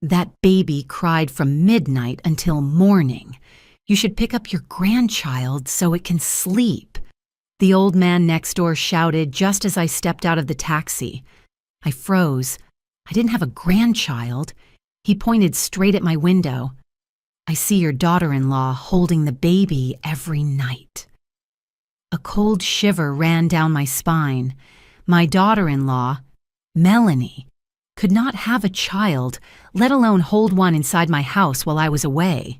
That baby cried from midnight until morning. You should pick up your grandchild so it can sleep. The old man next door shouted just as I stepped out of the taxi. I froze. I didn't have a grandchild. He pointed straight at my window. I see your daughter-in-law holding the baby every night. A cold shiver ran down my spine. My daughter-in-law, Melanie, could not have a child, let alone hold one inside my house while I was away.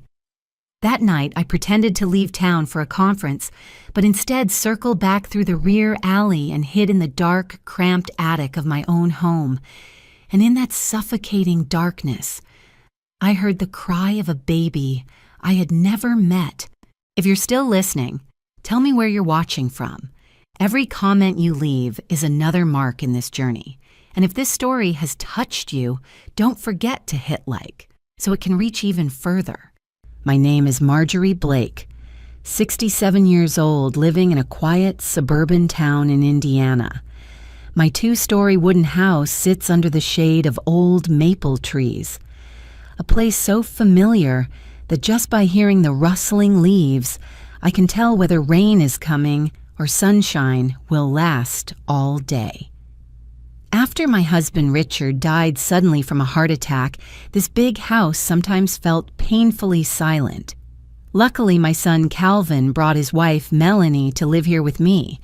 That night, I pretended to leave town for a conference, but instead circled back through the rear alley and hid in the dark, cramped attic of my own home. And in that suffocating darkness, I heard the cry of a baby I had never met. If you're still listening, tell me where you're watching from. Every comment you leave is another mark in this journey. And if this story has touched you, don't forget to hit like, so it can reach even further. My name is Marjorie Blake, 67 years old, living in a quiet suburban town in Indiana. My 2-story wooden house sits under the shade of old maple trees, a place so familiar that just by hearing the rustling leaves, I can tell whether rain is coming or sunshine will last all day. After my husband Richard died suddenly from a heart attack, this big house sometimes felt painfully silent. Luckily, my son Calvin brought his wife Melanie to live here with me.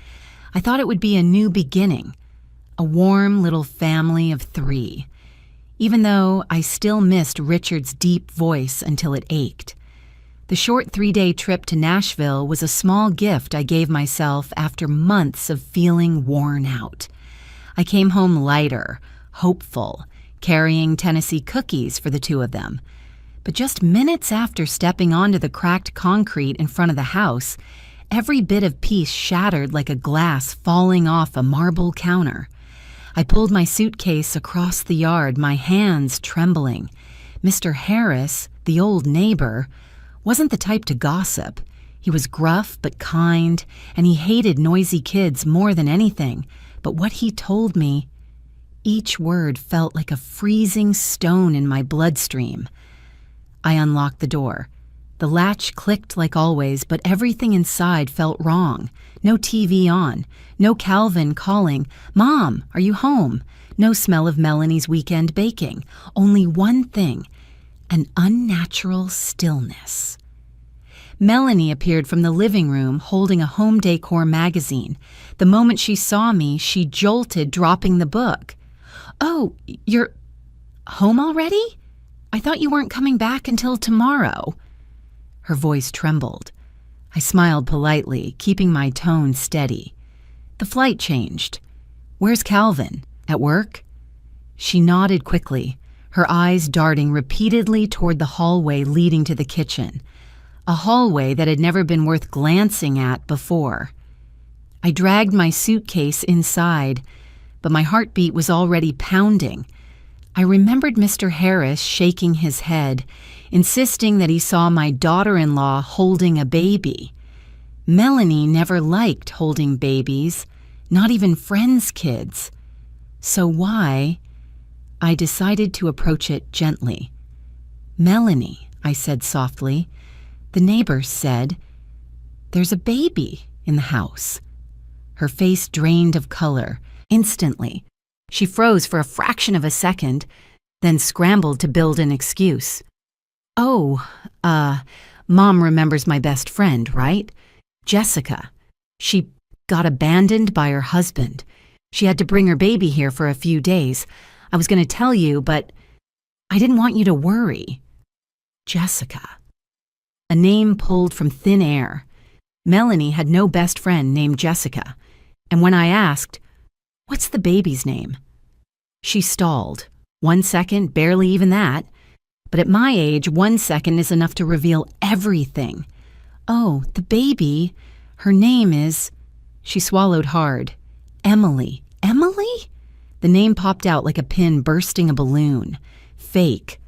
I thought it would be a new beginning, a warm little family of 3, even though I still missed Richard's deep voice until it ached. The short 3-day trip to Nashville was a small gift I gave myself after months of feeling worn out. I came home lighter, hopeful, carrying Tennessee cookies for the 2 of them. But just minutes after stepping onto the cracked concrete in front of the house, every bit of peace shattered like a glass falling off a marble counter. I pulled my suitcase across the yard, my hands trembling. Mr. Harris, the old neighbor, wasn't the type to gossip. He was gruff but kind, and he hated noisy kids more than anything. But what he told me, each word felt like a freezing stone in my bloodstream. I unlocked the door. The latch clicked like always, but everything inside felt wrong. No TV on. No Calvin calling, "Mom, are you home?" No smell of Melanie's weekend baking. Only one thing, an unnatural stillness. Melanie appeared from the living room holding a home decor magazine. The moment she saw me, she jolted, dropping the book. "Oh, you're home already? I thought you weren't coming back until tomorrow." Her voice trembled. I smiled politely, keeping my tone steady. "The flight changed. Where's Calvin? At work?" She nodded quickly, her eyes darting repeatedly toward the hallway leading to the kitchen. A hallway that had never been worth glancing at before. I dragged my suitcase inside, but my heartbeat was already pounding. I remembered Mr. Harris shaking his head, insisting that he saw my daughter-in-law holding a baby. Melanie never liked holding babies, not even friends' kids. So why? I decided to approach it gently. "Melanie," I said softly, "the neighbors said, there's a baby in the house." Her face drained of color. Instantly, she froze for a fraction of a second, then scrambled to build an excuse. "Oh, Mom remembers my best friend, right? Jessica. She got abandoned by her husband. She had to bring her baby here for a few days. I was going to tell you, but I didn't want you to worry." Jessica. A name pulled from thin air. Melanie had no best friend named Jessica. And when I asked, "What's the baby's name?" she stalled. 1 second, barely even that. But at my age, 1 second is enough to reveal everything. "Oh, the baby, her name is..." She swallowed hard. "Emily." "Emily?" The name popped out like a pin bursting a balloon. Fake.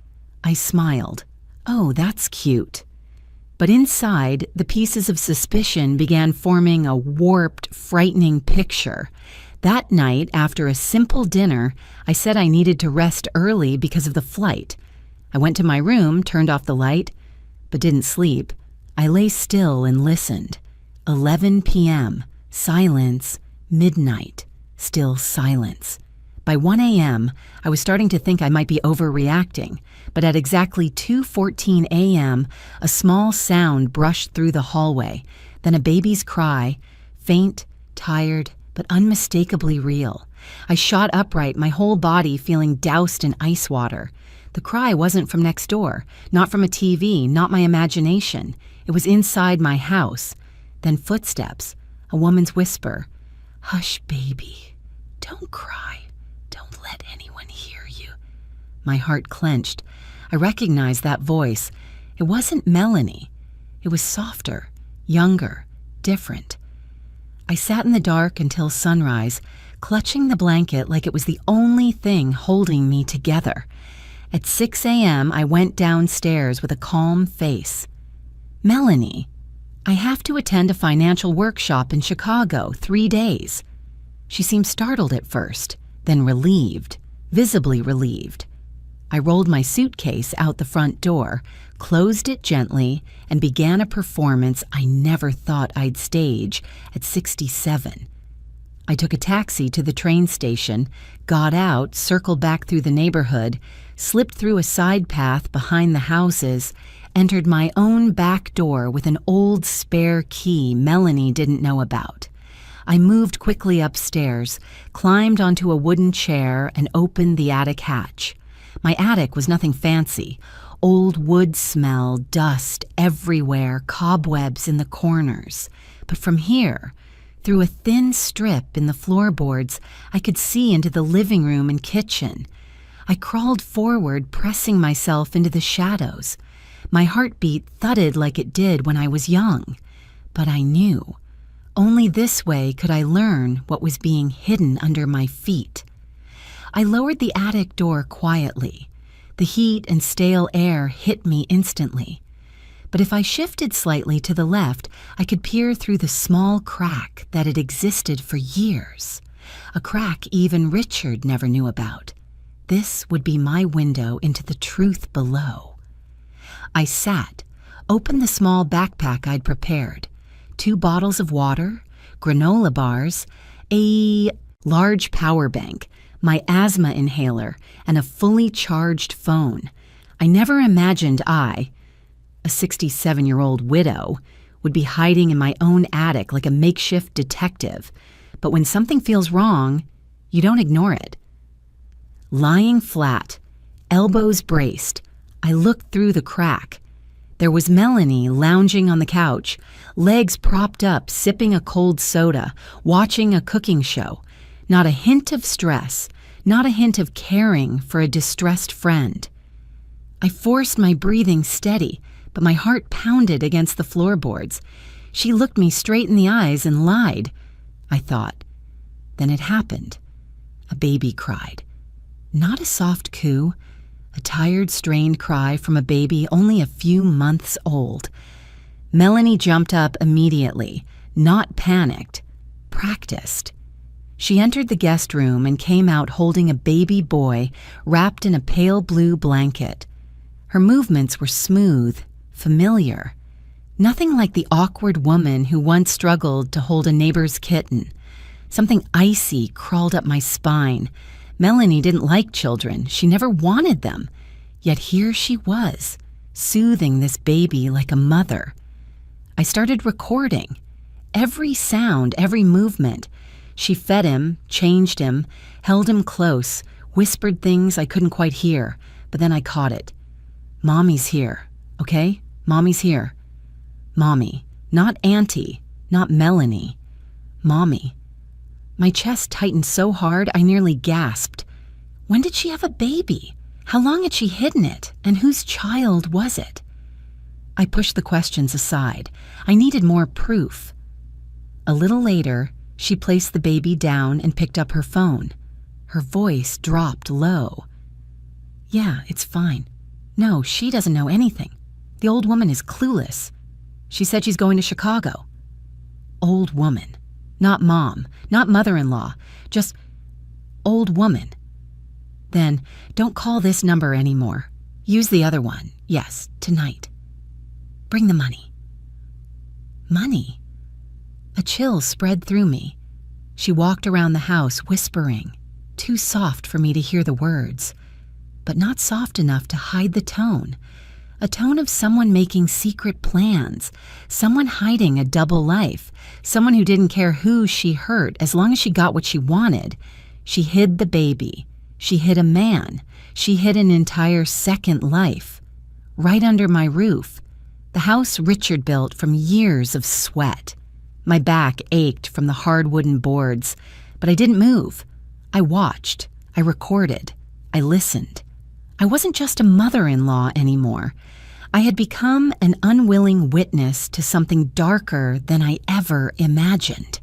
I smiled. "Oh, that's cute." But inside, the pieces of suspicion began forming a warped, frightening picture. That night, after a simple dinner, I said I needed to rest early because of the flight. I went to my room, turned off the light, but didn't sleep. I lay still and listened. 11 p.m., silence, midnight, still silence. By 1 a.m., I was starting to think I might be overreacting, but at exactly 2:14 a.m., a small sound brushed through the hallway, then a baby's cry, faint, tired, but unmistakably real. I shot upright, my whole body feeling doused in ice water. The cry wasn't from next door, not from a TV, not my imagination. It was inside my house. Then footsteps, a woman's whisper. "Hush, baby. Don't cry. Don't let anyone hear you." My heart clenched. I recognized that voice. It wasn't Melanie. It was softer, younger, different. I sat in the dark until sunrise, clutching the blanket like it was the only thing holding me together. At 6 a.m., I went downstairs with a calm face. "Melanie, I have to attend a financial workshop in Chicago, 3 days." She seemed startled at first, then relieved, visibly relieved. I rolled my suitcase out the front door, closed it gently, and began a performance I never thought I'd stage at 67. I took a taxi to the train station, got out, circled back through the neighborhood, slipped through a side path behind the houses, entered my own back door with an old spare key Melanie didn't know about. I moved quickly upstairs, climbed onto a wooden chair, and opened the attic hatch. My attic was nothing fancy. Old wood smell, dust everywhere, cobwebs in the corners. But from here, through a thin strip in the floorboards, I could see into the living room and kitchen. I crawled forward, pressing myself into the shadows. My heartbeat thudded like it did when I was young. But I knew. Only this way could I learn what was being hidden under my feet. I lowered the attic door quietly. The heat and stale air hit me instantly. But if I shifted slightly to the left, I could peer through the small crack that had existed for years. A crack even Richard never knew about. This would be my window into the truth below. I sat, opened the small backpack I'd prepared. 2 bottles of water, granola bars, a large power bank, my asthma inhaler, and a fully charged phone. I never imagined I, a 67-year-old widow, would be hiding in my own attic like a makeshift detective. But when something feels wrong, you don't ignore it. Lying flat, elbows braced, I looked through the crack. There was Melanie lounging on the couch, legs propped up, sipping a cold soda, watching a cooking show. Not a hint of stress, not a hint of caring for a distressed friend. I forced my breathing steady, but my heart pounded against the floorboards. She looked me straight in the eyes and lied, I thought. Then it happened. A baby cried. Not a soft coo, a tired, strained cry from a baby only a few months old. Melanie jumped up immediately, not panicked, practiced. She entered the guest room and came out holding a baby boy wrapped in a pale blue blanket. Her movements were smooth, familiar. Nothing like the awkward woman who once struggled to hold a neighbor's kitten. Something icy crawled up my spine. Melanie didn't like children. She never wanted them. Yet here she was, soothing this baby like a mother. I started recording. Every sound, every movement. She fed him, changed him, held him close, whispered things I couldn't quite hear, but then I caught it. "Mommy's here, okay? Mommy's here." Mommy, not Auntie, not Melanie. Mommy. My chest tightened so hard I nearly gasped. When did she have a baby? How long had she hidden it? And whose child was it? I pushed the questions aside. I needed more proof. A little later, she placed the baby down and picked up her phone. Her voice dropped low. "Yeah, it's fine. No, she doesn't know anything. The old woman is clueless. She said she's going to Chicago." Old woman. Not mom, not mother-in-law, just old woman. Then, "Don't call this number anymore. Use the other one. Yes, tonight. Bring the money. Money? A chill spread through me. She walked around the house whispering, too soft for me to hear the words, but not soft enough to hide the tone. A tone of someone making secret plans, someone hiding a double life, someone who didn't care who she hurt as long as she got what she wanted. She hid the baby. She hid a man. She hid an entire second life. Right under my roof. The house Richard built from years of sweat. My back ached from the hard wooden boards, but I didn't move. I watched. I recorded. I listened. I wasn't just a mother-in-law anymore. I had become an unwilling witness to something darker than I ever imagined.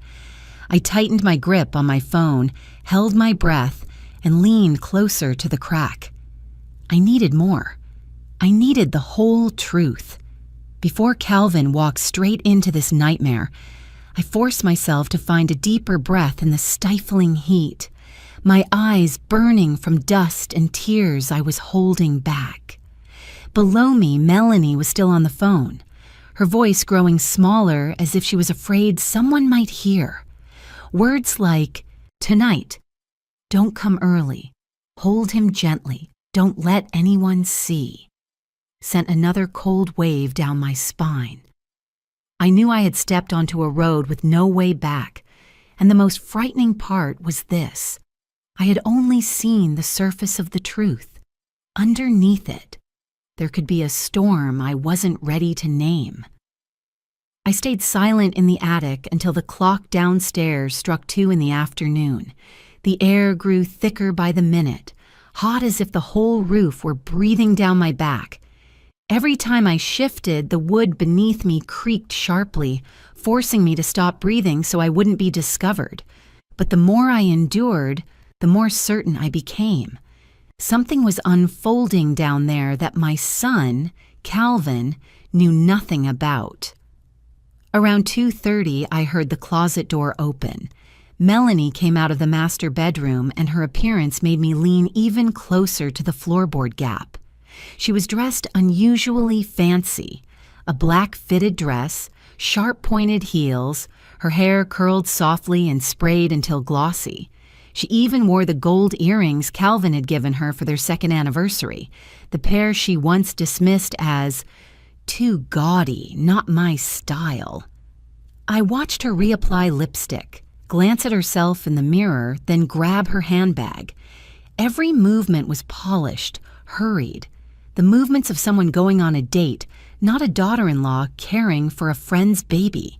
I tightened my grip on my phone, held my breath, and leaned closer to the crack. I needed more. I needed the whole truth. Before Calvin walked straight into this nightmare, I forced myself to find a deeper breath in the stifling heat, my eyes burning from dust and tears I was holding back. Below me, Melanie was still on the phone, her voice growing smaller as if she was afraid someone might hear. Words like, "Tonight, don't come early, hold him gently, don't let anyone see," sent another cold wave down my spine. I knew I had stepped onto a road with no way back, and the most frightening part was this. I had only seen the surface of the truth. Underneath it, there could be a storm I wasn't ready to name. I stayed silent in the attic until the clock downstairs struck 2 in the afternoon. The air grew thicker by the minute, hot as if the whole roof were breathing down my back. Every time I shifted, the wood beneath me creaked sharply, forcing me to stop breathing so I wouldn't be discovered. But the more I endured, the more certain I became. Something was unfolding down there that my son, Calvin, knew nothing about. Around 2:30, I heard the closet door open. Melanie came out of the master bedroom, and her appearance made me lean even closer to the floorboard gap. She was dressed unusually fancy, a black fitted dress, sharp-pointed heels, her hair curled softly and sprayed until glossy. She even wore the gold earrings Calvin had given her for their second anniversary, the pair she once dismissed as too gaudy, not my style. I watched her reapply lipstick, glance at herself in the mirror, then grab her handbag. Every movement was polished, hurried, the movements of someone going on a date, not a daughter-in-law caring for a friend's baby.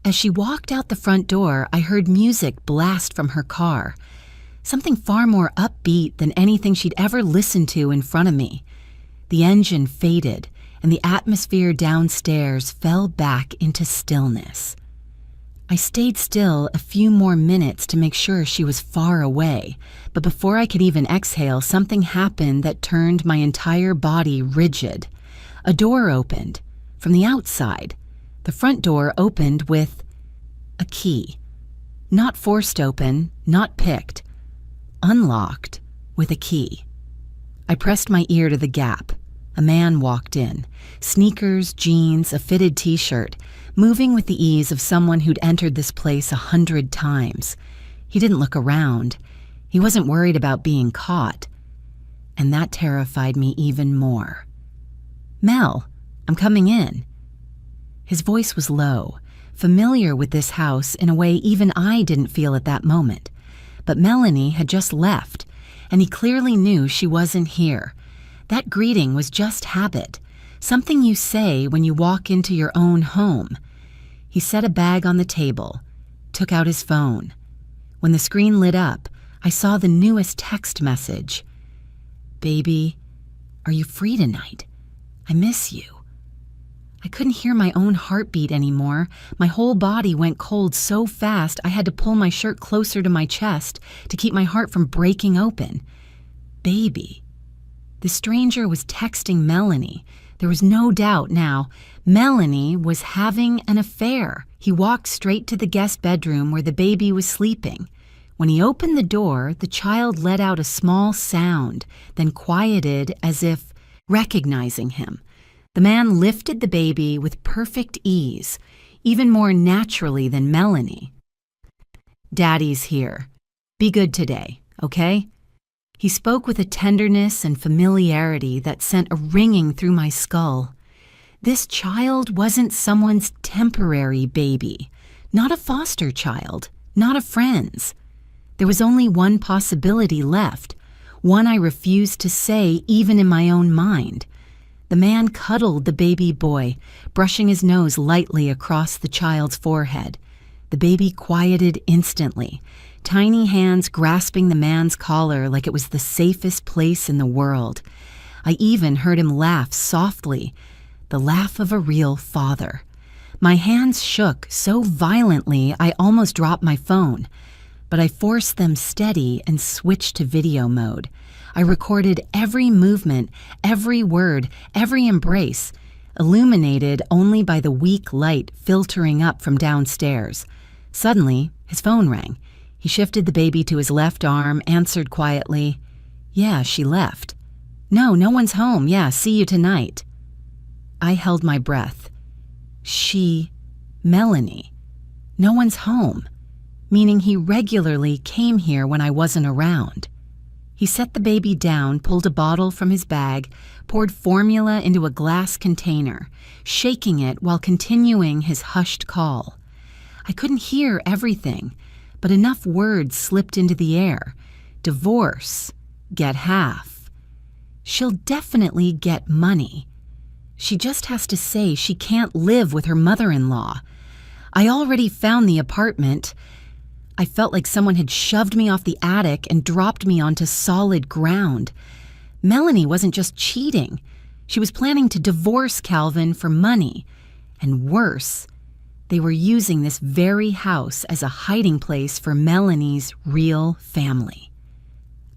As she walked out the front door, I heard music blast from her car, something far more upbeat than anything she'd ever listened to in front of me. The engine faded, and the atmosphere downstairs fell back into stillness. I stayed still a few more minutes to make sure she was far away, but before I could even exhale, something happened that turned my entire body rigid. A door opened, from the outside. The front door opened with a key. Not forced open, not picked. Unlocked with a key. I pressed my ear to the gap. A man walked in. Sneakers, jeans, a fitted t-shirt, moving with the ease of someone who'd entered this place 100 times. He didn't look around. He wasn't worried about being caught. And that terrified me even more. "Mel, I'm coming in." His voice was low, familiar with this house in a way even I didn't feel at that moment. But Melanie had just left, and he clearly knew she wasn't here. That greeting was just habit, something you say when you walk into your own home. He set a bag on the table, took out his phone. When the screen lit up, I saw the newest text message. "Baby, are you free tonight? I miss you." I couldn't hear my own heartbeat anymore. My whole body went cold so fast I had to pull my shirt closer to my chest to keep my heart from breaking open. Baby. The stranger was texting Melanie. There was no doubt now. Melanie was having an affair. He walked straight to the guest bedroom where the baby was sleeping. When he opened the door, the child let out a small sound, then quieted as if Recognizing him, the man lifted the baby with perfect ease, even more naturally than Melanie. "Daddy's here. Be good today, okay?" He spoke with a tenderness and familiarity that sent a ringing through my skull. This child wasn't someone's temporary baby, not a foster child, not a friend's. There was only one possibility left, one I refused to say even in my own mind. The man cuddled the baby boy, brushing his nose lightly across the child's forehead. The baby quieted instantly, tiny hands grasping the man's collar like it was the safest place in the world. I even heard him laugh softly, the laugh of a real father. My hands shook so violently I almost dropped my phone, but I forced them steady and switched to video mode. I recorded every movement, every word, every embrace, illuminated only by the weak light filtering up from downstairs. Suddenly, his phone rang. He shifted the baby to his left arm, answered quietly, "Yeah, she left." No one's home. Yeah, see you tonight." I held my breath. Melanie. No one's home, meaning he regularly came here when I wasn't around. He set the baby down, pulled a bottle from his bag, poured formula into a glass container, shaking it while continuing his hushed call. I couldn't hear everything, but enough words slipped into the air. Divorce, get half. She'll definitely get money. She just has to say she can't live with her mother-in-law. I already found the apartment. I felt like someone had shoved me off the attic and dropped me onto solid ground. Melanie wasn't just cheating. She was planning to divorce Calvin for money. And worse, they were using this very house as a hiding place for Melanie's real family.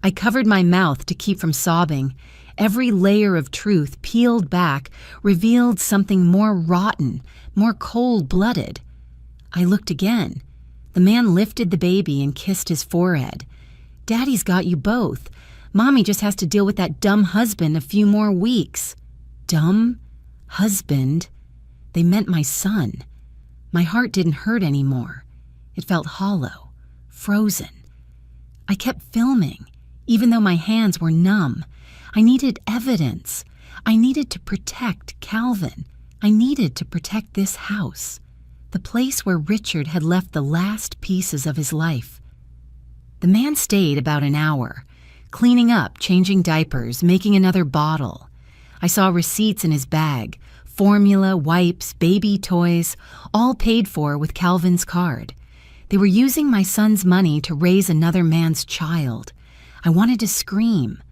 I covered my mouth to keep from sobbing. Every layer of truth peeled back revealed something more rotten, more cold-blooded. I looked again. The man lifted the baby and kissed his forehead. "Daddy's got you both. Mommy just has to deal with that dumb husband a few more weeks." Dumb? Husband? They meant my son. My heart didn't hurt anymore. It felt hollow, frozen. I kept filming, even though my hands were numb. I needed evidence. I needed to protect Calvin. I needed to protect this house, the place where Richard had left the last pieces of his life. The man stayed about an hour, cleaning up, changing diapers, making another bottle. I saw receipts in his bag, formula, wipes, baby toys, all paid for with Calvin's card. They were using my son's money to raise another man's child. I wanted to scream,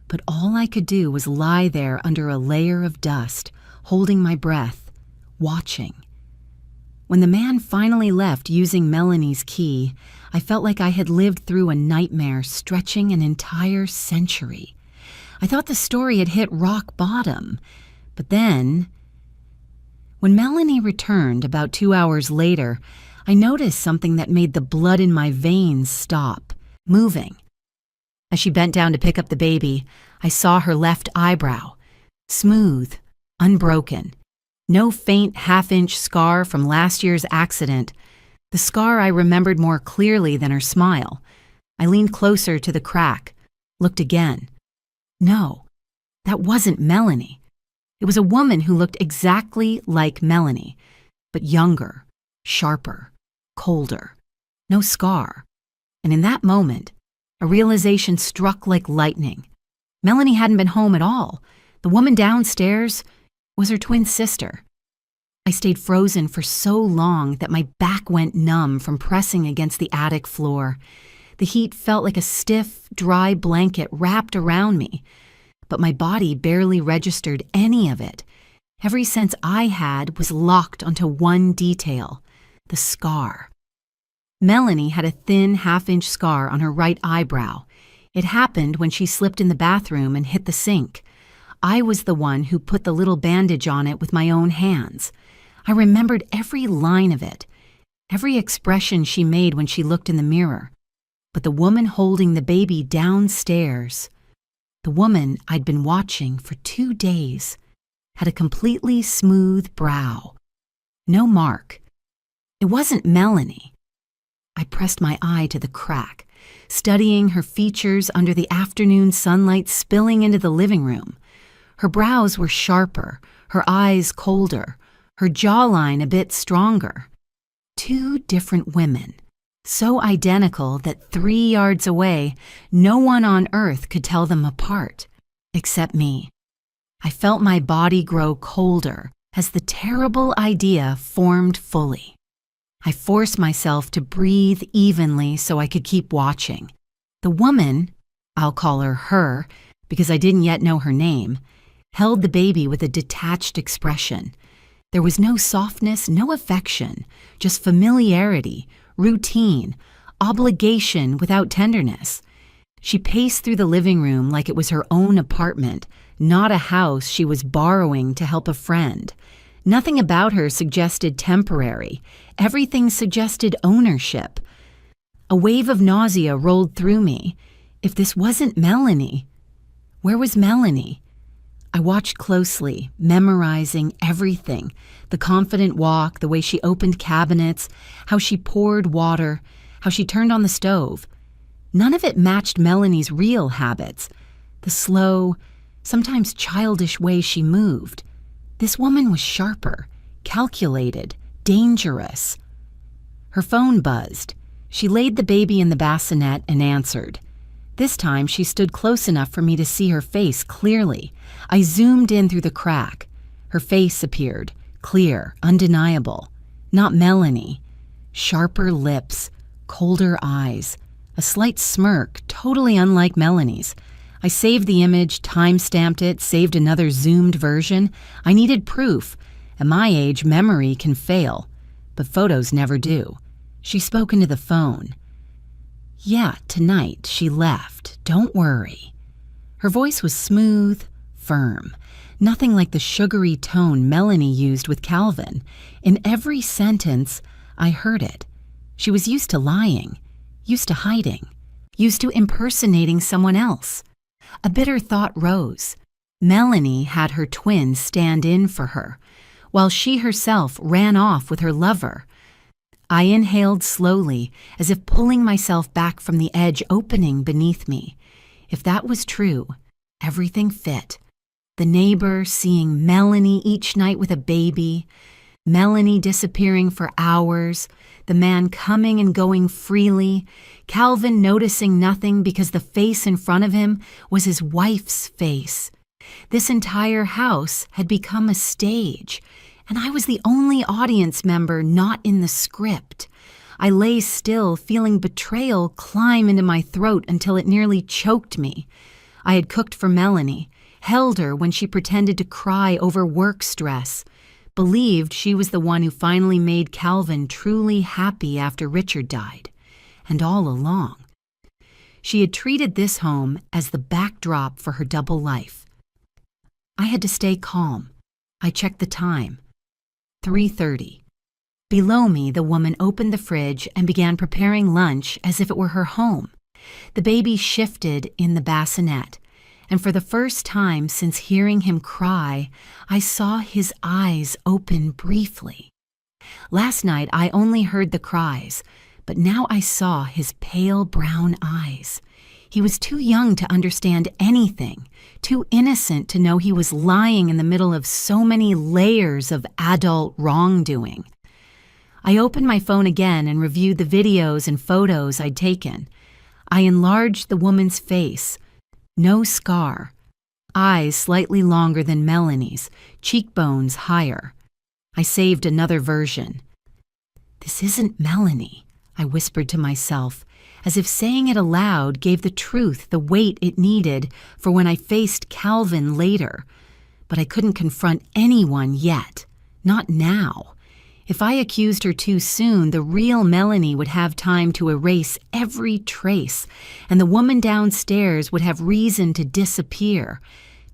but all I could do was lie there under a layer of dust, holding my breath, watching. When the man finally left using Melanie's key, I felt like I had lived through a nightmare stretching an entire century. I thought the story had hit rock bottom, but then, when Melanie returned about 2 hours later, I noticed something that made the blood in my veins stop, moving. As she bent down to pick up the baby, I saw her left eyebrow, smooth, unbroken. No faint half-inch scar from last year's accident. The scar I remembered more clearly than her smile. I leaned closer to the crack, looked again. No, that wasn't Melanie. It was a woman who looked exactly like Melanie, but younger, sharper, colder. No scar. And in that moment, a realization struck like lightning. Melanie hadn't been home at all. The woman downstairs was her twin sister. I stayed frozen for so long that my back went numb from pressing against the attic floor. The heat felt like a stiff, dry blanket wrapped around me, but my body barely registered any of it. Every sense I had was locked onto one detail, the scar. Melanie had a thin half-inch scar on her right eyebrow. It happened when she slipped in the bathroom and hit the sink. I was the one who put the little bandage on it with my own hands. I remembered every line of it, every expression she made when she looked in the mirror. But the woman holding the baby downstairs, The woman I'd been watching for 2 days had a completely smooth brow. No mark. It wasn't Melanie. I pressed my eye to the crack, studying her features under the afternoon sunlight spilling into the living room. Her brows were sharper, her eyes colder, her jawline a bit stronger. 2 different women, so identical that 3 yards away, no one on earth could tell them apart, except me. I felt my body grow colder as the terrible idea formed fully. I forced myself to breathe evenly so I could keep watching. The woman, I'll call her because I didn't yet know her name, held the baby with a detached expression. There was no softness, no affection, just familiarity, routine, obligation without tenderness. She paced through the living room like it was her own apartment, not a house she was borrowing to help a friend. Nothing about her suggested temporary. Everything suggested ownership. A wave of nausea rolled through me. If this wasn't Melanie, where was Melanie? I watched closely, memorizing everything. The confident walk, the way she opened cabinets, how she poured water, how she turned on the stove. None of it matched Melanie's real habits. The slow, sometimes childish way she moved. This woman was sharper, calculated, dangerous. Her phone buzzed. She laid the baby in the bassinet and answered. This time she stood close enough for me to see her face clearly. I zoomed in through the crack. Her face appeared, clear, undeniable. Not Melanie. Sharper lips, colder eyes, a slight smirk, totally unlike Melanie's. I saved the image, time-stamped it, saved another zoomed version. I needed proof. At my age, memory can fail, but photos never do. She spoke into the phone. Yeah, tonight she left. Don't worry. Her voice was smooth, firm, nothing like the sugary tone Melanie used with Calvin. In every sentence, I heard it. She was used to lying, used to hiding, used to impersonating someone else. A bitter thought rose. Melanie had her twins stand in for her, while she herself ran off with her lover. I inhaled slowly, as if pulling myself back from the edge opening beneath me. If that was true, everything fit. The neighbor seeing Melanie each night with a baby, Melanie disappearing for hours, the man coming and going freely, Calvin noticing nothing because the face in front of him was his wife's face. This entire house had become a stage, and I was the only audience member not in the script. I lay still, feeling betrayal climb into my throat until it nearly choked me. I had cooked for Melanie, held her when she pretended to cry over work stress, believed she was the one who finally made Calvin truly happy after Richard died. And all along, she had treated this home as the backdrop for her double life. I had to stay calm. I checked the time. 3:30. Below me, the woman opened the fridge and began preparing lunch as if it were her home. The baby shifted in the bassinet, and for the first time since hearing him cry, I saw his eyes open briefly. Last night, I only heard the cries, but now I saw his pale brown eyes. He was too young to understand anything, too innocent to know he was lying in the middle of so many layers of adult wrongdoing. I opened my phone again and reviewed the videos and photos I'd taken. I enlarged the woman's face. No scar. Eyes slightly longer than Melanie's, cheekbones higher. I saved another version. This isn't Melanie, I whispered to myself, as if saying it aloud gave the truth the weight it needed for when I faced Calvin later. But I couldn't confront anyone yet. Not now. If I accused her too soon, the real Melanie would have time to erase every trace, and the woman downstairs would have reason to disappear,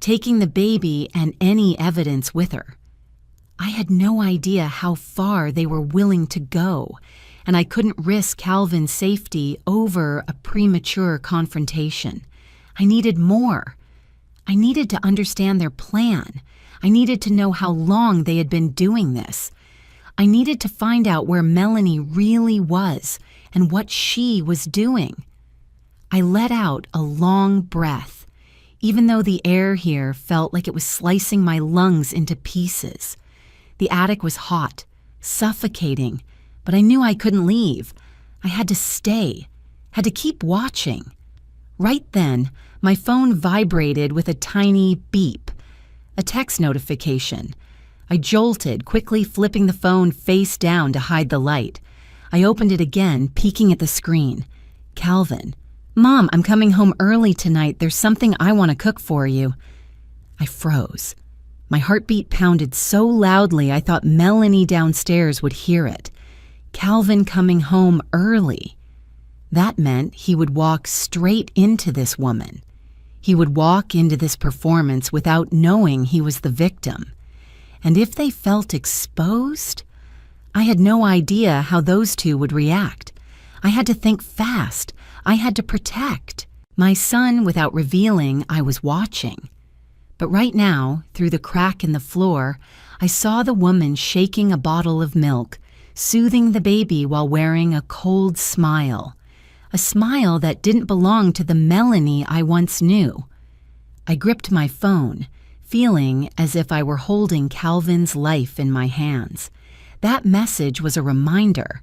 taking the baby and any evidence with her. I had no idea how far they were willing to go, and I couldn't risk Calvin's safety over a premature confrontation. I needed more. I needed to understand their plan. I needed to know how long they had been doing this. I needed to find out where Melanie really was and what she was doing. I let out a long breath, even though the air here felt like it was slicing my lungs into pieces. The attic was hot, suffocating, but I knew I couldn't leave. I had to stay, had to keep watching. Right then, my phone vibrated with a tiny beep, a text notification. I jolted, quickly flipping the phone face down to hide the light. I opened it again, peeking at the screen. Calvin. "Mom, I'm coming home early tonight. There's something I want to cook for you." I froze. My heartbeat pounded so loudly I thought Melanie downstairs would hear it. Calvin coming home early. That meant he would walk straight into this woman. He would walk into this performance without knowing he was the victim. And if they felt exposed, I had no idea how those two would react. I had to think fast. I had to protect my son without revealing I was watching. But right now, through the crack in the floor, I saw the woman shaking a bottle of milk, soothing the baby while wearing a cold smile. A smile that didn't belong to the Melanie I once knew. I gripped my phone, feeling as if I were holding Calvin's life in my hands. That message was a reminder.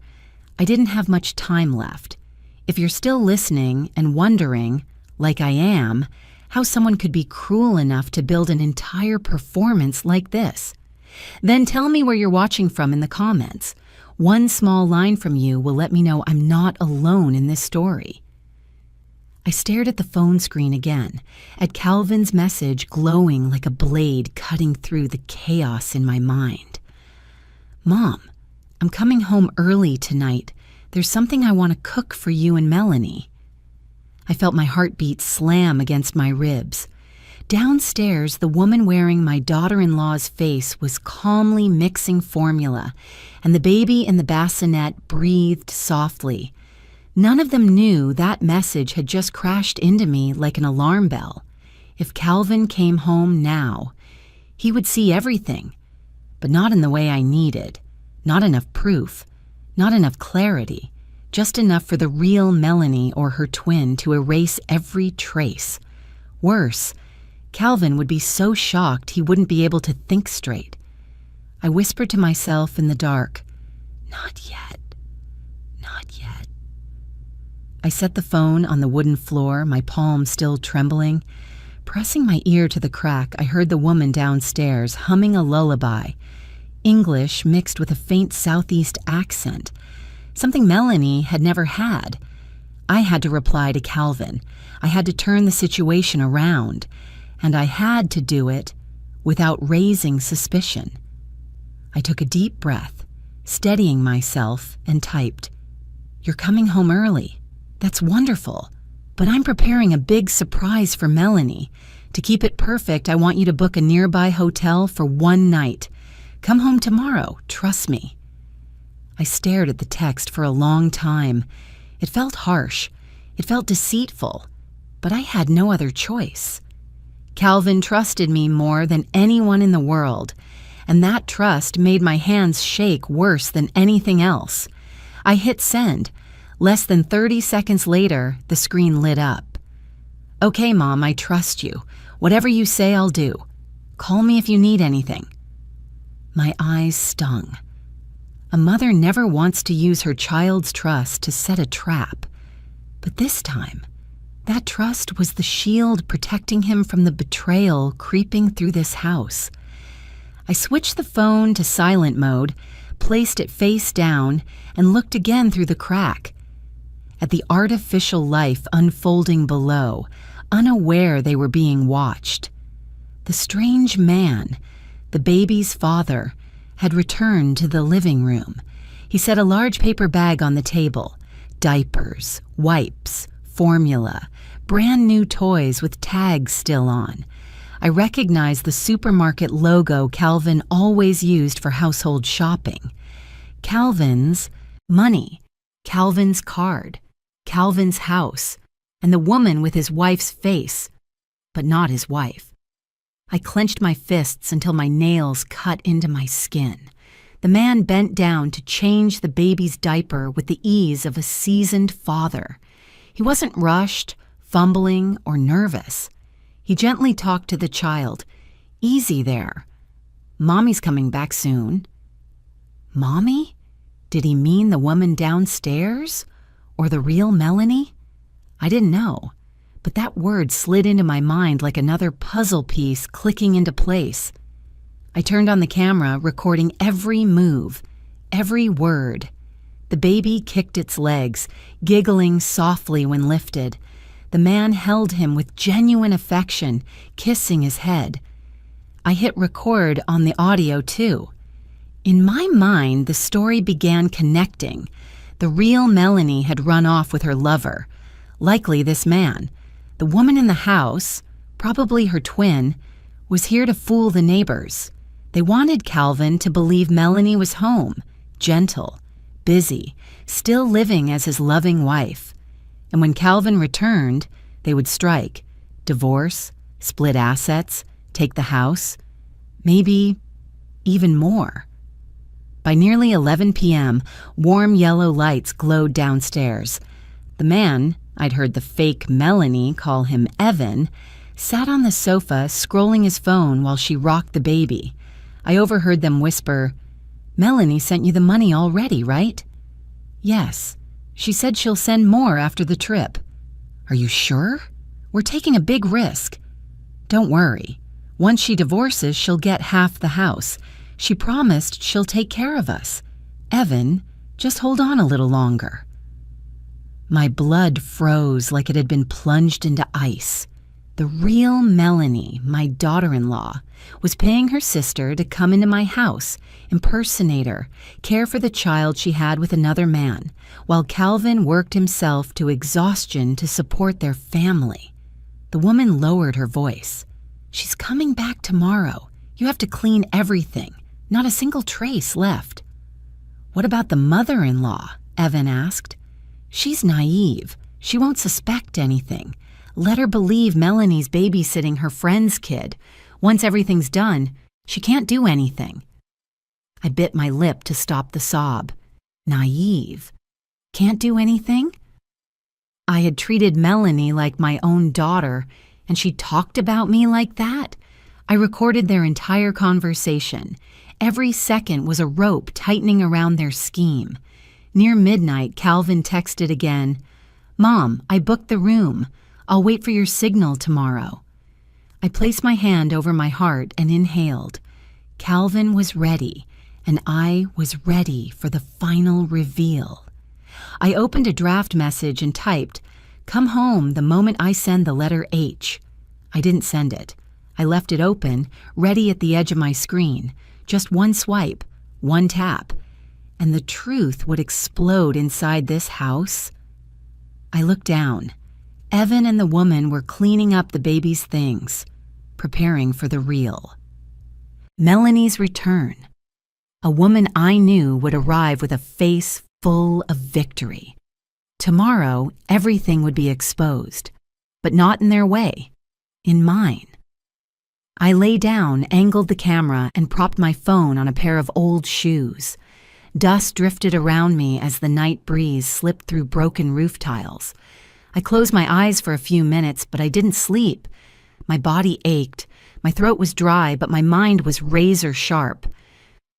I didn't have much time left. If you're still listening and wondering, like I am, how someone could be cruel enough to build an entire performance like this, then tell me where you're watching from in the comments. One small line from you will let me know I'm not alone in this story. I stared at the phone screen again, at Calvin's message glowing like a blade cutting through the chaos in my mind. "Mom, I'm coming home early tonight. There's something I want to cook for you and Melanie." I felt my heartbeat slam against my ribs. Downstairs, the woman wearing my daughter-in-law's face was calmly mixing formula, and the baby in the bassinet breathed softly. None of them knew that message had just crashed into me like an alarm bell. If Calvin came home now, he would see everything, but not in the way I needed. Not enough proof, not enough clarity, just enough for the real Melanie or her twin to erase every trace. Worse, Calvin would be so shocked he wouldn't be able to think straight. I whispered to myself in the dark, "Not yet, not yet." I set the phone on the wooden floor, my palm still trembling. Pressing my ear to the crack, I heard the woman downstairs humming a lullaby, English mixed with a faint southeast accent, something Melanie had never had. I had to reply to Calvin. I had to turn the situation around, and I had to do it without raising suspicion. I took a deep breath, steadying myself, and typed, "You're coming home early. That's wonderful, but I'm preparing a big surprise for Melanie. To keep it perfect, I want you to book a nearby hotel for one night. Come home tomorrow, trust me." I stared at the text for a long time. It felt harsh. It felt deceitful, but I had no other choice. Calvin trusted me more than anyone in the world, and that trust made my hands shake worse than anything else. I hit send. Less than 30 seconds later, the screen lit up. "Okay, Mom, I trust you. Whatever you say, I'll do. Call me if you need anything." My eyes stung. A mother never wants to use her child's trust to set a trap. But this time, that trust was the shield protecting him from the betrayal creeping through this house. I switched the phone to silent mode, placed it face down, and looked again through the crack at the artificial life unfolding below, unaware they were being watched. The strange man, the baby's father, had returned to the living room. He set a large paper bag on the table, diapers, wipes, formula, brand new toys with tags still on. I recognized the supermarket logo Calvin always used for household shopping. Calvin's money, Calvin's card, Calvin's house, and the woman with his wife's face, but not his wife. I clenched my fists until my nails cut into my skin. The man bent down to change the baby's diaper with the ease of a seasoned father. He wasn't rushed, fumbling, or nervous. He gently talked to the child. "Easy there. Mommy's coming back soon." Mommy? Did he mean the woman downstairs? Or the real Melanie? I didn't know, but that word slid into my mind like another puzzle piece clicking into place. I turned on the camera, recording every move, every word. The baby kicked its legs, giggling softly when lifted. The man held him with genuine affection, kissing his head. I hit record on the audio too. In my mind, the story began connecting. The real Melanie had run off with her lover, likely this man. The woman in the house, probably her twin, was here to fool the neighbors. They wanted Calvin to believe Melanie was home, gentle, busy, still living as his loving wife. And when Calvin returned, they would strike, divorce, split assets, take the house, maybe even more. By nearly 11 p.m., warm yellow lights glowed downstairs. The man, I'd heard the fake Melanie call him Evan, sat on the sofa scrolling his phone while she rocked the baby. I overheard them whisper, "Melanie sent you the money already, right?" "Yes. She said she'll send more after the trip." "Are you sure? We're taking a big risk." "Don't worry. Once she divorces, she'll get half the house. She promised she'll take care of us. Evan, just hold on a little longer." My blood froze like it had been plunged into ice. The real Melanie, my daughter-in-law, was paying her sister to come into my house, impersonate her, care for the child she had with another man, while Calvin worked himself to exhaustion to support their family. The woman lowered her voice. "She's coming back tomorrow. You have to clean everything. Not a single trace left." "What about the mother-in-law?" Evan asked. "She's naive. She won't suspect anything. Let her believe Melanie's babysitting her friend's kid. Once everything's done, she can't do anything." I bit my lip to stop the sob. Naive. Can't do anything? I had treated Melanie like my own daughter, and she talked about me like that? I recorded their entire conversation. Every second was a rope tightening around their scheme. Near midnight, Calvin texted again, "Mom, I booked the room. I'll wait for your signal tomorrow." I placed my hand over my heart and inhaled. Calvin was ready, and I was ready for the final reveal. I opened a draft message and typed, "Come home the moment I send the letter H." I didn't send it. I left it open, ready at the edge of my screen. Just one swipe, one tap, and the truth would explode inside this house. I looked down. Evan and the woman were cleaning up the baby's things, preparing for the real. Melanie's return. A woman I knew would arrive with a face full of victory. Tomorrow, everything would be exposed, but not in their way, in mine. I lay down, angled the camera, and propped my phone on a pair of old shoes. Dust drifted around me as the night breeze slipped through broken roof tiles. I closed my eyes for a few minutes, but I didn't sleep. My body ached, my throat was dry, but my mind was razor sharp.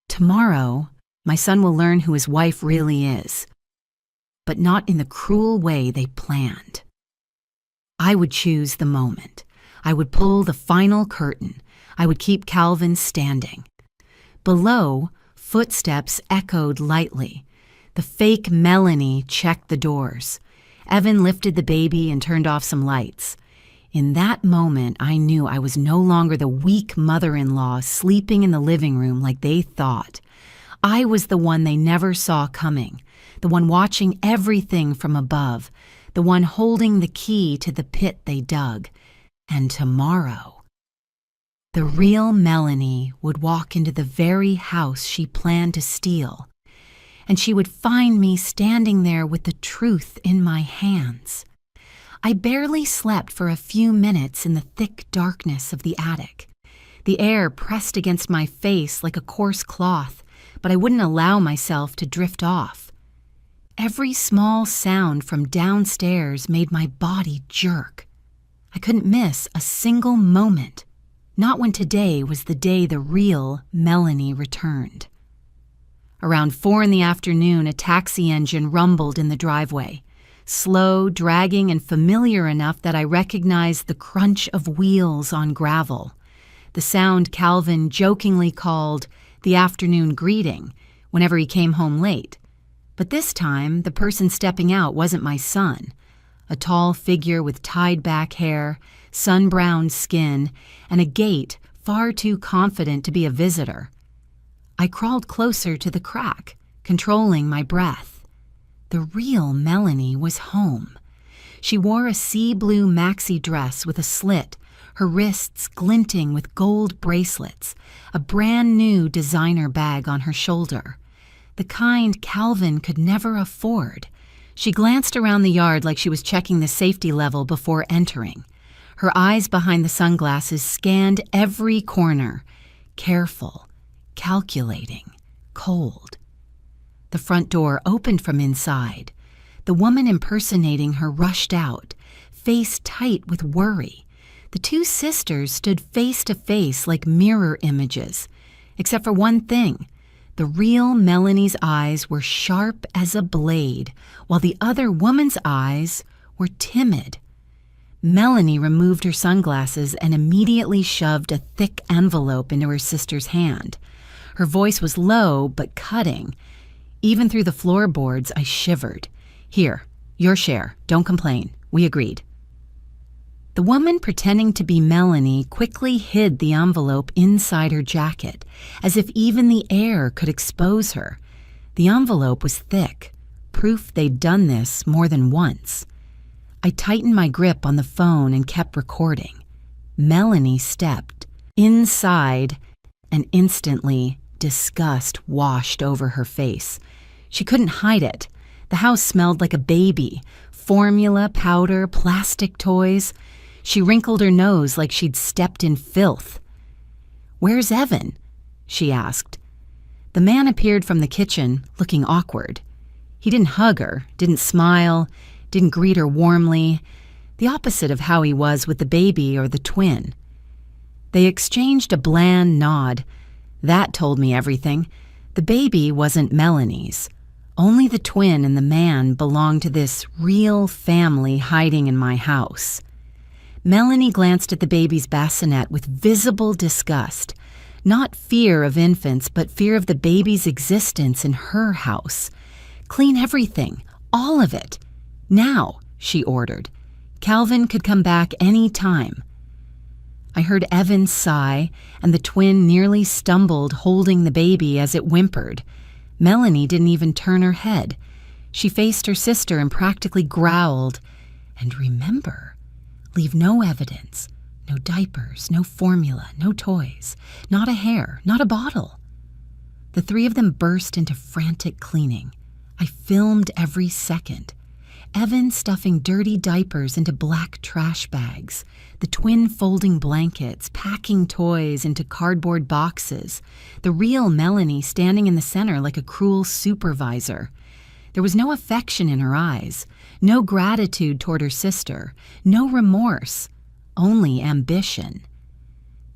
Tomorrow, my son will learn who his wife really is, but not in the cruel way they planned. I would choose the moment. I would pull the final curtain. I would keep Calvin standing. Below, footsteps echoed lightly. The fake Melanie checked the doors. Evan lifted the baby and turned off some lights. In that moment, I knew I was no longer the weak mother-in-law sleeping in the living room like they thought. I was the one they never saw coming, the one watching everything from above, the one holding the key to the pit they dug. And tomorrow, the real Melanie would walk into the very house she planned to steal, and she would find me standing there with the truth in my hands. I barely slept for a few minutes in the thick darkness of the attic. The air pressed against my face like a coarse cloth, but I wouldn't allow myself to drift off. Every small sound from downstairs made my body jerk. I couldn't miss a single moment, not when today was the day the real Melanie returned. Around 4 p.m, a taxi engine rumbled in the driveway, slow, dragging, and familiar enough that I recognized the crunch of wheels on gravel, the sound Calvin jokingly called the afternoon greeting whenever he came home late. But this time, the person stepping out wasn't my son, a tall figure with tied-back hair, sun-browned skin, and a gait far too confident to be a visitor. I crawled closer to the crack, controlling my breath. The real Melanie was home. She wore a sea-blue maxi dress with a slit, her wrists glinting with gold bracelets, a brand-new designer bag on her shoulder, the kind Calvin could never afford. She glanced around the yard like she was checking the safety level before entering. Her eyes behind the sunglasses scanned every corner, careful, calculating, cold. The front door opened from inside. The woman impersonating her rushed out, face tight with worry. The two sisters stood face to face like mirror images, except for one thing. The real Melanie's eyes were sharp as a blade, while the other woman's eyes were timid. Melanie removed her sunglasses and immediately shoved a thick envelope into her sister's hand. Her voice was low but cutting. Even through the floorboards, I shivered. "Here, your share. Don't complain. We agreed." The woman pretending to be Melanie quickly hid the envelope inside her jacket, as if even the air could expose her. The envelope was thick, proof they'd done this more than once. I tightened my grip on the phone and kept recording. Melanie stepped inside, and instantly disgust washed over her face. She couldn't hide it. The house smelled like a baby, formula, powder, plastic toys. She wrinkled her nose like she'd stepped in filth. "Where's Evan?" she asked. The man appeared from the kitchen, looking awkward. He didn't hug her, didn't smile, didn't greet her warmly, the opposite of how he was with the baby or the twin. They exchanged a bland nod. That told me everything. The baby wasn't Melanie's. Only the twin and the man belonged to this real family hiding in my house. Melanie glanced at the baby's bassinet with visible disgust. Not fear of infants, but fear of the baby's existence in her house. "Clean everything, all of it. Now," she ordered. Calvin could come back any time. I heard Evan sigh, and the twin nearly stumbled holding the baby as it whimpered. Melanie didn't even turn her head. She faced her sister and practically growled, "And remember, leave no evidence, no diapers, no formula, no toys, not a hair, not a bottle." The three of them burst into frantic cleaning. I filmed every second. Evan stuffing dirty diapers into black trash bags, the twin folding blankets, packing toys into cardboard boxes, the real Melanie standing in the center like a cruel supervisor. There was no affection in her eyes, no gratitude toward her sister, no remorse, only ambition.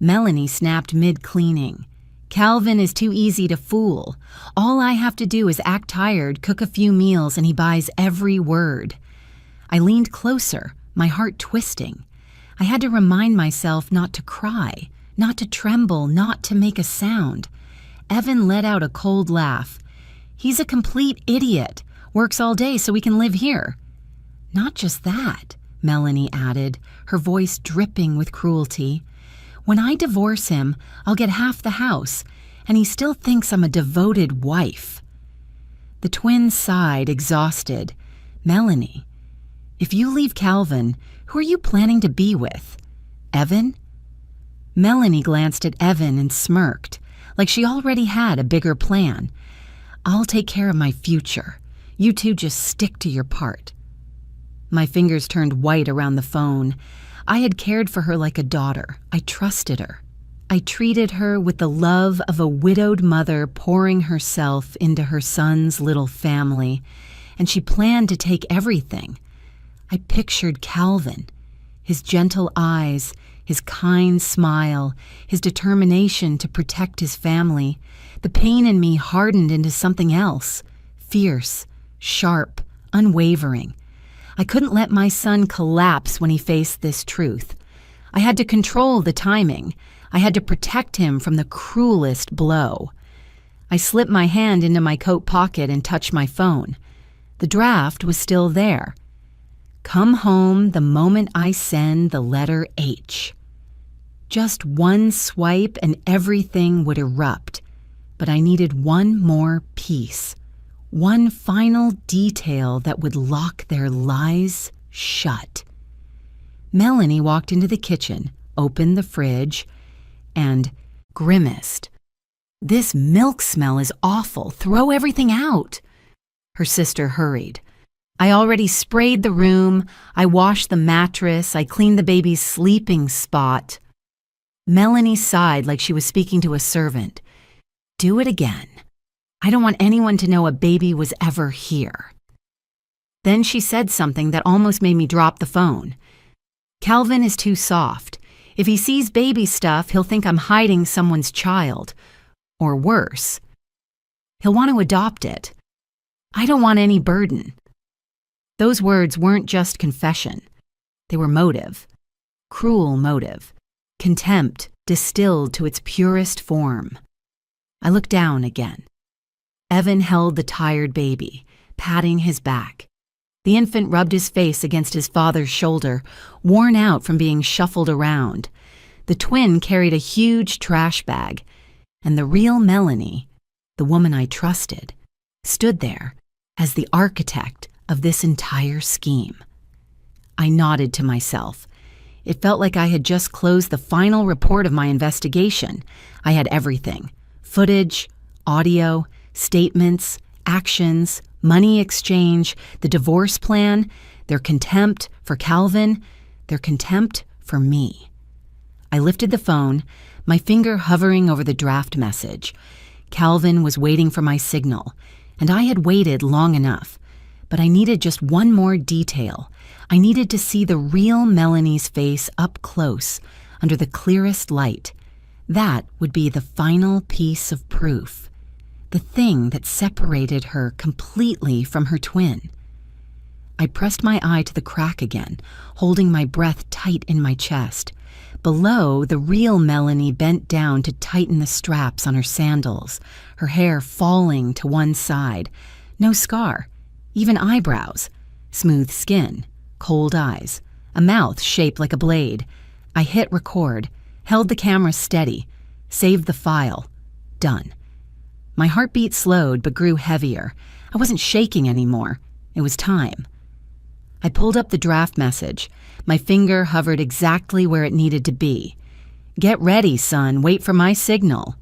Melanie snapped mid-cleaning. "Calvin is too easy to fool. All I have to do is act tired, cook a few meals, and he buys every word." I leaned closer, my heart twisting. I had to remind myself not to cry, not to tremble, not to make a sound. Evan let out a cold laugh. "He's a complete idiot. Works all day so we can live here." "Not just that," Melanie added, her voice dripping with cruelty. "When I divorce him, I'll get half the house, and he still thinks I'm a devoted wife." The twins sighed, exhausted. "Melanie, if you leave Calvin, who are you planning to be with? Evan?" Melanie glanced at Evan and smirked, like she already had a bigger plan. "I'll take care of my future. You two just stick to your part." My fingers turned white around the phone. I had cared for her like a daughter. I trusted her. I treated her with the love of a widowed mother pouring herself into her son's little family, and she planned to take everything. I pictured Calvin, his gentle eyes, his kind smile, his determination to protect his family. The pain in me hardened into something else, fierce, sharp, unwavering. I couldn't let my son collapse when he faced this truth. I had to control the timing. I had to protect him from the cruelest blow. I slipped my hand into my coat pocket and touched my phone. The draft was still there. Come home the moment I send the letter H. Just one swipe and everything would erupt. But I needed one more piece, one final detail that would lock their lies shut. Melanie walked into the kitchen, opened the fridge, and grimaced. "This milk smell is awful. Throw everything out." Her sister hurried. I already sprayed the room. I washed the mattress. I cleaned the baby's sleeping spot. Melanie sighed like she was speaking to a servant. "Do it again. I don't want anyone to know a baby was ever here." Then she said something that almost made me drop the phone. "Calvin is too soft. If he sees baby stuff, he'll think I'm hiding someone's child. Or worse, he'll want to adopt it. I don't want any burden." Those words weren't just confession. They were motive. Cruel motive. Contempt distilled to its purest form. I looked down again. Evan held the tired baby, patting his back. The infant rubbed his face against his father's shoulder, worn out from being shuffled around. The twin carried a huge trash bag, and the real Melanie, the woman I trusted, stood there as the architect of this entire scheme. I nodded to myself. It felt like I had just closed the final report of my investigation. I had everything: footage, audio, statements, actions, money exchange, the divorce plan, their contempt for Calvin, their contempt for me. I lifted the phone, my finger hovering over the draft message. Calvin was waiting for my signal, and I had waited long enough. But I needed just one more detail. I needed to see the real Melanie's face up close, under the clearest light. That would be the final piece of proof. The thing that separated her completely from her twin. I pressed my eye to the crack again, holding my breath tight in my chest. Below, the real Melanie bent down to tighten the straps on her sandals, her hair falling to one side. No scar. Even eyebrows, smooth skin, cold eyes, a mouth shaped like a blade. I hit record, held the camera steady, saved the file. Done. My heartbeat slowed but grew heavier. I wasn't shaking anymore. It was time. I pulled up the draft message. My finger hovered exactly where it needed to be. "Get ready, son. Wait for my signal."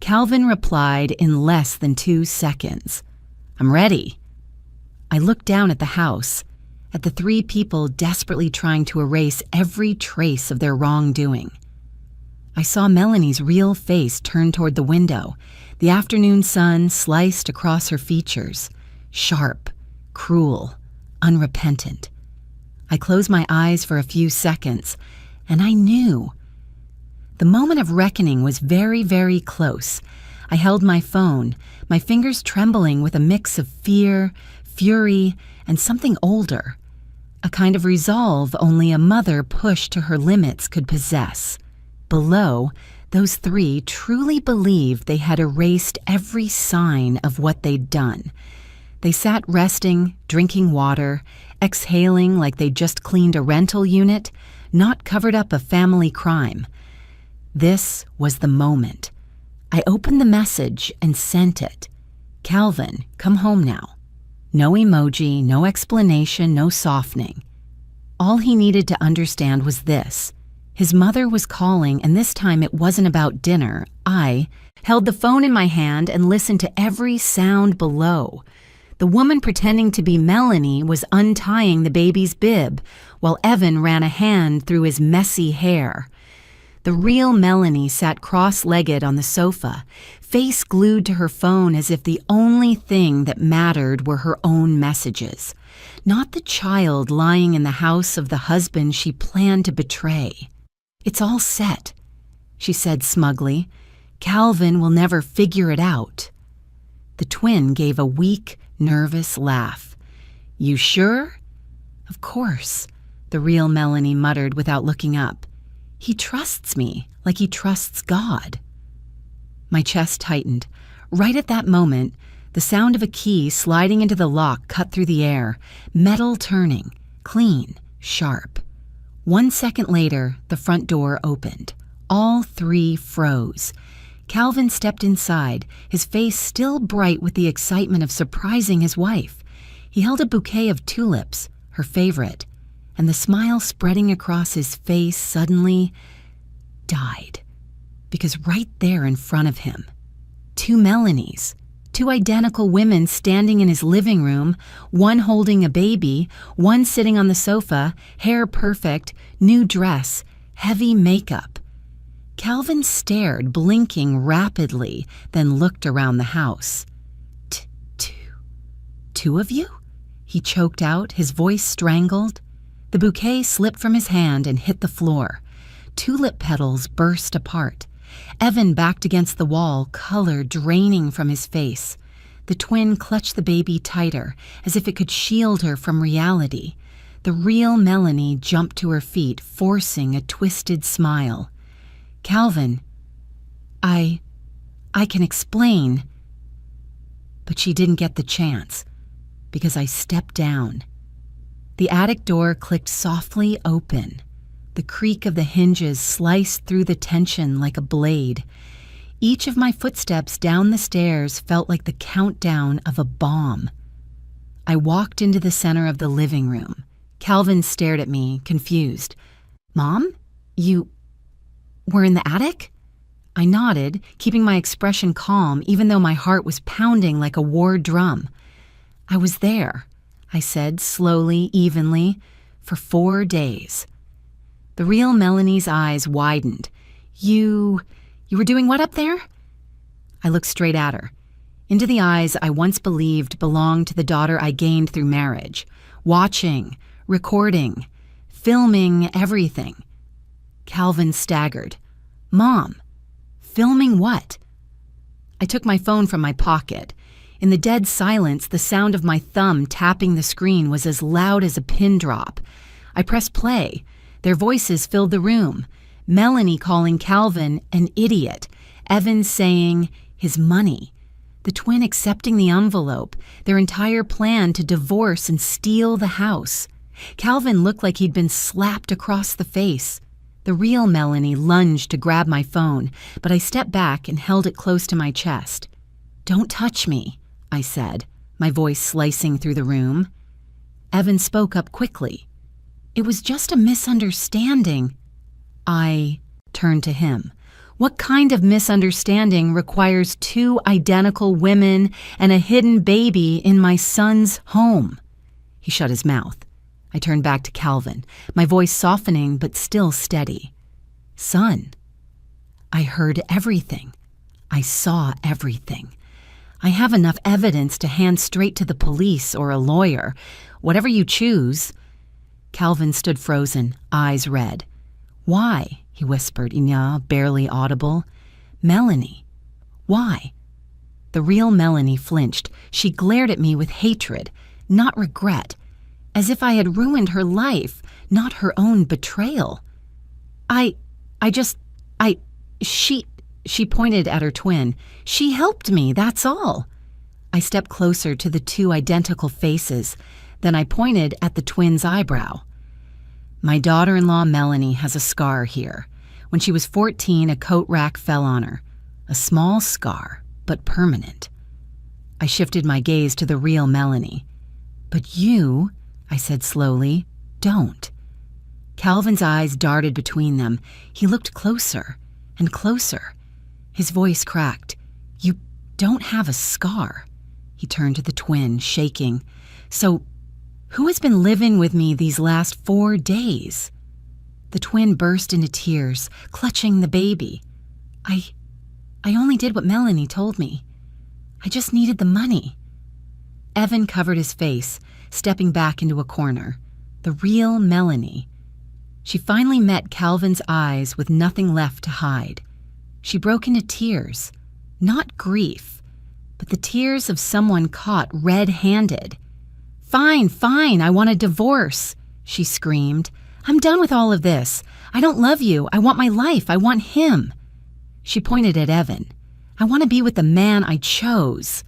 Calvin replied in less than 2 seconds. "I'm ready." I looked down at the house, at the 3 people desperately trying to erase every trace of their wrongdoing. I saw Melanie's real face turn toward the window, the afternoon sun sliced across her features, sharp, cruel, unrepentant. I closed my eyes for a few seconds, and I knew. The moment of reckoning was very, very close. I held my phone, my fingers trembling with a mix of fear, fury, and something older, a kind of resolve only a mother pushed to her limits could possess. Below, those 3 truly believed they had erased every sign of what they'd done. They sat resting, drinking water, exhaling like they'd just cleaned a rental unit, not covered up a family crime. This was the moment. I opened the message and sent it. "Calvin, come home now." No emoji, no explanation, no softening. All he needed to understand was this. His mother was calling, and this time it wasn't about dinner. I held the phone in my hand and listened to every sound below. The woman pretending to be Melanie was untying the baby's bib, while Evan ran a hand through his messy hair. The real Melanie sat cross-legged on the sofa, face glued to her phone as if the only thing that mattered were her own messages, not the child lying in the house of the husband she planned to betray. "It's all set," she said smugly. "Calvin will never figure it out." The twin gave a weak, nervous laugh. "You sure?" "Of course," the real Melanie muttered without looking up. "He trusts me like he trusts God." My chest tightened. Right at that moment, the sound of a key sliding into the lock cut through the air, metal turning, clean, sharp. 1 second later, the front door opened. All three froze. Calvin stepped inside, his face still bright with the excitement of surprising his wife. He held a bouquet of tulips, her favorite, and the smile spreading across his face suddenly died. Because right there in front of him, 2 Melanies, 2 identical women standing in his living room, one holding a baby, one sitting on the sofa, hair perfect, new dress, heavy makeup. Calvin stared, blinking rapidly, then looked around the house. Two of you?" he choked out, his voice strangled. The bouquet slipped from his hand and hit the floor. Tulip petals burst apart. Evan backed against the wall, color draining from his face. The twin clutched the baby tighter, as if it could shield her from reality. The real Melanie jumped to her feet, forcing a twisted smile. "Calvin, I can explain." But she didn't get the chance, because I stepped down. The attic door clicked softly open. The creak of the hinges sliced through the tension like a blade. Each of my footsteps down the stairs felt like the countdown of a bomb. I walked into the center of the living room. Calvin stared at me, confused. "Mom, you were in the attic?" I nodded, keeping my expression calm even though my heart was pounding like a war drum. "I was there," I said slowly, evenly, "for 4 days." The real Melanie's eyes widened. You were doing what up there?" I looked straight at her, into the eyes I once believed belonged to the daughter I gained through marriage, watching, recording, filming everything. Calvin staggered. "Mom, filming what?" I took my phone from my pocket. In the dead silence, the sound of my thumb tapping the screen was as loud as a pin drop. I pressed play. Their voices filled the room. Melanie calling Calvin an idiot. Evan saying his money. The twin accepting the envelope, their entire plan to divorce and steal the house. Calvin looked like he'd been slapped across the face. The real Melanie lunged to grab my phone, but I stepped back and held it close to my chest. "Don't touch me," I said, my voice slicing through the room. Evan spoke up quickly. "It was just a misunderstanding." I turned to him. What kind of misunderstanding requires 2 identical women and a hidden baby in my son's home? He shut his mouth. I turned back to Calvin, my voice softening but still steady. "Son, I heard everything. I saw everything. I have enough evidence to hand straight to the police or a lawyer, whatever you choose." Calvin stood frozen, eyes red. "Why?" he whispered, barely audible. "Melanie, why?" The real Melanie flinched. She glared at me with hatred, not regret, as if I had ruined her life, not her own betrayal. She pointed at her twin. "She helped me, that's all." I stepped closer to the 2 identical faces. Then I pointed at the twin's eyebrow. "My daughter-in-law Melanie has a scar here. When she was 14, a coat rack fell on her. A small scar, but permanent." I shifted my gaze to the real Melanie. "But you," I said slowly, "don't." Calvin's eyes darted between them. He looked closer and closer. His voice cracked. "You don't have a scar." He turned to the twin, shaking. "So, who has been living with me these last 4 days?" The twin burst into tears, clutching the baby. I only did what Melanie told me. I just needed the money. Evan covered his face, stepping back into a corner. The real Melanie. She finally met Calvin's eyes with nothing left to hide. She broke into tears, not grief, but the tears of someone caught red-handed. Fine, I want a divorce," she screamed. "I'm done with all of this. I don't love you. I want my life. I want him." She pointed at Evan. "I want to be with the man I chose."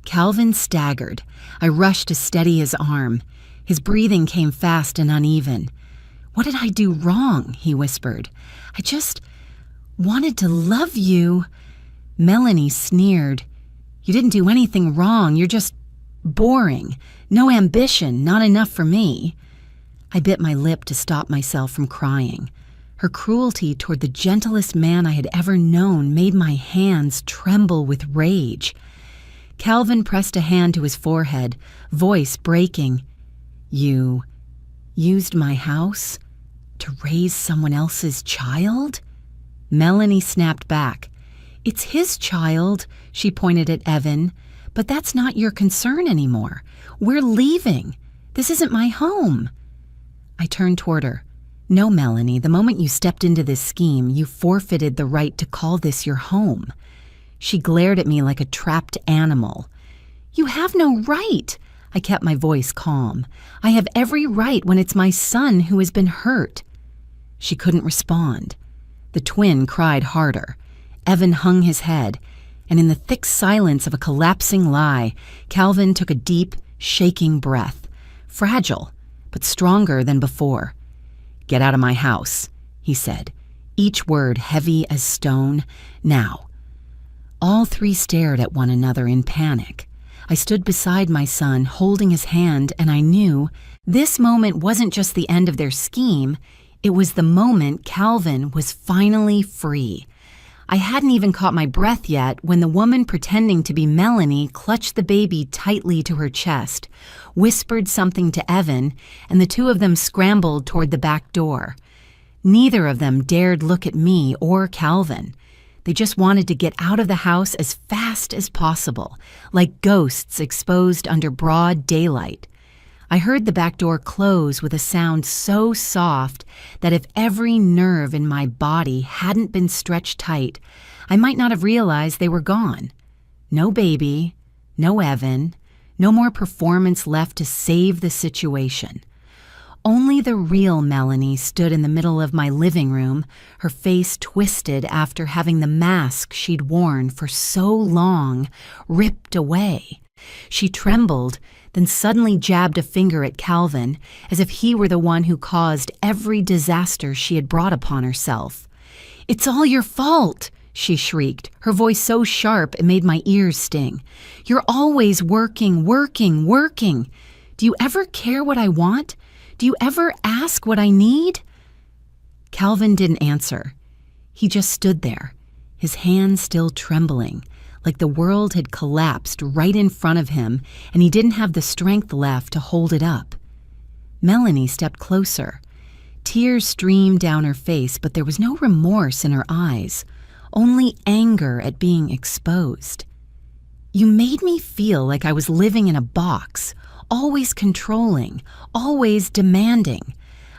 Calvin staggered. I rushed to steady his arm. His breathing came fast and uneven. "What did I do wrong?" he whispered. "I just wanted to love you." Melanie sneered. "You didn't do anything wrong. You're just boring. No ambition, not enough for me." I bit my lip to stop myself from crying. Her cruelty toward the gentlest man I had ever known made my hands tremble with rage. Calvin pressed a hand to his forehead, voice breaking. "You used my house to raise someone else's child?" Melanie snapped back. "It's his child," she pointed at Evan, "but that's not your concern anymore. We're leaving. This isn't my home." I turned toward her. "No, Melanie, the moment you stepped into this scheme, you forfeited the right to call this your home." She glared at me like a trapped animal. "You have no right." I kept my voice calm. "I have every right when it's my son who has been hurt." She couldn't respond. The twin cried harder. Evan hung his head, and in the thick silence of a collapsing lie, Calvin took a deep, shaking breath, fragile, but stronger than before. "Get out of my house," he said, each word heavy as stone. "Now." All three stared at one another in panic. I stood beside my son, holding his hand, and I knew this moment wasn't just the end of their scheme, it was the moment Calvin was finally free. I hadn't even caught my breath yet when the woman pretending to be Melanie clutched the baby tightly to her chest, whispered something to Evan, and the two of them scrambled toward the back door. Neither of them dared look at me or Calvin. They just wanted to get out of the house as fast as possible, like ghosts exposed under broad daylight. I heard the back door close with a sound so soft that if every nerve in my body hadn't been stretched tight, I might not have realized they were gone. No baby, no Evan, no more performance left to save the situation. Only the real Melanie stood in the middle of my living room, her face twisted after having the mask she'd worn for so long ripped away. She trembled, then suddenly jabbed a finger at Calvin, as if he were the one who caused every disaster she had brought upon herself. "It's all your fault," she shrieked, her voice so sharp it made my ears sting. "You're always working. Do you ever care what I want? Do you ever ask what I need?" Calvin didn't answer. He just stood there, his hands still trembling, like the world had collapsed right in front of him and he didn't have the strength left to hold it up. Melanie stepped closer. Tears streamed down her face, but there was no remorse in her eyes, only anger at being exposed. "You made me feel like I was living in a box, always controlling, always demanding.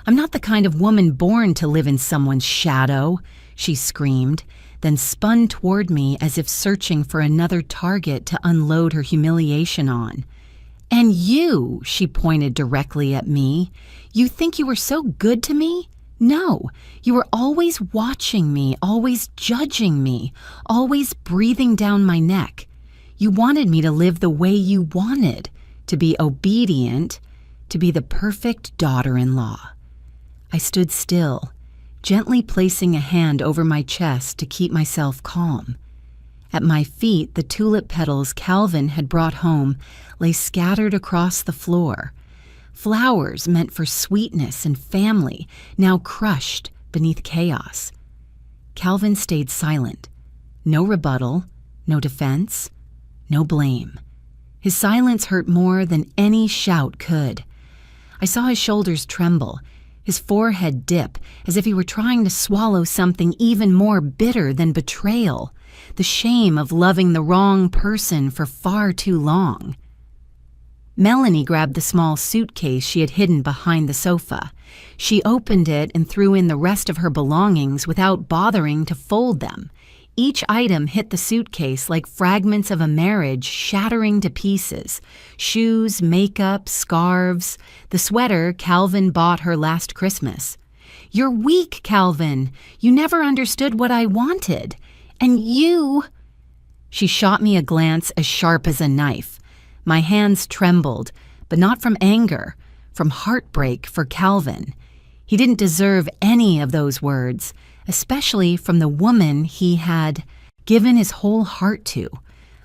I'm not the kind of woman born to live in someone's shadow," she screamed, then spun toward me as if searching for another target to unload her humiliation on. "And you," she pointed directly at me, "you think you were so good to me? No, you were always watching me, always judging me, always breathing down my neck. You wanted me to live the way you wanted, to be obedient, to be the perfect daughter-in-law." I stood still, gently placing a hand over my chest to keep myself calm. At my feet, the tulip petals Calvin had brought home lay scattered across the floor. Flowers meant for sweetness and family, now crushed beneath chaos. Calvin stayed silent. No rebuttal, no defense, no blame. His silence hurt more than any shout could. I saw his shoulders tremble, his forehead dip as if he were trying to swallow something even more bitter than betrayal, the shame of loving the wrong person for far too long. Melanie grabbed the small suitcase she had hidden behind the sofa. She opened it and threw in the rest of her belongings without bothering to fold them. Each item hit the suitcase like fragments of a marriage shattering to pieces. Shoes, makeup, scarves, the sweater Calvin bought her last Christmas. "You're weak, Calvin. You never understood what I wanted. And you—" She shot me a glance as sharp as a knife. My hands trembled, but not from anger, from heartbreak for Calvin. He didn't deserve any of those words, especially from the woman he had given his whole heart to.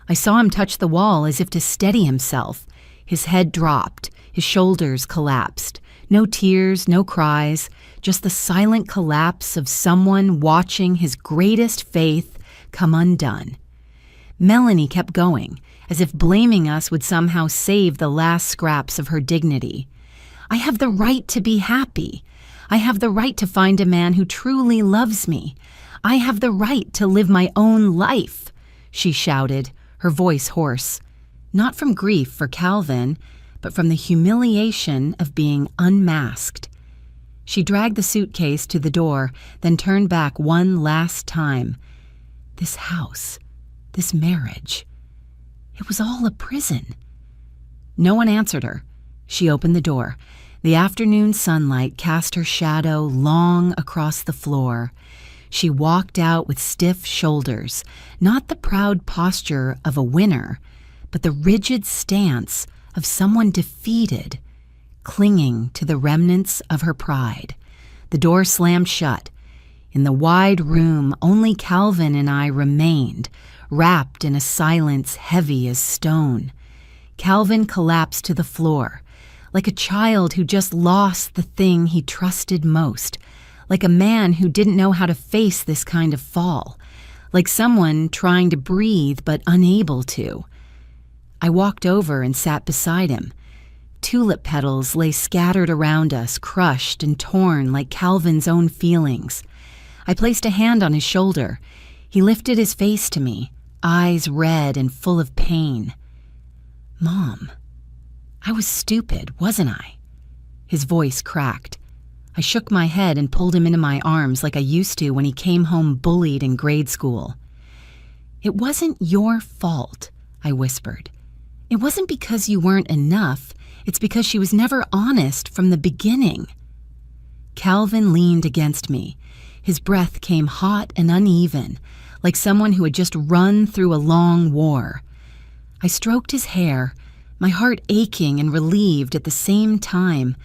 I saw him touch the wall as if to steady himself. His head dropped, his shoulders collapsed. No tears, no cries, just the silent collapse of someone watching his greatest faith come undone. Melanie kept going, as if blaming us would somehow save the last scraps of her dignity. "I have the right to be happy. I have the right to find a man who truly loves me. I have the right to live my own life," she shouted, her voice hoarse. Not from grief for Calvin, but from the humiliation of being unmasked. She dragged the suitcase to the door, then turned back one last time. This house, this marriage, it was all a prison. No one answered her. She opened the door. The afternoon sunlight cast her shadow long across the floor. She walked out with stiff shoulders, not the proud posture of a winner, but the rigid stance of someone defeated, clinging to the remnants of her pride. The door slammed shut. In the wide room, only Calvin and I remained, wrapped in a silence heavy as stone. Calvin collapsed to the floor, like a child who just lost the thing he trusted most, like a man who didn't know how to face this kind of fall, like someone trying to breathe but unable to. I walked over and sat beside him. Tulip petals lay scattered around us, crushed and torn like Calvin's own feelings. I placed a hand on his shoulder. He lifted his face to me, eyes red and full of pain. "Mom, I was stupid, wasn't I?" His voice cracked. I shook my head and pulled him into my arms like I used to when he came home bullied in grade school. "It wasn't your fault," I whispered. "It wasn't because you weren't enough. It's because she was never honest from the beginning." Calvin leaned against me. His breath came hot and uneven, like someone who had just run through a long war. I stroked his hair, my heart aching and relieved at the same time,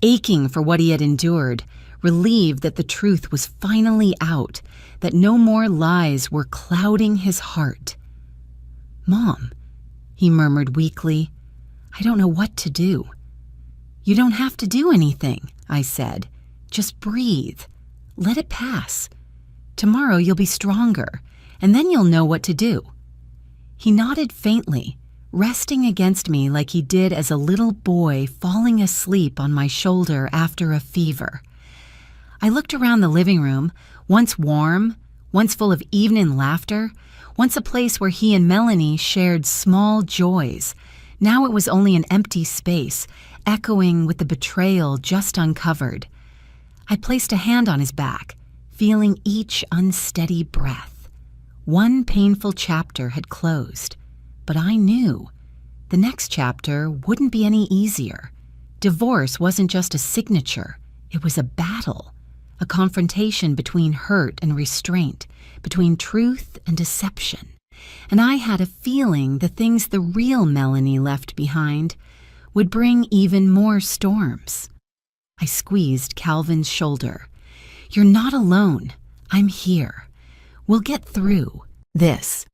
aching for what he had endured, relieved that the truth was finally out, that no more lies were clouding his heart. "Mom," he murmured weakly, "I don't know what to do." "You don't have to do anything," I said. "Just breathe. Let it pass. Tomorrow you'll be stronger, and then you'll know what to do." He nodded faintly, resting against me like he did as a little boy falling asleep on my shoulder after a fever. I looked around the living room, once warm, once full of evening laughter, once a place where he and Melanie shared small joys. Now it was only an empty space, echoing with the betrayal just uncovered. I placed a hand on his back, feeling each unsteady breath. One painful chapter had closed, but I knew the next chapter wouldn't be any easier. Divorce wasn't just a signature, it was a battle, a confrontation between hurt and restraint, between truth and deception. And I had a feeling the things the real Melanie left behind would bring even more storms. I squeezed Calvin's shoulder. "You're not alone. I'm here. We'll get through this."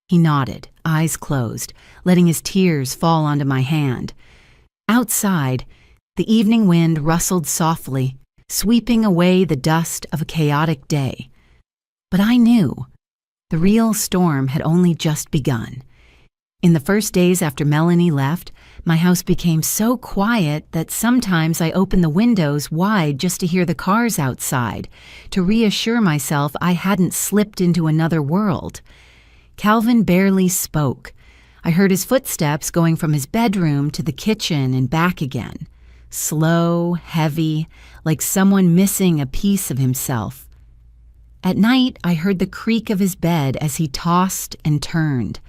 He nodded, eyes closed, letting his tears fall onto my hand. Outside, the evening wind rustled softly, sweeping away the dust of a chaotic day. But I knew the real storm had only just begun. In the first days after Melanie left, My house became so quiet that sometimes I opened the windows wide just to hear the cars outside, to reassure myself I hadn't slipped into another world. Calvin barely spoke. I heard his footsteps going from his bedroom to the kitchen and back again. Slow, heavy, like someone missing a piece of himself. At night, I heard the creak of his bed as he tossed and turned.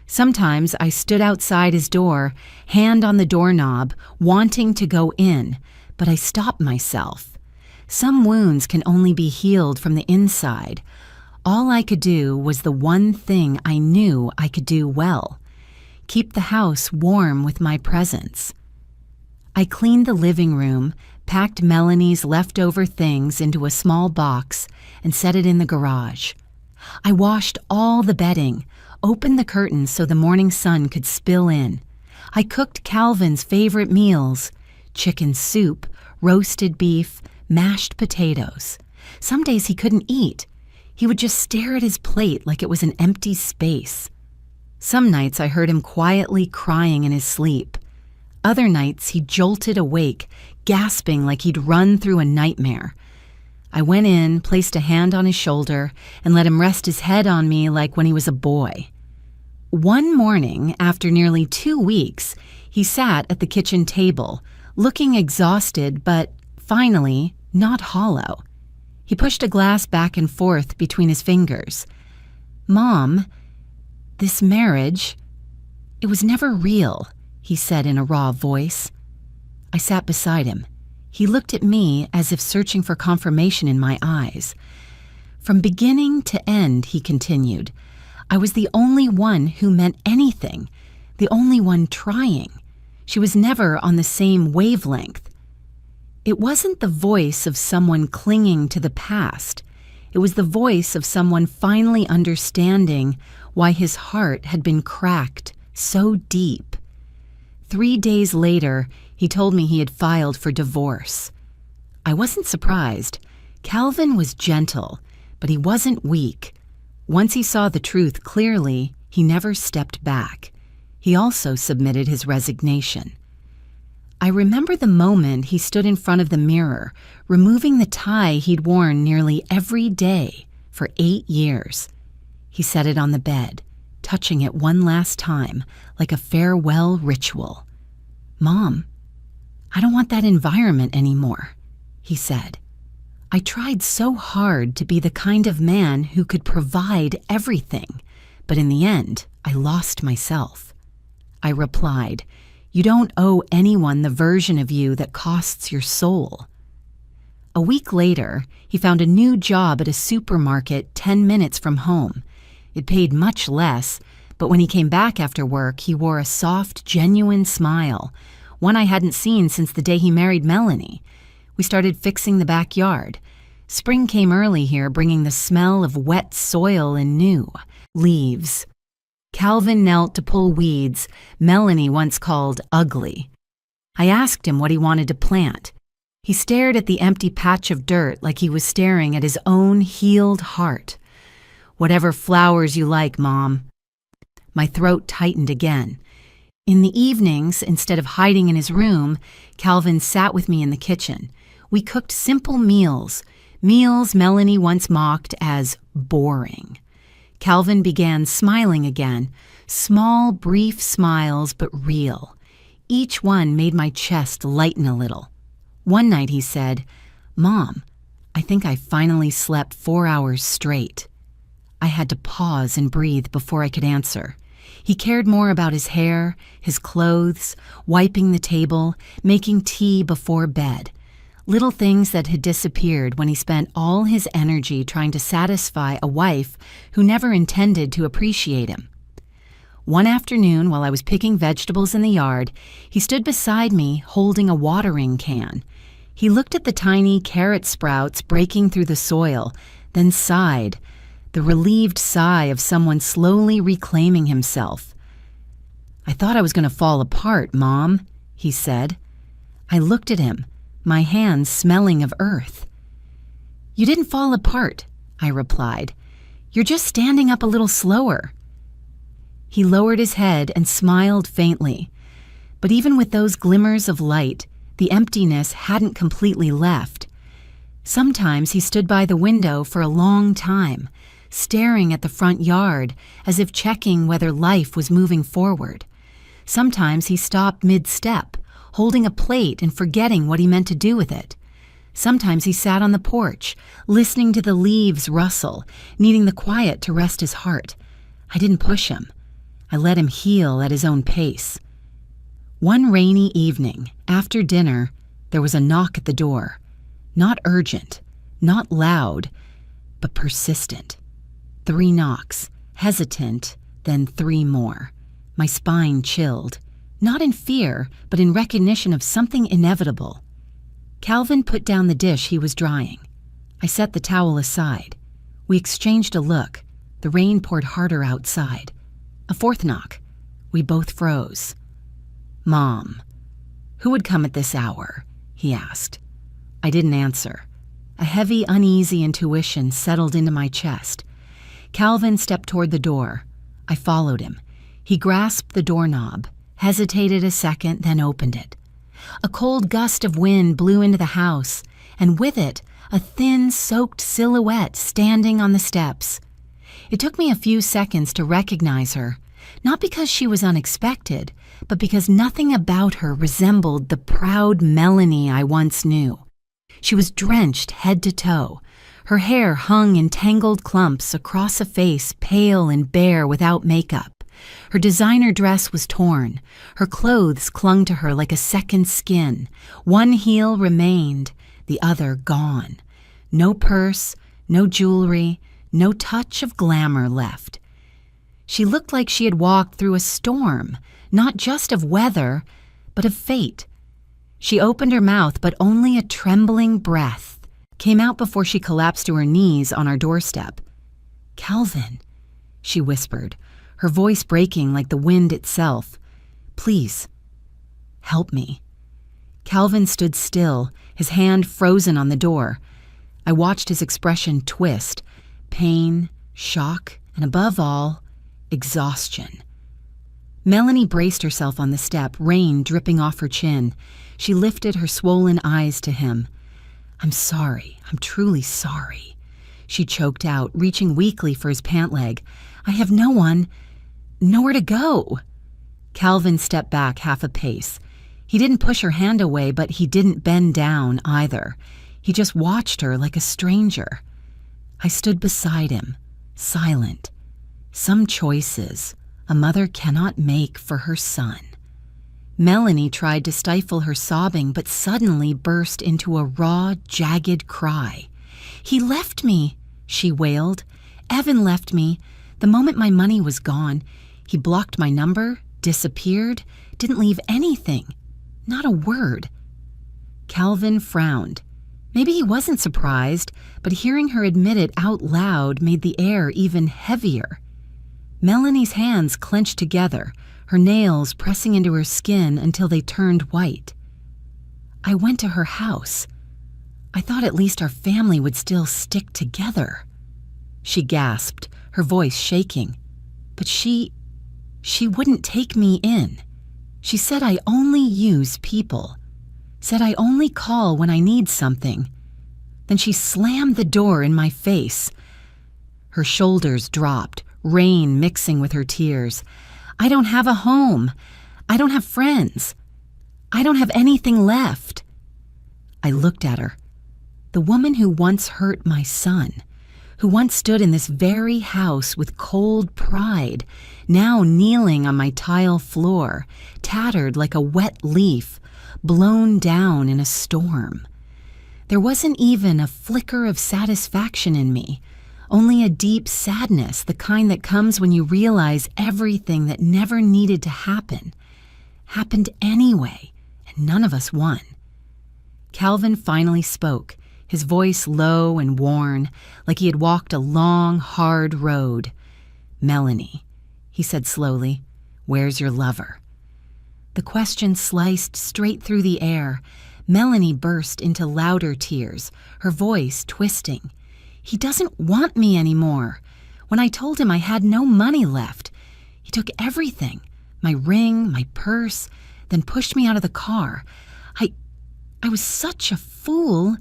Sometimes I stood outside his door, hand on the doorknob, wanting to go in, but I stopped myself. Some wounds can only be healed from the inside. All I could do was the one thing I knew I could do well: keep the house warm with my presence. I cleaned the living room, packed Melanie's leftover things into a small box, and set it in the garage. I washed all the bedding, opened the curtains so the morning sun could spill in. I cooked Calvin's favorite meals: chicken soup, roasted beef, mashed potatoes. Some days he couldn't eat. He would just stare at his plate like it was an empty space. Some nights I heard him quietly crying in his sleep. Other nights he jolted awake, gasping like he'd run through a nightmare. I went in, placed a hand on his shoulder, and let him rest his head on me like when he was a boy. One morning, after nearly 2 weeks, he sat at the kitchen table, looking exhausted but, finally, not hollow. He pushed a glass back and forth between his fingers. "Mom, this marriage, it was never real," he said in a raw voice. I sat beside him. He looked at me as if searching for confirmation in my eyes. "From beginning to end," he continued, "I was the only one who meant anything, the only one trying. She was never on the same wavelength. It wasn't the voice of someone clinging to the past. It was the voice of someone finally understanding why his heart had been cracked so deep." 3 days later, he told me he had filed for divorce. I wasn't surprised. Calvin was gentle, but he wasn't weak. Once he saw the truth clearly, he never stepped back. He also submitted his resignation. I remember the moment he stood in front of the mirror, removing the tie he'd worn nearly every day for 8 years. He set it on the bed, touching it one last time, like a farewell ritual. "Mom, I don't want that environment anymore," he said. "I tried so hard to be the kind of man who could provide everything, but in the end, I lost myself." I replied, "You don't owe anyone the version of you that costs your soul." A week later, he found a new job at a supermarket 10 minutes from home. It paid much less, but when he came back after work, he wore a soft, genuine smile, one I hadn't seen since the day he married Melanie. We started fixing the backyard. Spring came early here, bringing the smell of wet soil and new leaves. Calvin knelt to pull weeds Melanie once called ugly. I asked him what he wanted to plant. He stared at the empty patch of dirt like he was staring at his own healed heart. "Whatever flowers you like, Mom." My throat tightened again. In the evenings, instead of hiding in his room, Calvin sat with me in the kitchen. We cooked simple meals Melanie once mocked as boring. Calvin began smiling again, small, brief smiles, but real. Each one made my chest lighten a little. One night he said, "Mom, I think I finally slept 4 hours straight." I had to pause and breathe before I could answer. He cared more about his hair, his clothes, wiping the table, making tea before bed. Little things that had disappeared when he spent all his energy trying to satisfy a wife who never intended to appreciate him. One afternoon, while I was picking vegetables in the yard, he stood beside me holding a watering can. He looked at the tiny carrot sprouts breaking through the soil, then sighed, the relieved sigh of someone slowly reclaiming himself. "I thought I was going to fall apart, Mom," he said. I looked at him, my hands smelling of earth. "You didn't fall apart," I replied. "You're just standing up a little slower." He lowered his head and smiled faintly. But even with those glimmers of light, the emptiness hadn't completely left. Sometimes he stood by the window for a long time, staring at the front yard as if checking whether life was moving forward. Sometimes he stopped mid-step, holding a plate and forgetting what he meant to do with it. Sometimes he sat on the porch, listening to the leaves rustle, needing the quiet to rest his heart. I didn't push him. I let him heal at his own pace. One rainy evening, after dinner, there was a knock at the door. Not urgent, not loud, but persistent. 3 knocks, hesitant, then 3 more. My spine chilled, not in fear, but in recognition of something inevitable. Calvin put down the dish he was drying. I set the towel aside. We exchanged a look. The rain poured harder outside. A 4th knock. We both froze. "Mom, who would come at this hour?" he asked. I didn't answer. A heavy, uneasy intuition settled into my chest. Calvin stepped toward the door. I followed him. He grasped the doorknob, hesitated a second, then opened it. A cold gust of wind blew into the house, and with it, a thin, soaked silhouette standing on the steps. It took me a few seconds to recognize her, not because she was unexpected, but because nothing about her resembled the proud Melanie I once knew. She was drenched head to toe. Her hair hung in tangled clumps across a face pale and bare without makeup. Her designer dress was torn. Her clothes clung to her like a second skin. One heel remained, the other gone. No purse, no jewelry, no touch of glamour left. She looked like she had walked through a storm, not just of weather, but of fate. She opened her mouth, but only a trembling breath came out before she collapsed to her knees on our doorstep. "Calvin," she whispered, her voice breaking like the wind itself. "Please, help me." Calvin stood still, his hand frozen on the door. I watched his expression twist, pain, shock, and above all, exhaustion. Melanie braced herself on the step, rain dripping off her chin. She lifted her swollen eyes to him. "I'm sorry. I'm truly sorry," she choked out, reaching weakly for his pant leg. "I have nowhere to go." Calvin stepped back half a pace. He didn't push her hand away, but he didn't bend down either. He just watched her like a stranger. I stood beside him, silent. Some choices a mother cannot make for her son. Melanie tried to stifle her sobbing, but suddenly burst into a raw, jagged cry. "He left me," she wailed. "Evan left me. The moment my money was gone, he blocked my number, disappeared, didn't leave anything. Not a word." Calvin frowned. Maybe he wasn't surprised, but hearing her admit it out loud made the air even heavier. Melanie's hands clenched together, her nails pressing into her skin until they turned white. "I went to her house. I thought at least our family would still stick together." She gasped, her voice shaking. "But she wouldn't take me in. She said I only use people. Said I only call when I need something. Then she slammed the door in my face." Her shoulders dropped, rain mixing with her tears. "I don't have a home. I don't have friends. I don't have anything left." I looked at her. The woman who once hurt my son, who once stood in this very house with cold pride, now kneeling on my tile floor, tattered like a wet leaf, blown down in a storm. There wasn't even a flicker of satisfaction in me, only a deep sadness, the kind that comes when you realize everything that never needed to happen happened anyway, and none of us won. Calvin finally spoke, his voice low and worn, like he had walked a long, hard road. "Melanie," he said slowly, "where's your lover?" The question sliced straight through the air. Melanie burst into louder tears, her voice twisting. "He doesn't want me anymore. When I told him I had no money left, he took everything, my ring, my purse, then pushed me out of the car. I was such a fool.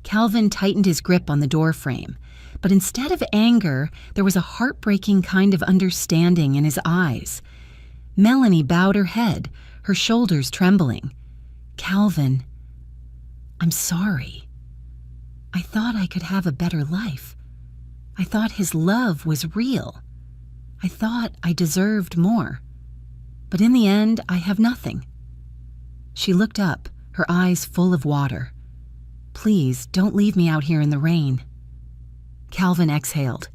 Calvin tightened his grip on the doorframe, but instead of anger, there was a heartbreaking kind of understanding in his eyes. Melanie bowed her head, her shoulders trembling. Calvin, I'm sorry. I thought I could have a better life. I thought his love was real. I thought I deserved more. But in the end, I have nothing. She looked up, her eyes full of water. Please, don't leave me out here in the rain. Calvin exhaled.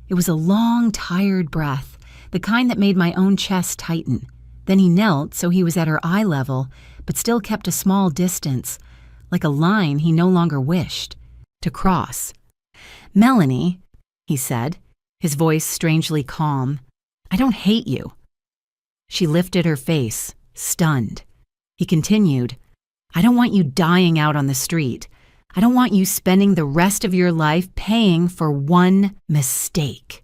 It was a long, tired breath, the kind that made my own chest tighten. Then he knelt so he was at her eye level, but still kept a small distance, like a line he no longer wished to cross. Melanie, he said, his voice strangely calm, I don't hate you. She lifted her face, stunned. He continued, I don't want you dying out on the street. I don't want you spending the rest of your life paying for one mistake.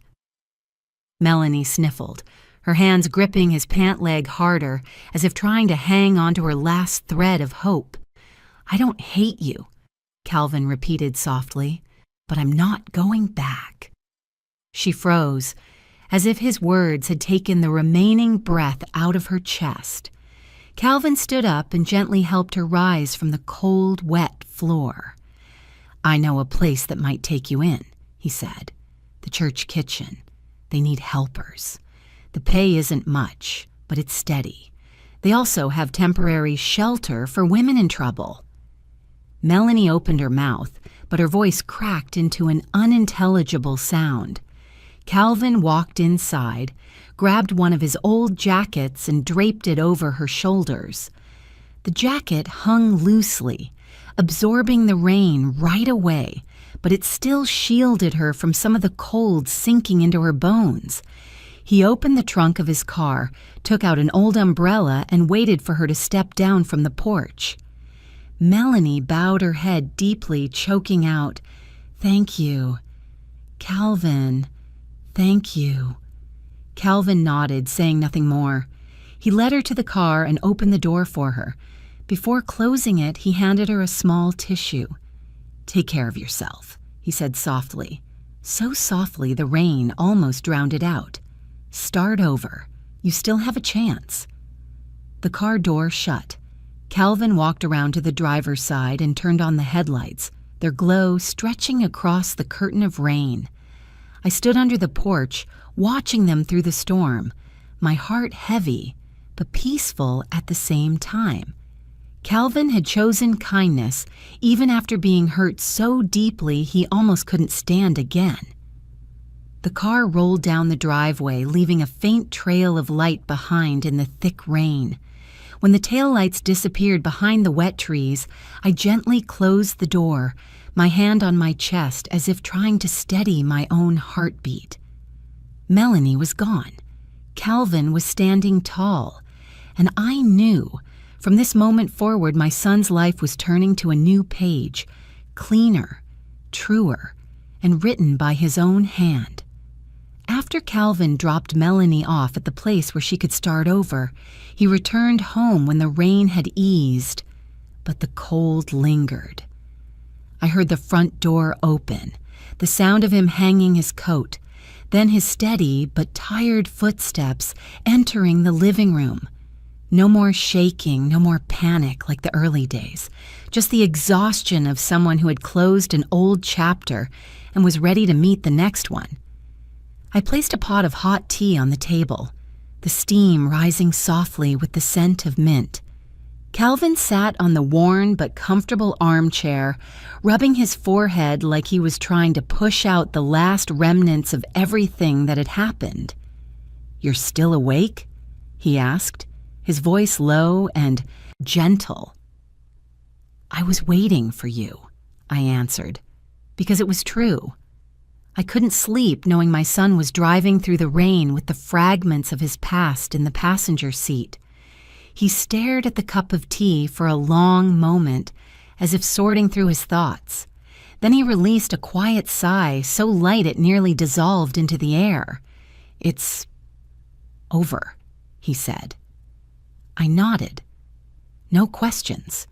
Melanie sniffled, her hands gripping his pant leg harder, as if trying to hang onto her last thread of hope. I don't hate you, Calvin repeated softly, but I'm not going back. She froze, as if his words had taken the remaining breath out of her chest. Calvin stood up and gently helped her rise from the cold, wet floor. I know a place that might take you in, he said. The church kitchen. They need helpers. The pay isn't much, but it's steady. They also have temporary shelter for women in trouble. Melanie opened her mouth, but her voice cracked into an unintelligible sound. Calvin walked inside, grabbed one of his old jackets and draped it over her shoulders. The jacket hung loosely, absorbing the rain right away, but it still shielded her from some of the cold sinking into her bones. He opened the trunk of his car, took out an old umbrella, and waited for her to step down from the porch. Melanie bowed her head deeply, choking out, Thank you. Calvin, thank you. Calvin nodded, saying nothing more. He led her to the car and opened the door for her. Before closing it, he handed her a small tissue. Take care of yourself, he said softly. So softly the rain almost drowned it out. Start over. You still have a chance. The car door shut. Calvin walked around to the driver's side and turned on the headlights, their glow stretching across the curtain of rain. I stood under the porch, watching them through the storm, my heart heavy, but peaceful at the same time. Calvin had chosen kindness, even after being hurt so deeply he almost couldn't stand again. The car rolled down the driveway, leaving a faint trail of light behind in the thick rain. When the taillights disappeared behind the wet trees, I gently closed the door, my hand on my chest as if trying to steady my own heartbeat. Melanie was gone. Calvin was standing tall, and I knew from this moment forward my son's life was turning to a new page, cleaner, truer, and written by his own hand. After Calvin dropped Melanie off at the place where she could start over, he returned home when the rain had eased, but the cold lingered. I heard the front door open, the sound of him hanging his coat, then his steady but tired footsteps entering the living room. No more shaking, no more panic like the early days, just the exhaustion of someone who had closed an old chapter and was ready to meet the next one. I placed a pot of hot tea on the table, the steam rising softly with the scent of mint. Calvin sat on the worn but comfortable armchair, rubbing his forehead like he was trying to push out the last remnants of everything that had happened. "You're still awake?" he asked, his voice low and gentle. "I was waiting for you," I answered, because it was true. I couldn't sleep knowing my son was driving through the rain with the fragments of his past in the passenger seat. He stared at the cup of tea for a long moment, as if sorting through his thoughts. Then he released a quiet sigh so light it nearly dissolved into the air. "It's over," he said. I nodded. No questions.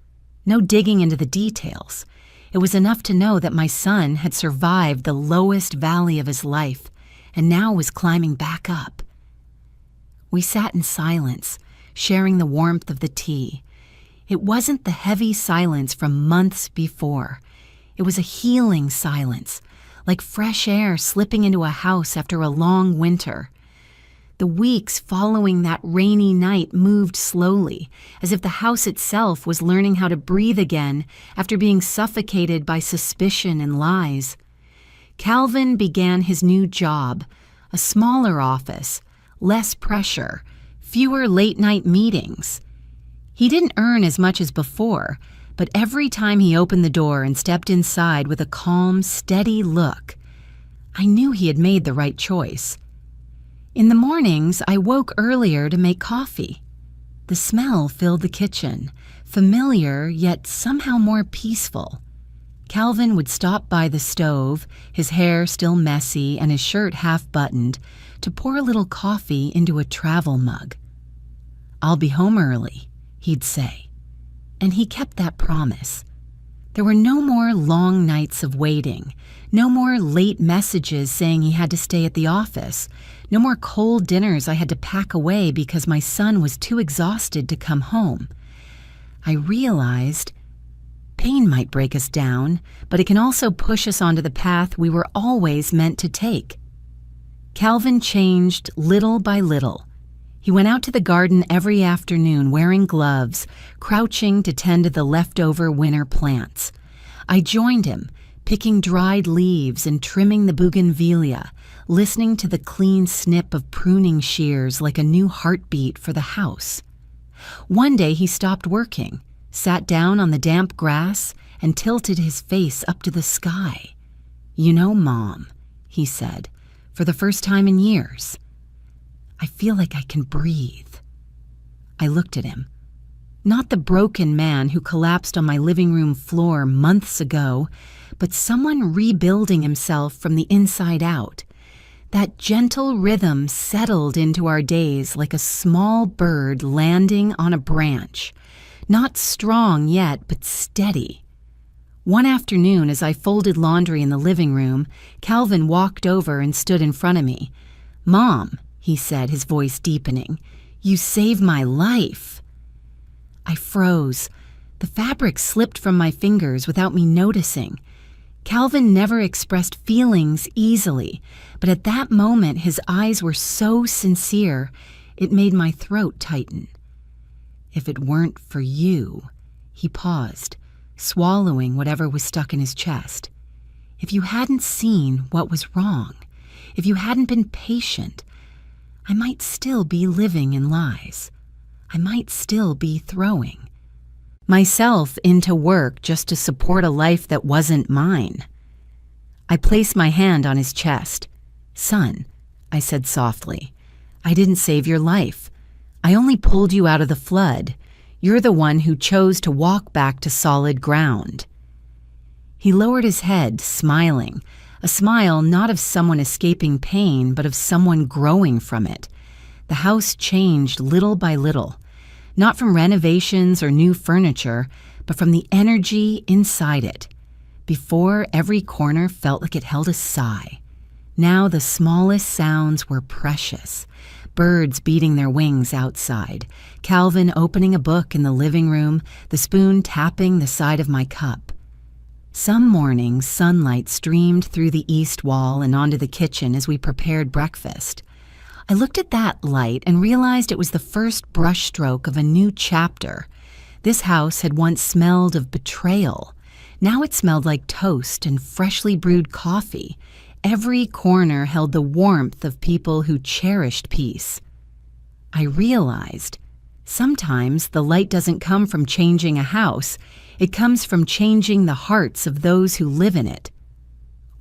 No digging into the details. It was enough to know that my son had survived the lowest valley of his life and now was climbing back up. We sat in silence, sharing the warmth of the tea. It wasn't the heavy silence from months before. It was a healing silence, like fresh air slipping into a house after a long winter. The weeks following that rainy night moved slowly, as if the house itself was learning how to breathe again after being suffocated by suspicion and lies. Calvin began his new job, a smaller office, less pressure, fewer late-night meetings. He didn't earn as much as before, but every time he opened the door and stepped inside with a calm, steady look, I knew he had made the right choice. In the mornings, I woke earlier to make coffee. The smell filled the kitchen, familiar yet somehow more peaceful. Calvin would stop by the stove, his hair still messy and his shirt half-buttoned, to pour a little coffee into a travel mug. "I'll be home early," he'd say. And he kept that promise. There were no more long nights of waiting, no more late messages saying he had to stay at the office, no more cold dinners I had to pack away because my son was too exhausted to come home. I realized pain might break us down, but it can also push us onto the path we were always meant to take. Calvin changed little by little. He went out to the garden every afternoon wearing gloves, crouching to tend to the leftover winter plants. I joined him, picking dried leaves and trimming the bougainvillea, listening to the clean snip of pruning shears like a new heartbeat for the house. One day he stopped working, sat down on the damp grass, and tilted his face up to the sky. "You know, Mom," he said, for the first time in years, "I feel like I can breathe." I looked at him. Not the broken man who collapsed on my living room floor months ago, but someone rebuilding himself from the inside out. That gentle rhythm settled into our days like a small bird landing on a branch. Not strong yet, but steady. One afternoon, as I folded laundry in the living room, Calvin walked over and stood in front of me. "Mom," he said, his voice deepening, "you saved my life." I froze. The fabric slipped from my fingers without me noticing. Calvin never expressed feelings easily, but at that moment his eyes were so sincere, it made my throat tighten. "If it weren't for you," he paused, swallowing whatever was stuck in his chest. "If you hadn't seen what was wrong, if you hadn't been patient, I might still be living in lies. I might still be throwing myself into work just to support a life that wasn't mine." I placed my hand on his chest. "Son," I said softly, "I didn't save your life. I only pulled you out of the flood. You're the one who chose to walk back to solid ground." He lowered his head, smiling, a smile not of someone escaping pain, but of someone growing from it. The house changed little by little, not from renovations or new furniture, but from the energy inside it. Before, every corner felt like it held a sigh. Now the smallest sounds were precious. Birds beating their wings outside, Calvin opening a book in the living room, the spoon tapping the side of my cup. Some mornings, sunlight streamed through the east wall and onto the kitchen as we prepared breakfast. I looked at that light and realized it was the first brushstroke of a new chapter. This house had once smelled of betrayal. Now it smelled like toast and freshly brewed coffee. Every corner held the warmth of people who cherished peace. I realized sometimes the light doesn't come from changing a house. It comes from changing the hearts of those who live in it.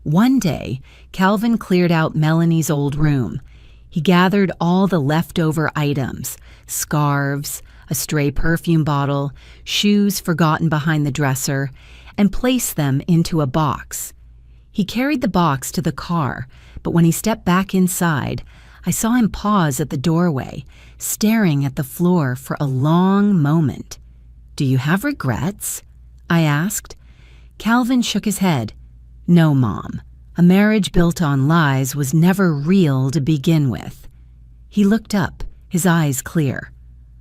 One day, Calvin cleared out Melanie's old room. He gathered all the leftover items, scarves, a stray perfume bottle, shoes forgotten behind the dresser, and placed them into a box. He carried the box to the car, but when he stepped back inside, I saw him pause at the doorway, staring at the floor for a long moment. "Do you have regrets?" I asked. Calvin shook his head. "No, Mom. A marriage built on lies was never real to begin with." He looked up, his eyes clear.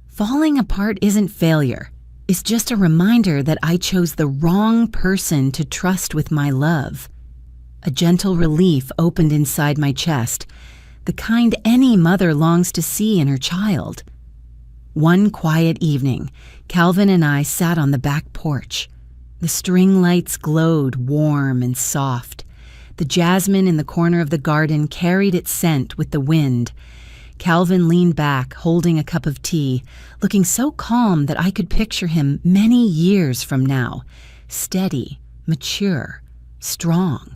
"Falling apart isn't failure. It's just a reminder that I chose the wrong person to trust with my love." A gentle relief opened inside my chest, the kind any mother longs to see in her child. One quiet evening, Calvin and I sat on the back porch. The string lights glowed warm and soft. The jasmine in the corner of the garden carried its scent with the wind. Calvin leaned back, holding a cup of tea, looking so calm that I could picture him many years from now, steady, mature, strong.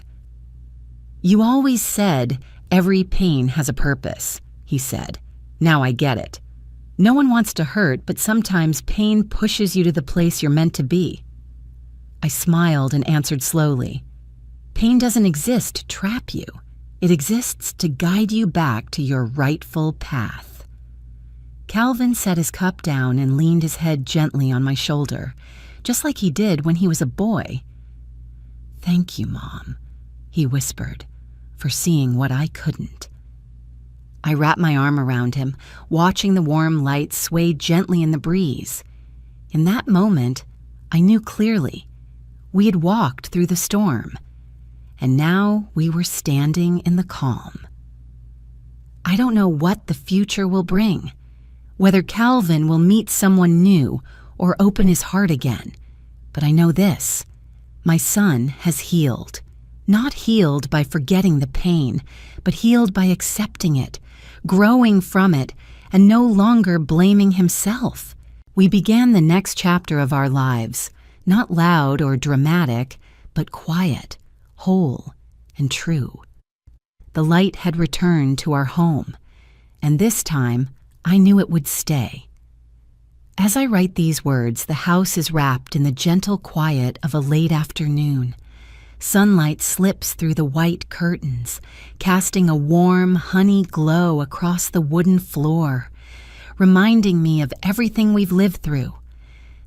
"You always said every pain has a purpose," he said. "Now I get it. No one wants to hurt, but sometimes pain pushes you to the place you're meant to be." I smiled and answered slowly. "Pain doesn't exist to trap you. It exists to guide you back to your rightful path." Calvin set his cup down and leaned his head gently on my shoulder, just like he did when he was a boy. "Thank you, Mom," he whispered, "for seeing what I couldn't." I wrapped my arm around him, watching the warm light sway gently in the breeze. In that moment, I knew clearly. We had walked through the storm, and now we were standing in the calm. I don't know what the future will bring, whether Calvin will meet someone new or open his heart again, but I know this: my son has healed. Not healed by forgetting the pain, but healed by accepting it, growing from it, and no longer blaming himself. We began the next chapter of our lives, not loud or dramatic, but quiet, whole, and true. The light had returned to our home, and this time I knew it would stay. As I write these words, the house is wrapped in the gentle quiet of a late afternoon. Sunlight slips through the white curtains, casting a warm, honey glow across the wooden floor, reminding me of everything we've lived through,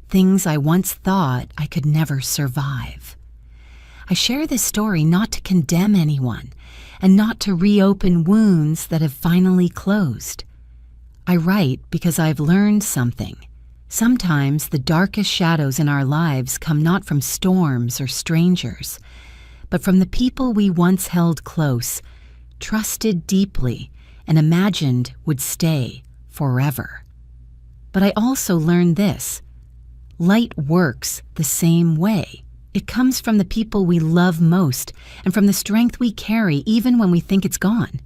things I once thought I could never survive. I share this story not to condemn anyone, and not to reopen wounds that have finally closed. I write because I've learned something. Sometimes the darkest shadows in our lives come not from storms or strangers, but from the people we once held close, trusted deeply, and imagined would stay forever. But I also learned this: light works the same way. It comes from the people we love most and from the strength we carry even when we think it's gone.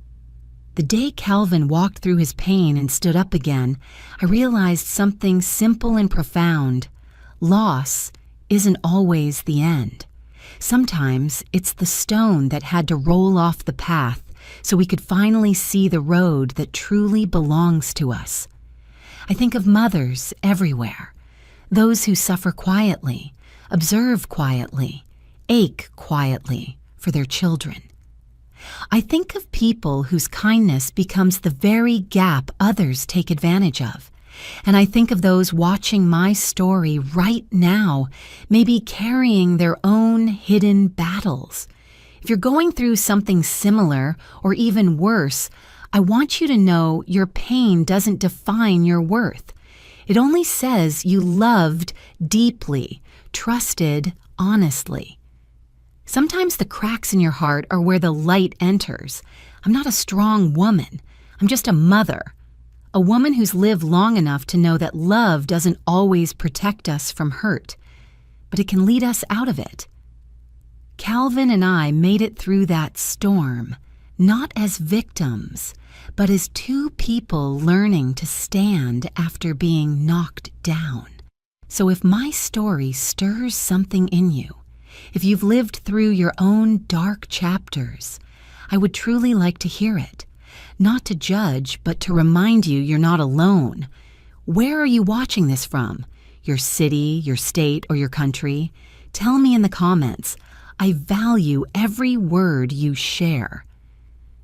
The day Calvin walked through his pain and stood up again, I realized something simple and profound. Loss isn't always the end. Sometimes it's the stone that had to roll off the path so we could finally see the road that truly belongs to us. I think of mothers everywhere, those who suffer quietly, observe quietly, ache quietly for their children. I think of people whose kindness becomes the very gap others take advantage of. And I think of those watching my story right now, maybe carrying their own hidden battles. If you're going through something similar or even worse, I want you to know your pain doesn't define your worth. It only says you loved deeply, trusted honestly. Sometimes the cracks in your heart are where the light enters. I'm not a strong woman. I'm just a mother. A woman who's lived long enough to know that love doesn't always protect us from hurt, but it can lead us out of it. Calvin and I made it through that storm, not as victims, but as two people learning to stand after being knocked down. So if my story stirs something in you, if you've lived through your own dark chapters, I would truly like to hear it. Not to judge, but to remind you you're not alone. Where are you watching this from? Your city, your state, or your country? Tell me in the comments. I value every word you share.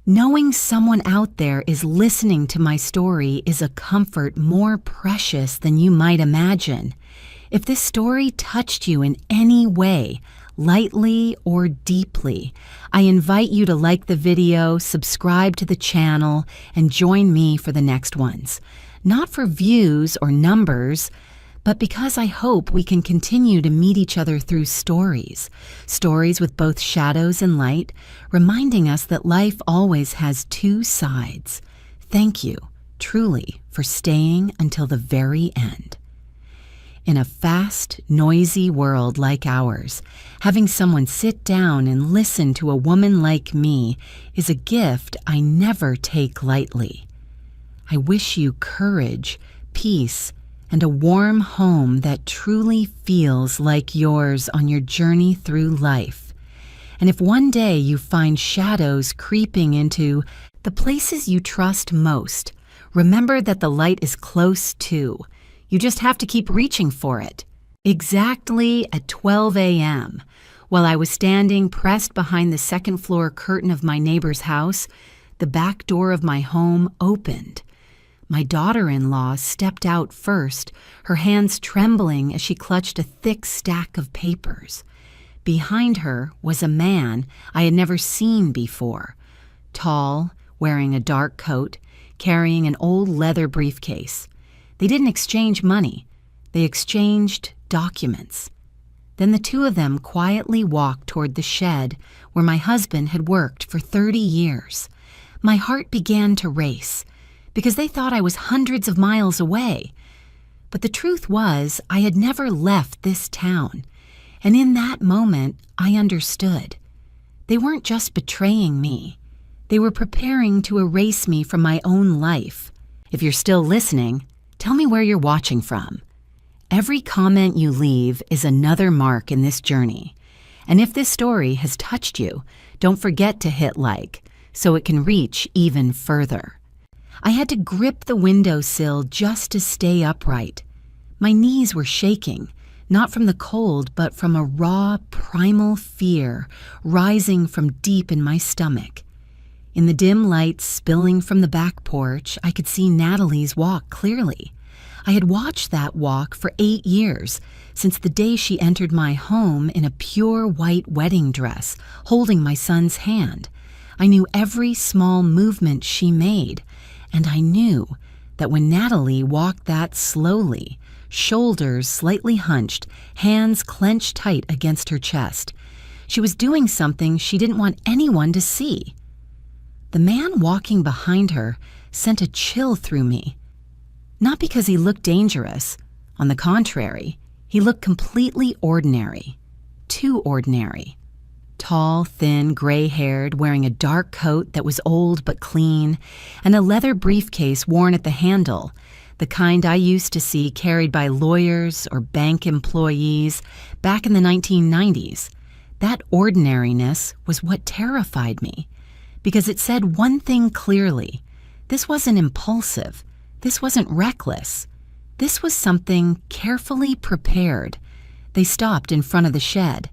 Knowing someone out there is listening to my story is a comfort more precious than you might imagine. If this story touched you in any way, lightly or deeply, I invite you to like the video, subscribe to the channel, and join me for the next ones. Not for views or numbers, but because I hope we can continue to meet each other through stories with both shadows and light, reminding us that life always has two sides. Thank you, truly, for staying until the very end. In a fast, noisy world like ours, having someone sit down and listen to a woman like me is a gift I never take lightly. I wish you courage, peace, and a warm home that truly feels like yours on your journey through life. And if one day you find shadows creeping into the places you trust most, remember that the light is close too. You just have to keep reaching for it. Exactly at 12 a.m., while I was standing pressed behind the second-floor curtain of my neighbor's house, the back door of my home opened. My daughter-in-law stepped out first, her hands trembling as she clutched a thick stack of papers. Behind her was a man I had never seen before, tall, wearing a dark coat, carrying an old leather briefcase. They didn't exchange money. They exchanged documents. Then the two of them quietly walked toward the shed where my husband had worked for 30 years. My heart began to race because they thought I was hundreds of miles away. But the truth was, I had never left this town. And in that moment, I understood. They weren't just betraying me. They were preparing to erase me from my own life. If you're still listening, tell me where you're watching from. Every comment you leave is another mark in this journey. And if this story has touched you, don't forget to hit like so it can reach even further. I had to grip the windowsill just to stay upright. My knees were shaking, not from the cold, but from a raw, primal fear rising from deep in my stomach. In the dim light spilling from the back porch, I could see Natalie's walk clearly. I had watched that walk for 8 years, since the day she entered my home in a pure white wedding dress, holding my son's hand. I knew every small movement she made, and I knew that when Natalie walked that slowly, shoulders slightly hunched, hands clenched tight against her chest, she was doing something she didn't want anyone to see. The man walking behind her sent a chill through me. Not because he looked dangerous. On the contrary, he looked completely ordinary. Too ordinary. Tall, thin, gray-haired, wearing a dark coat that was old but clean, and a leather briefcase worn at the handle, the kind I used to see carried by lawyers or bank employees back in the 1990s. That ordinariness was what terrified me, because it said one thing clearly. This wasn't impulsive. This wasn't reckless. This was something carefully prepared. They stopped in front of the shed.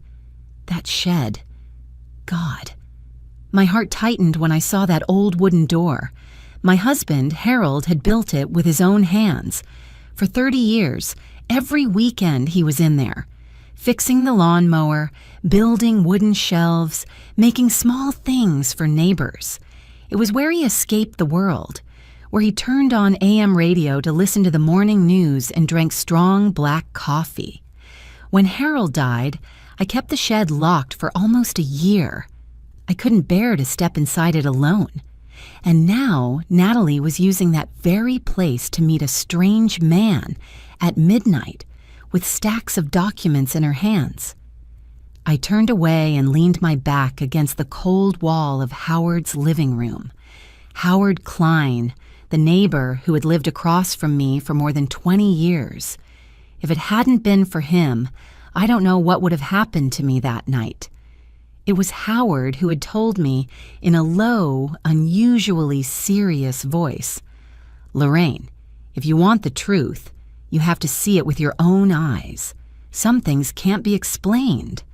That shed. God. My heart tightened when I saw that old wooden door. My husband, Harold, had built it with his own hands. For 30 years, every weekend he was in there, fixing the lawnmower, building wooden shelves, making small things for neighbors. It was where he escaped the world, where he turned on AM radio to listen to the morning news and drank strong black coffee. When Harold died, I kept the shed locked for almost a year. I couldn't bear to step inside it alone. And now Natalie was using that very place to meet a strange man at midnight with stacks of documents in her hands. I turned away and leaned my back against the cold wall of Howard's living room. Howard Klein, the neighbor who had lived across from me for more than 20 years. If it hadn't been for him, I don't know what would have happened to me that night. It was Howard who had told me in a low, unusually serious voice, "Lorraine, if you want the truth, you have to see it with your own eyes. Some things can't be explained."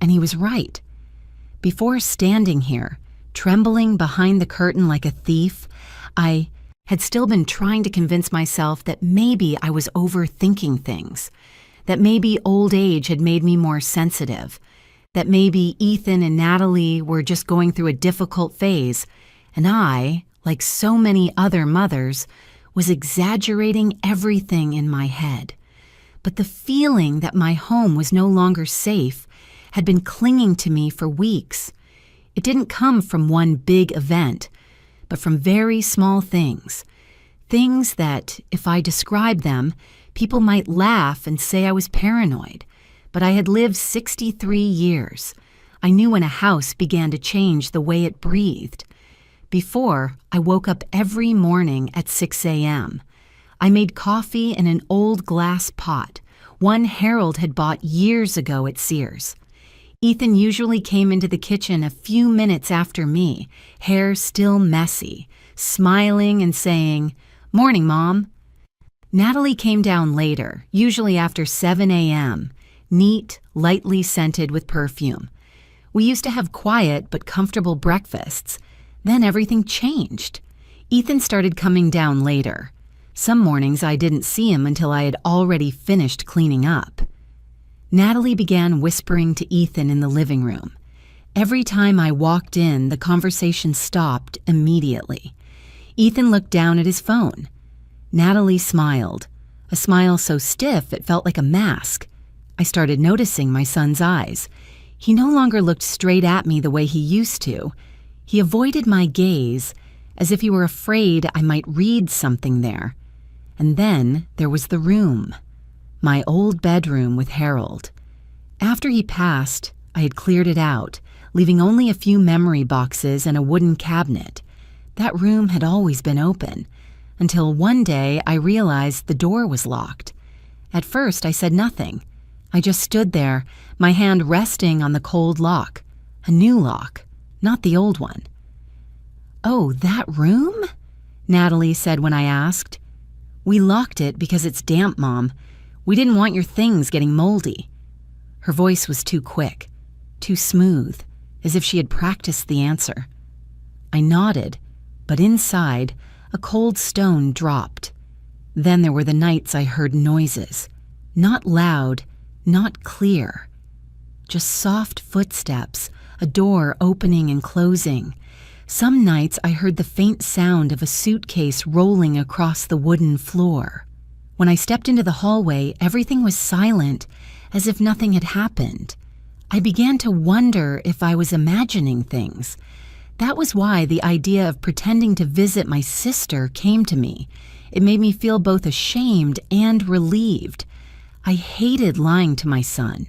And he was right. Before standing here, trembling behind the curtain like a thief. I had still been trying to convince myself that maybe I was overthinking things, that maybe old age had made me more sensitive, that maybe Ethan and Natalie were just going through a difficult phase, and I, like so many other mothers, was exaggerating everything in my head. But the feeling that my home was no longer safe had been clinging to me for weeks. It didn't come from one big event, but from very small things. Things that, if I described them, people might laugh and say I was paranoid. But I had lived 63 years. I knew when a house began to change the way it breathed. Before, I woke up every morning at 6 a.m. I made coffee in an old glass pot, one Harold had bought years ago at Sears. Ethan usually came into the kitchen a few minutes after me, hair still messy, smiling and saying, "Morning, Mom." Natalie came down later, usually after 7 a.m., neat, lightly scented with perfume. We used to have quiet but comfortable breakfasts. Then everything changed. Ethan started coming down later. Some mornings I didn't see him until I had already finished cleaning up. Natalie began whispering to Ethan in the living room. Every time I walked in, the conversation stopped immediately. Ethan looked down at his phone. Natalie smiled, a smile so stiff it felt like a mask. I started noticing my son's eyes. He no longer looked straight at me the way he used to. He avoided my gaze, as if he were afraid I might read something there. And then there was the room, my old bedroom with Harold. After he passed, I had cleared it out, leaving only a few memory boxes and a wooden cabinet. That room had always been open, until one day I realized the door was locked. At first, I said nothing. I just stood there, my hand resting on the cold lock, a new lock, not the old one. "Oh, that room?" Natalie said when I asked. "We locked it because it's damp, Mom. We didn't want your things getting moldy." Her voice was too quick, too smooth, as if she had practiced the answer. I nodded, but inside, a cold stone dropped. Then there were the nights I heard noises, not loud, not clear. Just soft footsteps, a door opening and closing. Some nights I heard the faint sound of a suitcase rolling across the wooden floor. When I stepped into the hallway, everything was silent, as if nothing had happened. I began to wonder if I was imagining things. That was why the idea of pretending to visit my sister came to me. It made me feel both ashamed and relieved. I hated lying to my son,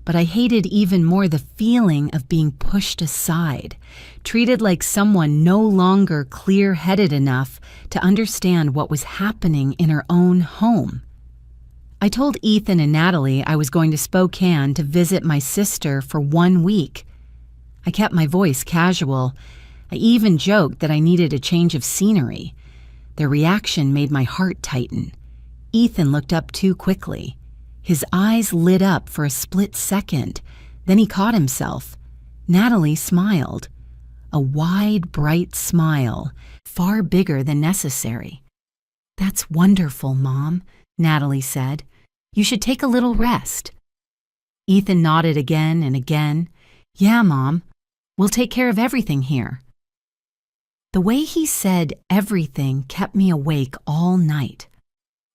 but I hated even more the feeling of being pushed aside, treated like someone no longer clear-headed enough to understand what was happening in her own home. I told Ethan and Natalie I was going to Spokane to visit my sister for 1 week. I kept my voice casual. I even joked that I needed a change of scenery. Their reaction made my heart tighten. Ethan looked up too quickly. His eyes lit up for a split second. Then he caught himself. Natalie smiled. A wide, bright smile, far bigger than necessary. "That's wonderful, Mom," Natalie said. "You should take a little rest." Ethan nodded again and again. "Yeah, Mom. We'll take care of everything here." The way he said everything kept me awake all night.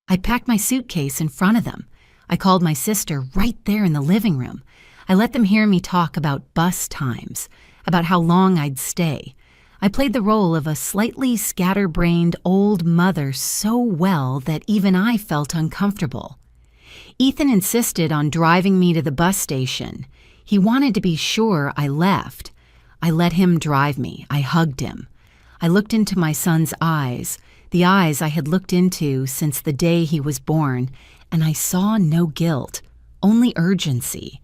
I packed my suitcase in front of them. I called my sister right there in the living room. I let them hear me talk about bus times, about how long I'd stay. I played the role of a slightly scatterbrained old mother so well that even I felt uncomfortable. Ethan insisted on driving me to the bus station. He wanted to be sure I left. I let him drive me. I hugged him. I looked into my son's eyes, the eyes I had looked into since the day he was born, and I saw no guilt, only urgency.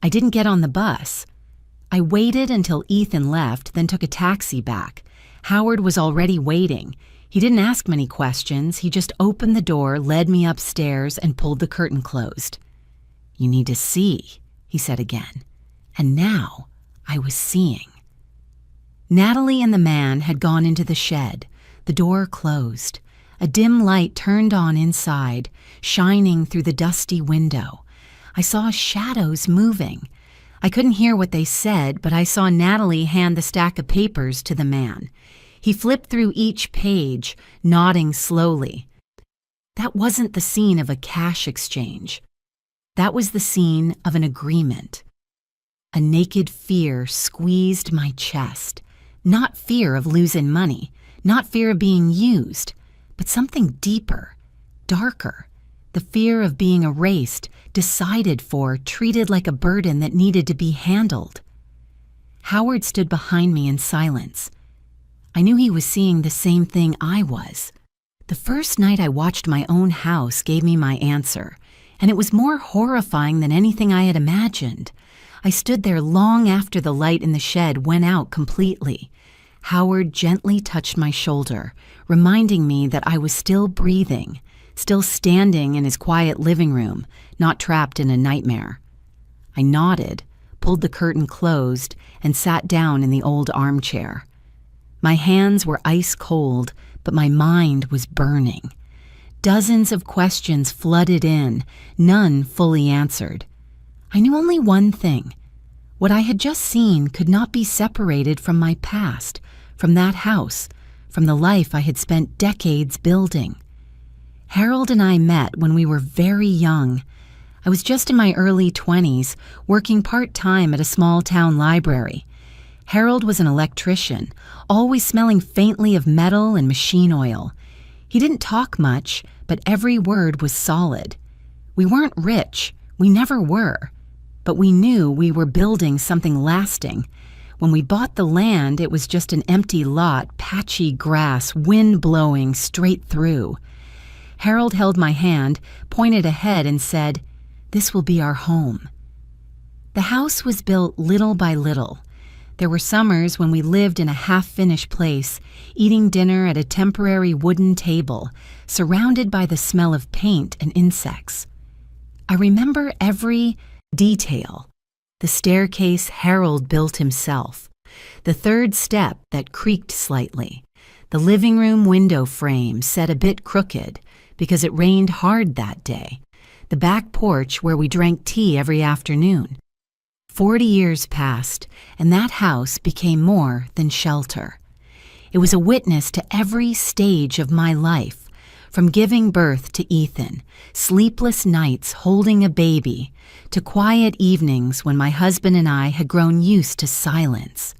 I didn't get on the bus. I waited until Ethan left, then took a taxi back. Howard was already waiting. He didn't ask many questions. He just opened the door, led me upstairs, and pulled the curtain closed. "You need to see," he said again. And now I was seeing. Natalie and the man had gone into the shed. The door closed. A dim light turned on inside, shining through the dusty window. I saw shadows moving. I couldn't hear what they said, but I saw Natalie hand the stack of papers to the man. He flipped through each page, nodding slowly. That wasn't the scene of a cash exchange. That was the scene of an agreement. A naked fear squeezed my chest. Not fear of losing money, not fear of being used, but something deeper, darker. The fear of being erased, decided for, treated like a burden that needed to be handled. Howard stood behind me in silence. I knew he was seeing the same thing I was. The first night I watched my own house gave me my answer, and it was more horrifying than anything I had imagined. I stood there long after the light in the shed went out completely. Howard gently touched my shoulder, reminding me that I was still breathing, still standing in his quiet living room, not trapped in a nightmare. I nodded, pulled the curtain closed, and sat down in the old armchair. My hands were ice cold, but my mind was burning. Dozens of questions flooded in, none fully answered. I knew only one thing. What I had just seen could not be separated from my past, from that house, from the life I had spent decades building. Harold and I met when we were very young. I was just in my early 20s, working part-time at a small-town library. Harold was an electrician, always smelling faintly of metal and machine oil. He didn't talk much, but every word was solid. We weren't rich, we never were, but we knew we were building something lasting. When we bought the land, it was just an empty lot, patchy grass, wind blowing straight through. Harold held my hand, pointed ahead, and said, "This will be our home." The house was built little by little. There were summers when we lived in a half-finished place, eating dinner at a temporary wooden table, surrounded by the smell of paint and insects. I remember every detail. The staircase Harold built himself, the third step that creaked slightly, the living room window frame set a bit crooked because it rained hard that day, the back porch where we drank tea every afternoon. 40 years passed, and that house became more than shelter. It was a witness to every stage of my life, from giving birth to Ethan, sleepless nights holding a baby, to quiet evenings when my husband and I had grown used to silence.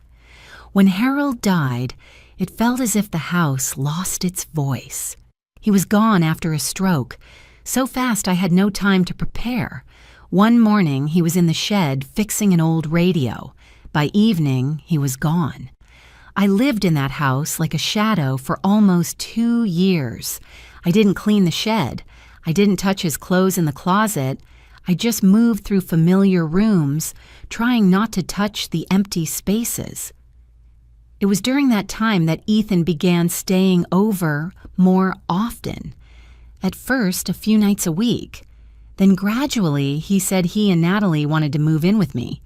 When Harold died, it felt as if the house lost its voice. He was gone after a stroke, so fast I had no time to prepare. One morning, he was in the shed fixing an old radio. By evening, he was gone. I lived in that house like a shadow for almost 2 years. I didn't clean the shed. I didn't touch his clothes in the closet. I just moved through familiar rooms, trying not to touch the empty spaces. It was during that time that Ethan began staying over more often. At first, a few nights a week. Then gradually, he said he and Natalie wanted to move in with me.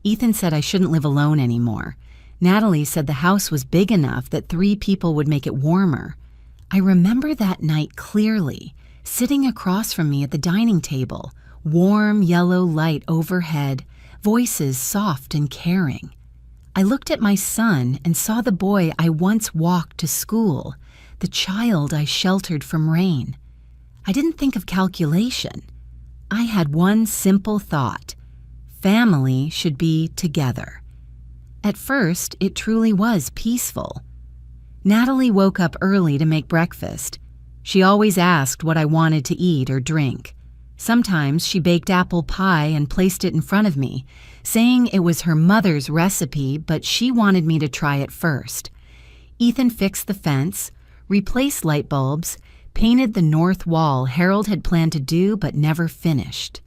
Ethan said I shouldn't live alone anymore. Natalie said the house was big enough that 3 people would make it warmer. I remember that night clearly, sitting across from me at the dining table, warm yellow light overhead, voices soft and caring. I looked at my son and saw the boy I once walked to school, the child I sheltered from rain. I didn't think of calculation. I had one simple thought: family should be together. At first, it truly was peaceful. Natalie woke up early to make breakfast. She always asked what I wanted to eat or drink. Sometimes she baked apple pie and placed it in front of me, saying it was her mother's recipe, but she wanted me to try it first. Ethan fixed the fence, replaced light bulbs, painted the north wall Harold had planned to do but never finished.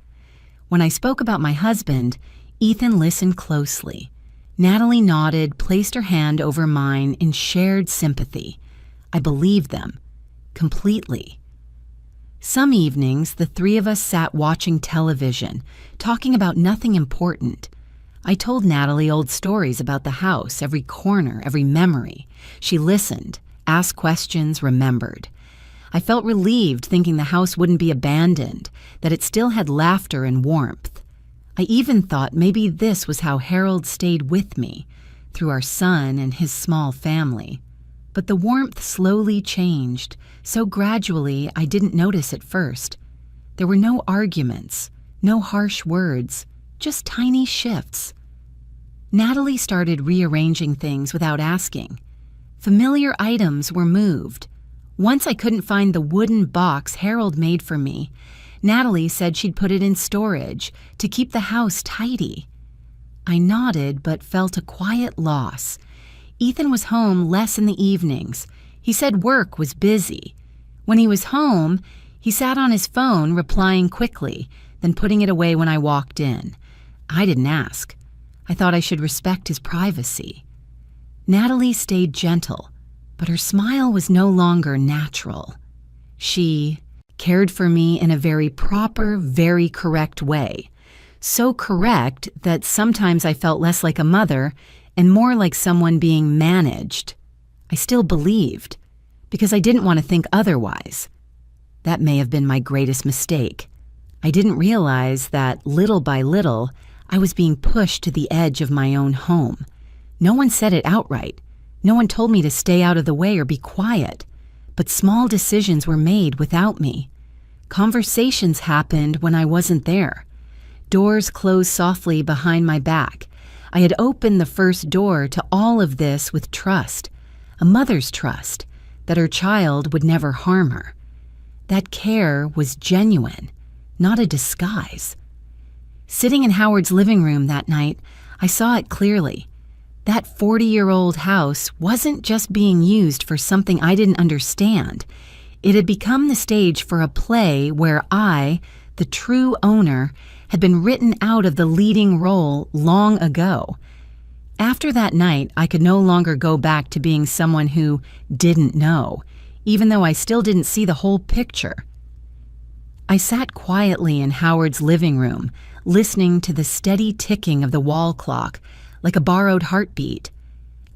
When I spoke about my husband, Ethan listened closely. Natalie nodded, placed her hand over mine in shared sympathy. I believed them, completely. Some evenings, the 3 of us sat watching television, talking about nothing important. I told Natalie old stories about the house, every corner, every memory. She listened, asked questions, remembered. I felt relieved thinking the house wouldn't be abandoned, that it still had laughter and warmth. I even thought maybe this was how Harold stayed with me, through our son and his small family. But the warmth slowly changed, so gradually I didn't notice at first. There were no arguments, no harsh words, just tiny shifts. Natalie started rearranging things without asking. Familiar items were moved. Once I couldn't find the wooden box Harold made for me. Natalie said she'd put it in storage to keep the house tidy. I nodded but felt a quiet loss. Ethan was home less in the evenings. He said work was busy. When he was home, he sat on his phone replying quickly, then putting it away when I walked in. I didn't ask. I thought I should respect his privacy. Natalie stayed gentle, but her smile was no longer natural. She cared for me in a very proper, very correct way. So correct that sometimes I felt less like a mother and more like someone being managed. I still believed, because I didn't want to think otherwise. That may have been my greatest mistake. I didn't realize that, little by little, I was being pushed to the edge of my own home. No one said it outright. No one told me to stay out of the way or be quiet. But small decisions were made without me. Conversations happened when I wasn't there. Doors closed softly behind my back. I had opened the first door to all of this with trust, a mother's trust, that her child would never harm her. That care was genuine, not a disguise. Sitting in Howard's living room that night, I saw it clearly. That 40-year-old house wasn't just being used for something I didn't understand. It had become the stage for a play where I, the true owner, had been written out of the leading role long ago. After that night, I could no longer go back to being someone who didn't know, even though I still didn't see the whole picture. I sat quietly in Howard's living room, listening to the steady ticking of the wall clock, like a borrowed heartbeat.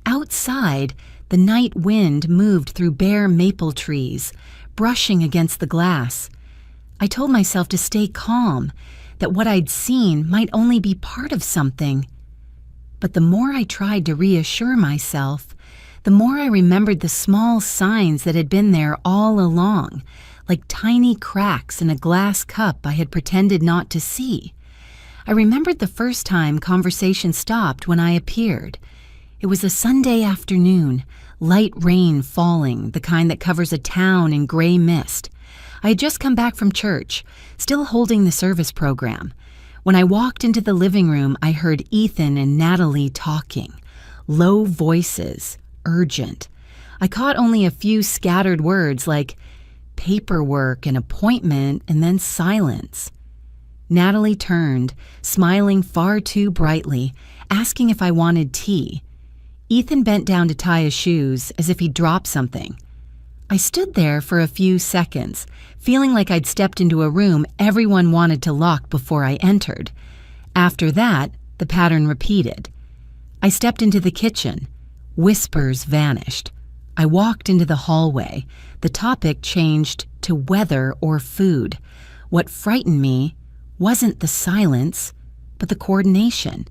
Outside, the night wind moved through bare maple trees, brushing against the glass. I told myself to stay calm, that what I'd seen might only be part of something. But the more I tried to reassure myself, the more I remembered the small signs that had been there all along, like tiny cracks in a glass cup I had pretended not to see. I remembered the first time conversation stopped when I appeared. It was a Sunday afternoon, light rain falling, the kind that covers a town in gray mist. I had just come back from church, still holding the service program. When I walked into the living room, I heard Ethan and Natalie talking. Low voices, urgent. I caught only a few scattered words like paperwork, an appointment, and then silence. Natalie turned, smiling far too brightly, asking if I wanted tea. Ethan bent down to tie his shoes, as if he'd dropped something. I stood there for a few seconds, feeling like I'd stepped into a room everyone wanted to lock before I entered. After that, the pattern repeated. I stepped into the kitchen. Whispers vanished. I walked into the hallway. The topic changed to weather or food. What frightened me wasn't the silence, but the coordination,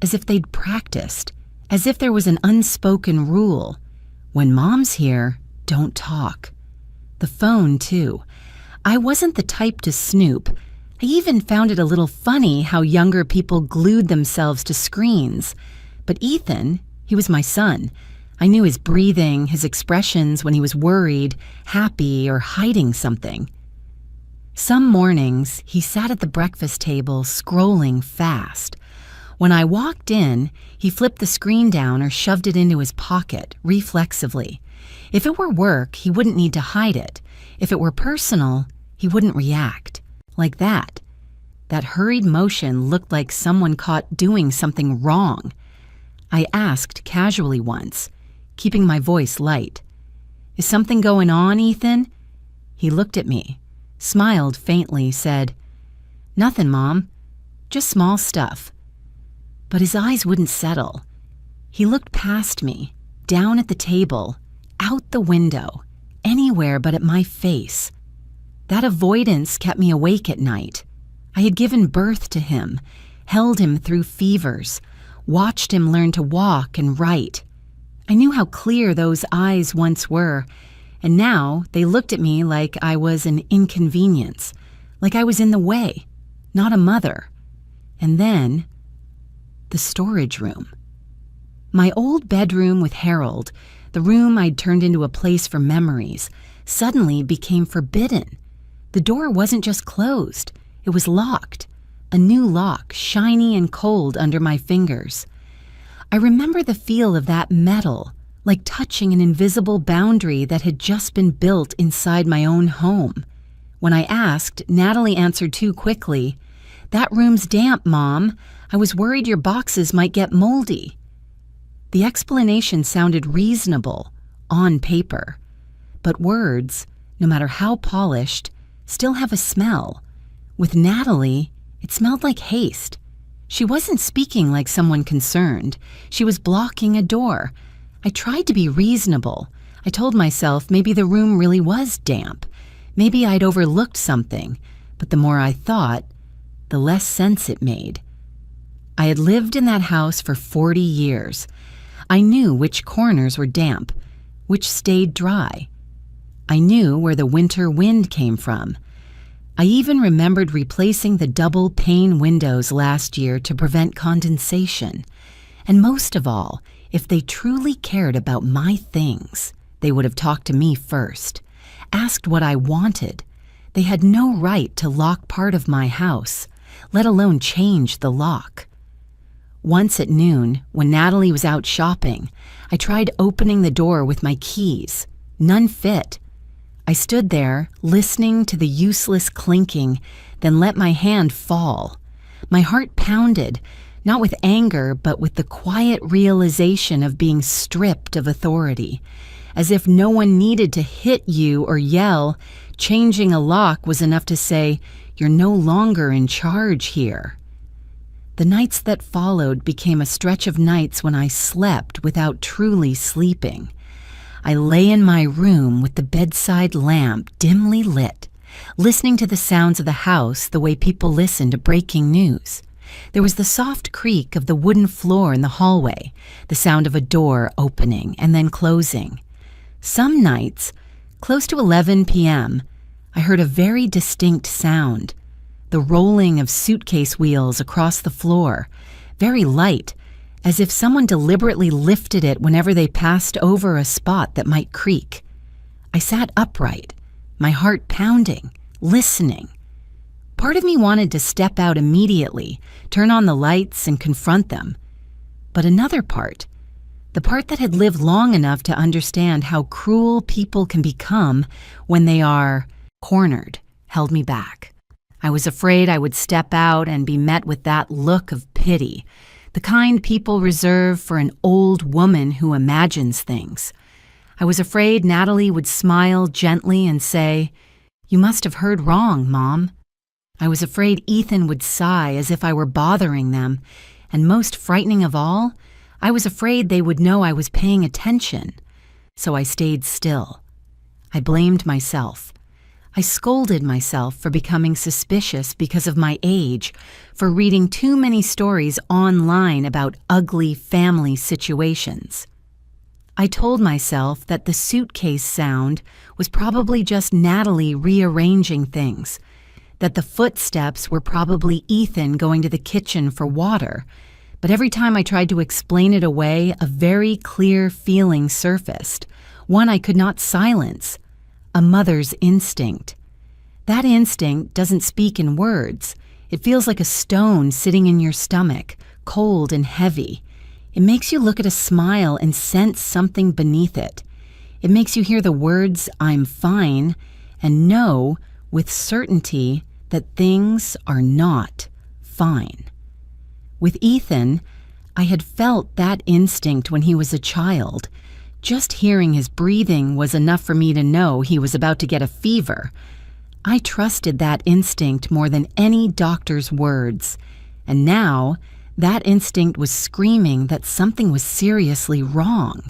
as if they'd practiced, as if there was an unspoken rule. When Mom's here, don't talk. The phone, too. I wasn't the type to snoop. I even found it a little funny how younger people glued themselves to screens. But Ethan, he was my son. I knew his breathing, his expressions when he was worried, happy, or hiding something. Some mornings, he sat at the breakfast table scrolling fast. When I walked in, he flipped the screen down or shoved it into his pocket, reflexively. If it were work, he wouldn't need to hide it. If it were personal, he wouldn't react. Like that. That hurried motion looked like someone caught doing something wrong. I asked casually once, keeping my voice light. "Is something going on, Ethan?" He looked at me, smiled faintly, said, "Nothing, Mom. Just small stuff." But his eyes wouldn't settle. He looked past me, down at the table, out the window, anywhere but at my face. That avoidance kept me awake at night. I had given birth to him, held him through fevers, watched him learn to walk and write. I knew how clear those eyes once were, and now they looked at me like I was an inconvenience, like I was in the way, not a mother. And then, the storage room. My old bedroom with Harold, the room I'd turned into a place for memories, suddenly became forbidden. The door wasn't just closed, it was locked. A new lock, shiny and cold under my fingers. I remember the feel of that metal, like touching an invisible boundary that had just been built inside my own home. When I asked, Natalie answered too quickly, "That room's damp, Mom. I was worried your boxes might get moldy." The explanation sounded reasonable, on paper. But words, no matter how polished, still have a smell. With Natalie, it smelled like haste. She wasn't speaking like someone concerned. She was blocking a door. I tried to be reasonable. I told myself maybe the room really was damp. Maybe I'd overlooked something. But the more I thought, the less sense it made. I had lived in that house for 40 years. I knew which corners were damp, which stayed dry. I knew where the winter wind came from. I even remembered replacing the double pane windows last year to prevent condensation. And most of all, if they truly cared about my things, they would have talked to me first, asked what I wanted. They had no right to lock part of my house, let alone change the lock. Once at noon, when Natalie was out shopping, I tried opening the door with my keys. None fit. I stood there, listening to the useless clinking, then let my hand fall. My heart pounded, not with anger, but with the quiet realization of being stripped of authority. As if no one needed to hit you or yell, changing a lock was enough to say, "You're no longer in charge here." The nights that followed became a stretch of nights when I slept without truly sleeping. I lay in my room with the bedside lamp dimly lit, listening to the sounds of the house the way people listen to breaking news. There was the soft creak of the wooden floor in the hallway, the sound of a door opening and then closing. Some nights, close to 11 p.m., I heard a very distinct sound, the rolling of suitcase wheels across the floor, very light, as if someone deliberately lifted it whenever they passed over a spot that might creak. I sat upright, my heart pounding, listening. Part of me wanted to step out immediately, turn on the lights and confront them. But another part, the part that had lived long enough to understand how cruel people can become when they are cornered, held me back. I was afraid I would step out and be met with that look of pity, the kind people reserve for an old woman who imagines things. I was afraid Natalie would smile gently and say, "You must have heard wrong, Mom." I was afraid Ethan would sigh as if I were bothering them, and most frightening of all, I was afraid they would know I was paying attention. So I stayed still. I blamed myself. I scolded myself for becoming suspicious because of my age, for reading too many stories online about ugly family situations. I told myself that the suitcase sound was probably just Natalie rearranging things, that the footsteps were probably Ethan going to the kitchen for water. But every time I tried to explain it away, a very clear feeling surfaced, one I could not silence. A mother's instinct. That instinct doesn't speak in words. It feels like a stone sitting in your stomach, cold and heavy. It makes you look at a smile and sense something beneath it. It makes you hear the words, "I'm fine," and know with certainty that things are not fine. With Ethan, I had felt that instinct when he was a child. Just hearing his breathing was enough for me to know he was about to get a fever. I trusted that instinct more than any doctor's words, and now That instinct was screaming that something was seriously wrong.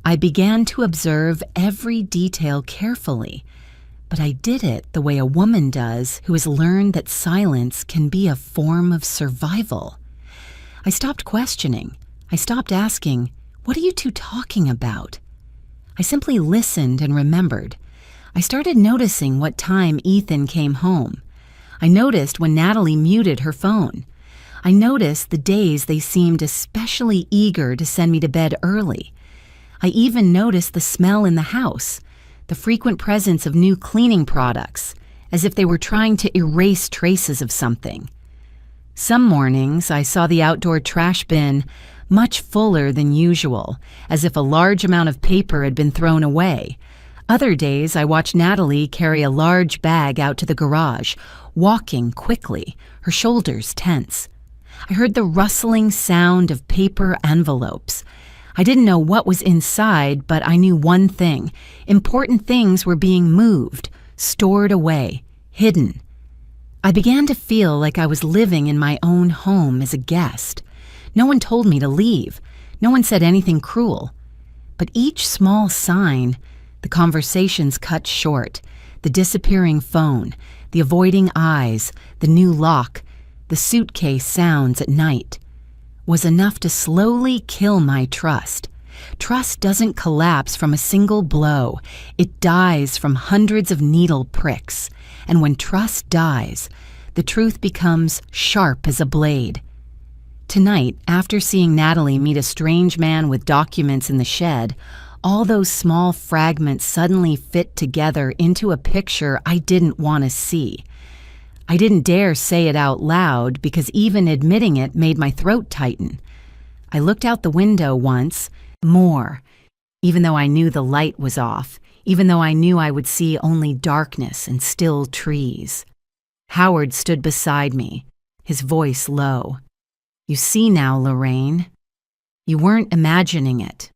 I began to observe every detail carefully, but I did it the way a woman does who has learned that silence can be a form of survival. I stopped questioning. I stopped asking, "What are you two talking about?" I simply listened and remembered. I started noticing what time Ethan came home. I noticed when Natalie muted her phone. I noticed the days they seemed especially eager to send me to bed early. I even noticed the smell in the house, the frequent presence of new cleaning products, as if they were trying to erase traces of something. Some mornings I saw the outdoor trash bin much fuller than usual, as if a large amount of paper had been thrown away. Other days I watched Natalie carry a large bag out to the garage, walking quickly, her shoulders tense. I heard the rustling sound of paper envelopes. I didn't know what was inside, but I knew one thing. Important things were being moved, stored away, hidden. I began to feel like I was living in my own home as a guest. No one told me to leave. No one said anything cruel. But each small sign, the conversations cut short, the disappearing phone, the avoiding eyes, the new lock, the suitcase sounds at night, was enough to slowly kill my trust. Trust doesn't collapse from a single blow. It dies from hundreds of needle pricks. And when trust dies, the truth becomes sharp as a blade. Tonight, after seeing Natalie meet a strange man with documents in the shed, all those small fragments suddenly fit together into a picture I didn't want to see. I didn't dare say it out loud because even admitting it made my throat tighten. I looked out the window once, more, even though I knew the light was off, even though I knew I would see only darkness and still trees. Howard stood beside me, his voice low. "You see now, Lorraine. You weren't imagining it."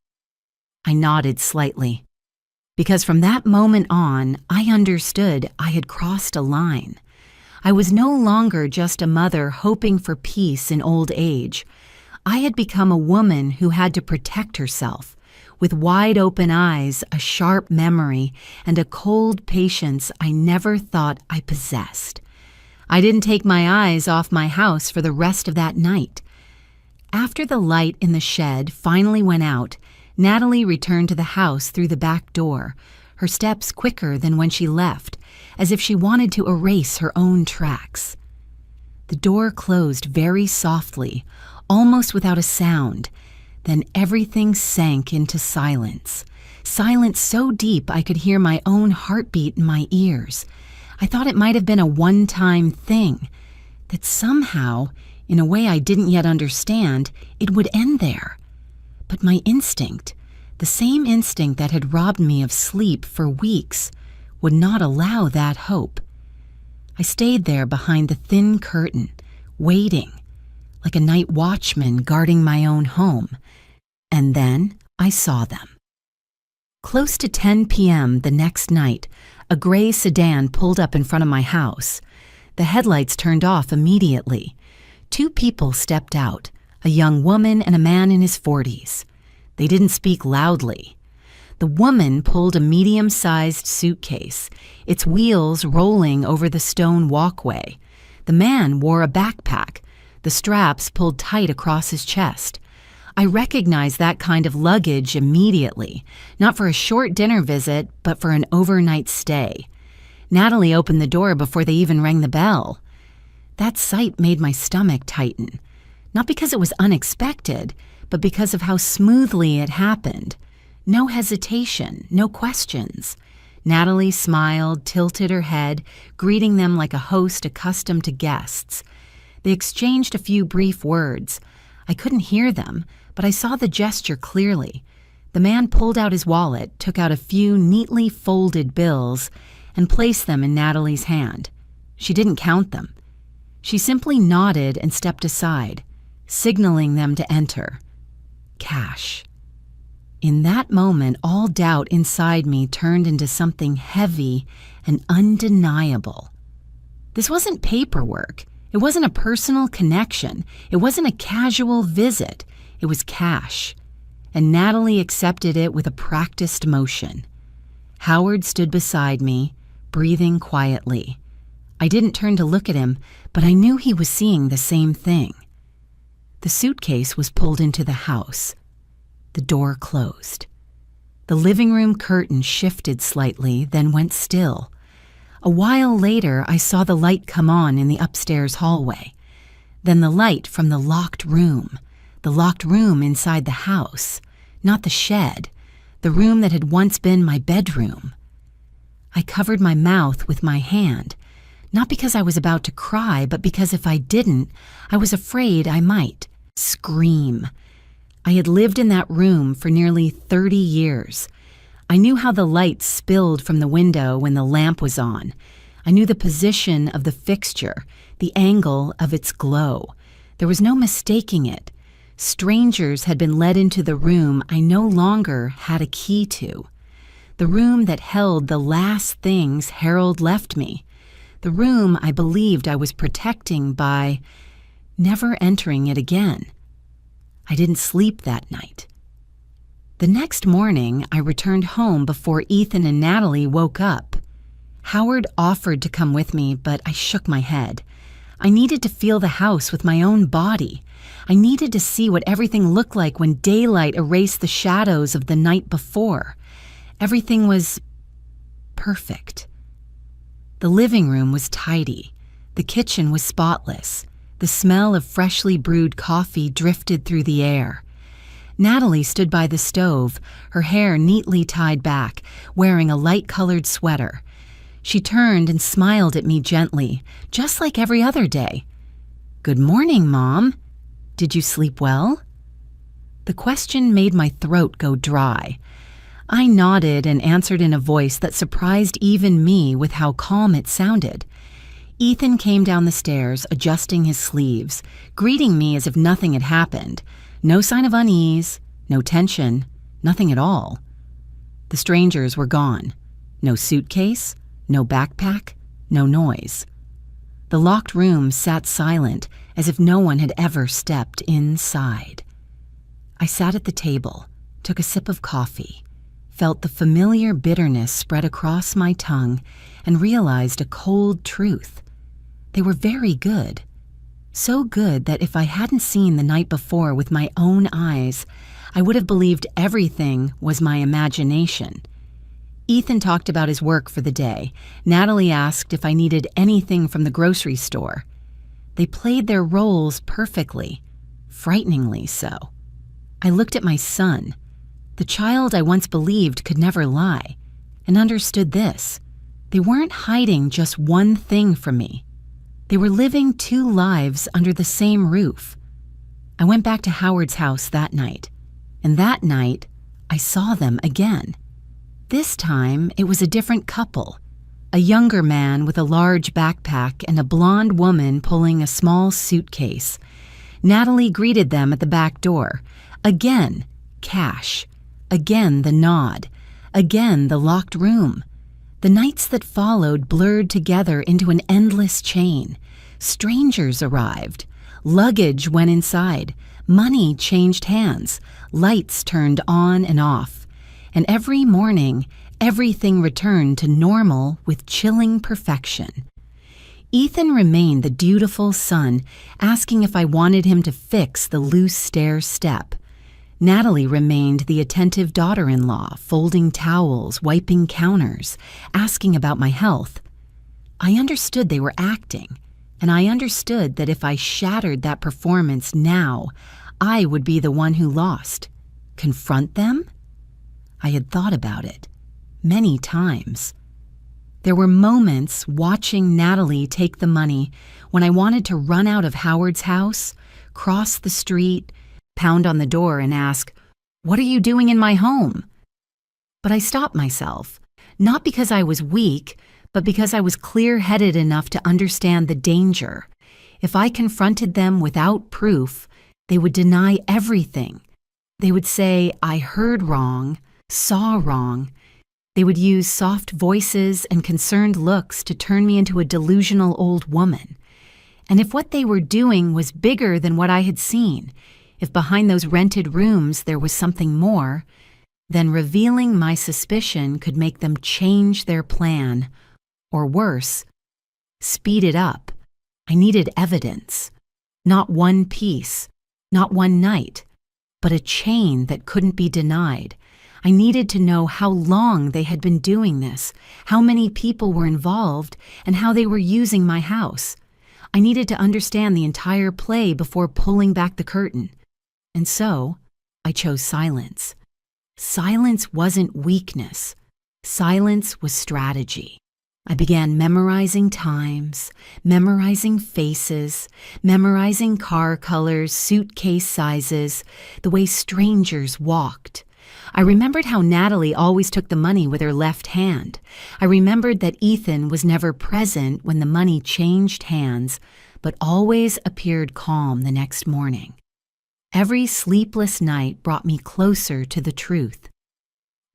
I nodded slightly, because from that moment on, I understood I had crossed a line. I was no longer just a mother hoping for peace in old age. I had become a woman who had to protect herself, with wide open eyes, a sharp memory, and a cold patience I never thought I possessed. I didn't take my eyes off my house for the rest of that night. After the light in the shed finally went out, Natalie returned to the house through the back door, her steps quicker than when she left, as if she wanted to erase her own tracks. The door closed very softly, almost without a sound. Then everything sank into silence. Silence so deep I could hear my own heartbeat in my ears. I thought it might have been a one-time thing, that somehow, in a way I didn't yet understand, it would end there. But my instinct, the same instinct that had robbed me of sleep for weeks, would not allow that hope. I stayed there behind the thin curtain, waiting, like a night watchman guarding my own home. And then I saw them. Close to 10 p.m. the next night, a gray sedan pulled up in front of my house. The headlights turned off immediately. 2 people stepped out, a young woman and a man in his 40s. They didn't speak loudly. The woman pulled a medium-sized suitcase, its wheels rolling over the stone walkway. The man wore a backpack, the straps pulled tight across his chest. I recognized that kind of luggage immediately, not for a short dinner visit, but for an overnight stay. Natalie opened the door before they even rang the bell. That sight made my stomach tighten, not because it was unexpected, but because of how smoothly it happened. No hesitation, no questions. Natalie smiled, tilted her head, greeting them like a host accustomed to guests. They exchanged a few brief words. I couldn't hear them, but I saw the gesture clearly. The man pulled out his wallet, took out a few neatly folded bills, and placed them in Natalie's hand. She didn't count them. She simply nodded and stepped aside, signaling them to enter. Cash. In that moment, all doubt inside me turned into something heavy and undeniable. This wasn't paperwork. It wasn't a personal connection. It wasn't a casual visit. It was cash. And Natalie accepted it with a practiced motion. Howard stood beside me, breathing quietly. I didn't turn to look at him, but I knew he was seeing the same thing. The suitcase was pulled into the house. The door closed. The living room curtain shifted slightly, then went still. A while later, I saw the light come on in the upstairs hallway. Then the light from the locked room inside the house, not the shed, the room that had once been my bedroom. I covered my mouth with my hand, not because I was about to cry, but because if I didn't, I was afraid I might scream. I had lived in that room for nearly 30 years. I knew how the light spilled from the window when the lamp was on. I knew the position of the fixture, the angle of its glow. There was no mistaking it. Strangers had been led into the room I no longer had a key to. The room that held the last things Harold left me. The room I believed I was protecting by never entering it again. I didn't sleep that night. The next morning, I returned home before Ethan and Natalie woke up. Howard offered to come with me, but I shook my head. I needed to feel the house with my own body. I needed to see what everything looked like when daylight erased the shadows of the night before. Everything was perfect. The living room was tidy. The kitchen was spotless. The smell of freshly brewed coffee drifted through the air. Natalie stood by the stove, her hair neatly tied back, wearing a light-colored sweater. She turned and smiled at me gently, just like every other day. "Good morning, Mom. Did you sleep well?" The question made my throat go dry. I nodded and answered in a voice that surprised even me with how calm it sounded. Ethan came down the stairs, adjusting his sleeves, greeting me as if nothing had happened. No sign of unease, no tension, nothing at all. The strangers were gone. No suitcase, no backpack, no noise. The locked room sat silent, as if no one had ever stepped inside. I sat at the table, took a sip of coffee, felt the familiar bitterness spread across my tongue, and realized a cold truth. They were very good. So good that if I hadn't seen the night before with my own eyes, I would have believed everything was my imagination. Ethan talked about his work for the day. Natalie asked if I needed anything from the grocery store. They played their roles perfectly, frighteningly so. I looked at my son, the child I once believed could never lie, and understood this. They weren't hiding just one thing from me. They were living two lives under the same roof. I went back to Howard's house that night, and that night I saw them again. This time it was a different couple, a younger man with a large backpack and a blonde woman pulling a small suitcase. Natalie greeted them at the back door. Again, cash. Again, the nod. Again, the locked room. The nights that followed blurred together into an endless chain. Strangers arrived. Luggage went inside. Money changed hands. Lights turned on and off. And every morning, everything returned to normal with chilling perfection. Ethan remained the dutiful son, asking if I wanted him to fix the loose stair step. Natalie remained the attentive daughter-in-law, folding towels, wiping counters, asking about my health. I understood they were acting, and I understood that if I shattered that performance now, I would be the one who lost. Confront them? I had thought about it, many times. There were moments watching Natalie take the money when I wanted to run out of Howard's house, cross the street, pound on the door and ask, "What are you doing in my home?" But I stopped myself, not because I was weak, but because I was clear-headed enough to understand the danger. If I confronted them without proof, they would deny everything. They would say, "I heard wrong, saw wrong." They would use soft voices and concerned looks to turn me into a delusional old woman. And if what they were doing was bigger than what I had seen, if behind those rented rooms there was something more, then revealing my suspicion could make them change their plan, or worse, speed it up. I needed evidence. Not one piece, not one night, but a chain that couldn't be denied. I needed to know how long they had been doing this, how many people were involved, and how they were using my house. I needed to understand the entire play before pulling back the curtain. And so, I chose silence. Silence wasn't weakness. Silence was strategy. I began memorizing times, memorizing faces, memorizing car colors, suitcase sizes, the way strangers walked. I remembered how Natalie always took the money with her left hand. I remembered that Ethan was never present when the money changed hands, but always appeared calm the next morning. Every sleepless night brought me closer to the truth.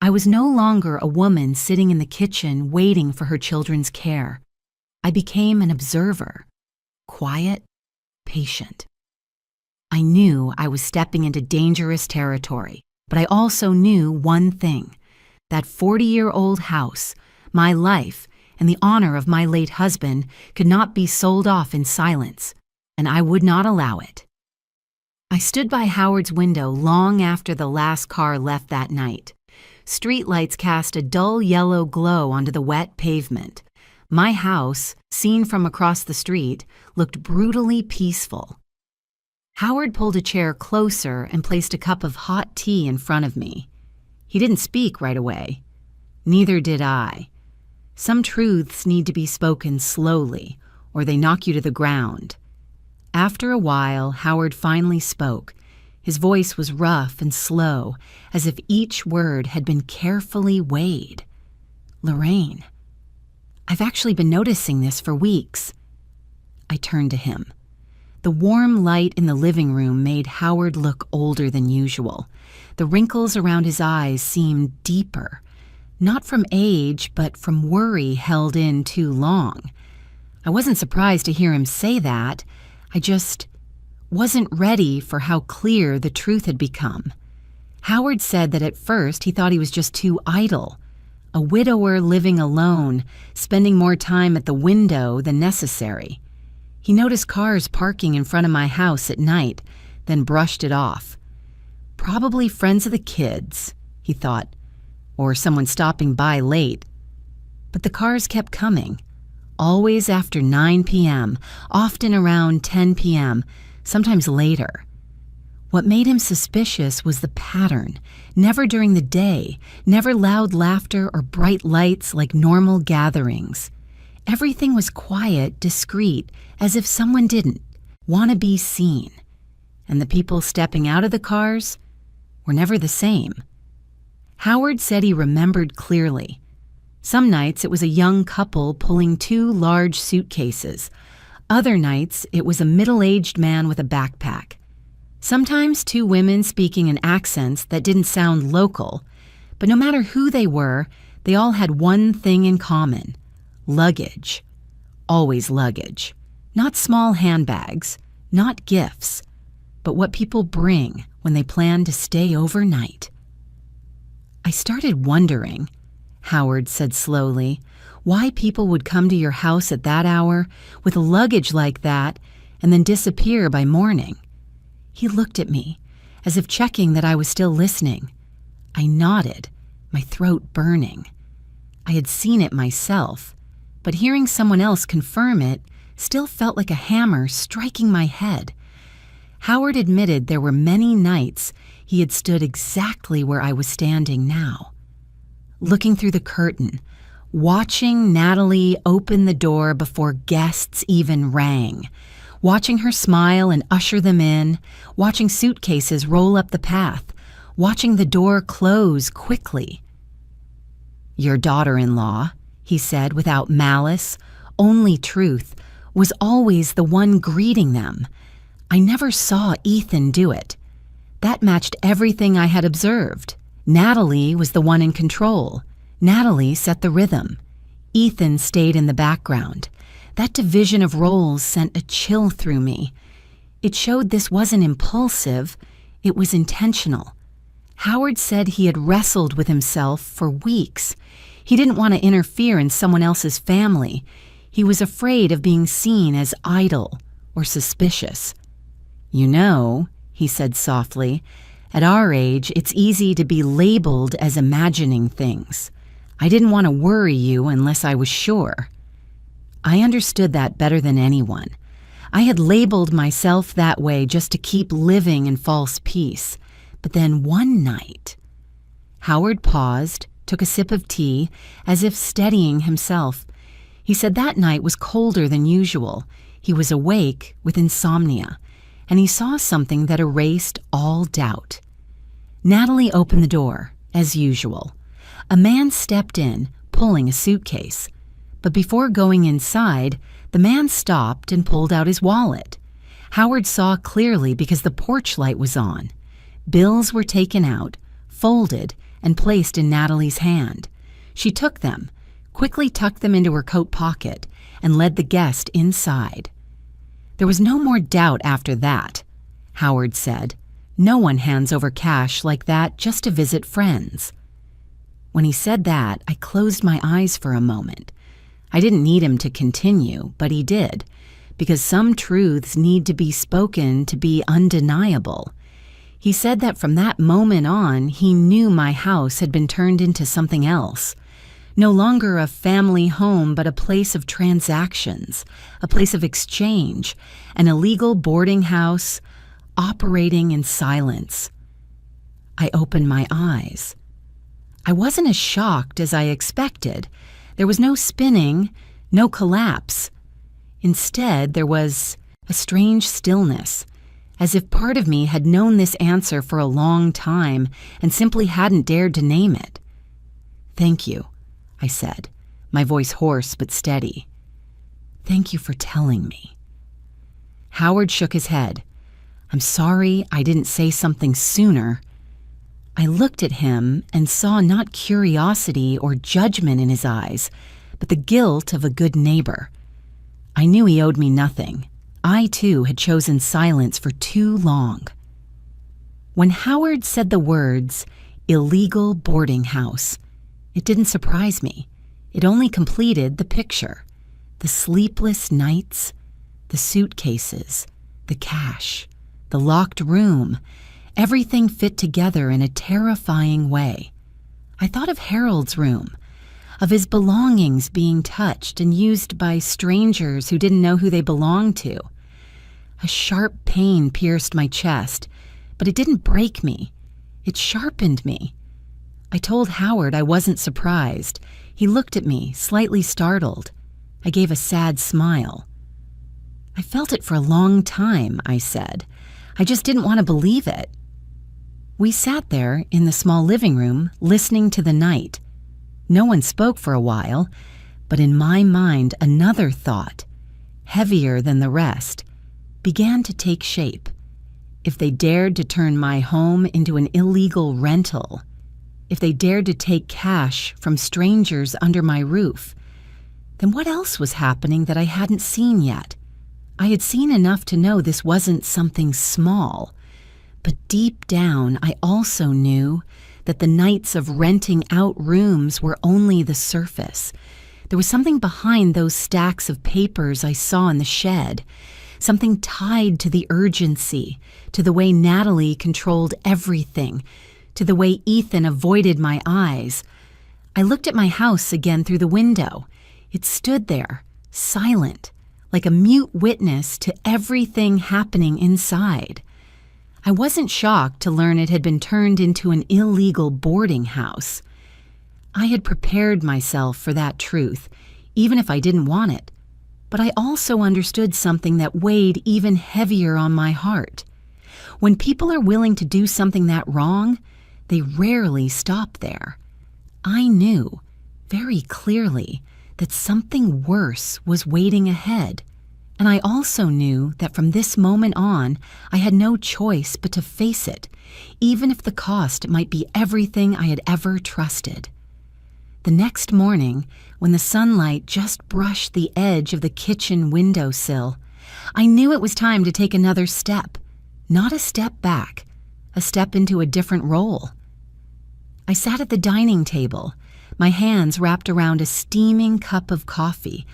I was no longer a woman sitting in the kitchen waiting for her children's care. I became an observer, quiet, patient. I knew I was stepping into dangerous territory, but I also knew one thing: that 40-year-old house, my life, and the honor of my late husband could not be sold off in silence, and I would not allow it. I stood by Howard's window long after the last car left that night. Streetlights cast a dull yellow glow onto the wet pavement. My house, seen from across the street, looked brutally peaceful. Howard pulled a chair closer and placed a cup of hot tea in front of me. He didn't speak right away. Neither did I. Some truths need to be spoken slowly, or they knock you to the ground. After a while, Howard finally spoke. His voice was rough and slow, as if each word had been carefully weighed. "Lorraine, I've actually been noticing this for weeks." I turned to him. The warm light in the living room made Howard look older than usual. The wrinkles around his eyes seemed deeper, not from age, but from worry held in too long. I wasn't surprised to hear him say that. I just wasn't ready for how clear the truth had become. Howard said that at first he thought he was just too idle, a widower living alone, spending more time at the window than necessary. He noticed cars parking in front of my house at night, then brushed it off. Probably friends of the kids, he thought, or someone stopping by late. But the cars kept coming, always after 9 p.m., often around 10 p.m., sometimes later. What made him suspicious was the pattern. Never during the day, never loud laughter or bright lights like normal gatherings. Everything was quiet, discreet, as if someone didn't want to be seen. And the people stepping out of the cars were never the same. Howard said he remembered clearly. Some nights it was a young couple pulling 2 large suitcases. Other nights, it was a middle-aged man with a backpack. Sometimes 2 women speaking in accents that didn't sound local, but no matter who they were, they all had one thing in common: luggage. Always luggage. Not small handbags, not gifts, but what people bring when they plan to stay overnight. I started wondering, Howard said slowly, why people would come to your house at that hour with luggage like that and then disappear by morning. He looked at me, as if checking that I was still listening. I nodded, my throat burning. I had seen it myself, but hearing someone else confirm it still felt like a hammer striking my head. Howard admitted there were many nights he had stood exactly where I was standing now, looking through the curtain, watching Natalie open the door before guests even rang, watching her smile and usher them in, watching suitcases roll up the path, watching the door close quickly. "Your daughter-in-law," he said without malice, only truth, was always the one greeting them. I never saw Ethan do it. That matched everything I had observed. Natalie was the one in control. Natalie set the rhythm. Ethan stayed in the background. That division of roles sent a chill through me. It showed this wasn't impulsive, it was intentional. Howard said he had wrestled with himself for weeks. He didn't want to interfere in someone else's family. He was afraid of being seen as idle or suspicious. "You know," he said softly, "at our age, it's easy to be labeled as imagining things. I didn't want to worry you unless I was sure." I understood that better than anyone. I had labeled myself that way just to keep living in false peace. But then one night, Howard paused, took a sip of tea, as if steadying himself. He said that night was colder than usual. He was awake with insomnia, and he saw something that erased all doubt. Natalie opened the door, as usual. A man stepped in, pulling a suitcase. But before going inside, the man stopped and pulled out his wallet. Howard saw clearly because the porch light was on. Bills were taken out, folded, and placed in Natalie's hand. She took them, quickly tucked them into her coat pocket, and led the guest inside. There was no more doubt after that, Howard said. No one hands over cash like that just to visit friends. When he said that, I closed my eyes for a moment. I didn't need him to continue, but he did, because some truths need to be spoken to be undeniable. He said that from that moment on, he knew my house had been turned into something else. No longer a family home, but a place of transactions, a place of exchange, an illegal boarding house operating in silence. I opened my eyes. I wasn't as shocked as I expected. There was no spinning, no collapse. Instead, there was a strange stillness, as if part of me had known this answer for a long time and simply hadn't dared to name it. "Thank you," I said, my voice hoarse but steady. "Thank you for telling me." Howard shook his head. "I'm sorry I didn't say something sooner." I looked at him and saw not curiosity or judgment in his eyes, but the guilt of a good neighbor. I knew he owed me nothing. I, too, had chosen silence for too long. When Howard said the words, "illegal boarding house," it didn't surprise me. It only completed the picture. The sleepless nights, the suitcases, the cash, the locked room, everything fit together in a terrifying way. I thought of Harold's room, of his belongings being touched and used by strangers who didn't know who they belonged to. A sharp pain pierced my chest, but it didn't break me. It sharpened me. I told Howard I wasn't surprised. He looked at me, slightly startled. I gave a sad smile. "I felt it for a long time," I said. "I just didn't want to believe it." We sat there in the small living room, listening to the night. No one spoke for a while, but in my mind another thought, heavier than the rest, began to take shape. If they dared to turn my home into an illegal rental, if they dared to take cash from strangers under my roof, then what else was happening that I hadn't seen yet? I had seen enough to know this wasn't something small, but deep down I also knew that the nights of renting out rooms were only the surface. There was something behind those stacks of papers I saw in the shed, something tied to the urgency, to the way Natalie controlled everything, to the way Ethan avoided my eyes. I looked at my house again through the window. It stood there, silent, like a mute witness to everything happening inside. I wasn't shocked to learn it had been turned into an illegal boarding house. I had prepared myself for that truth, even if I didn't want it. But I also understood something that weighed even heavier on my heart. When people are willing to do something that wrong, they rarely stop there. I knew, very clearly, that something worse was waiting ahead. And I also knew that from this moment on, I had no choice but to face it, even if the cost might be everything I had ever trusted. The next morning, when the sunlight just brushed the edge of the kitchen windowsill, I knew it was time to take another step. Not a step back, a step into a different role. I sat at the dining table, my hands wrapped around a steaming cup of coffee,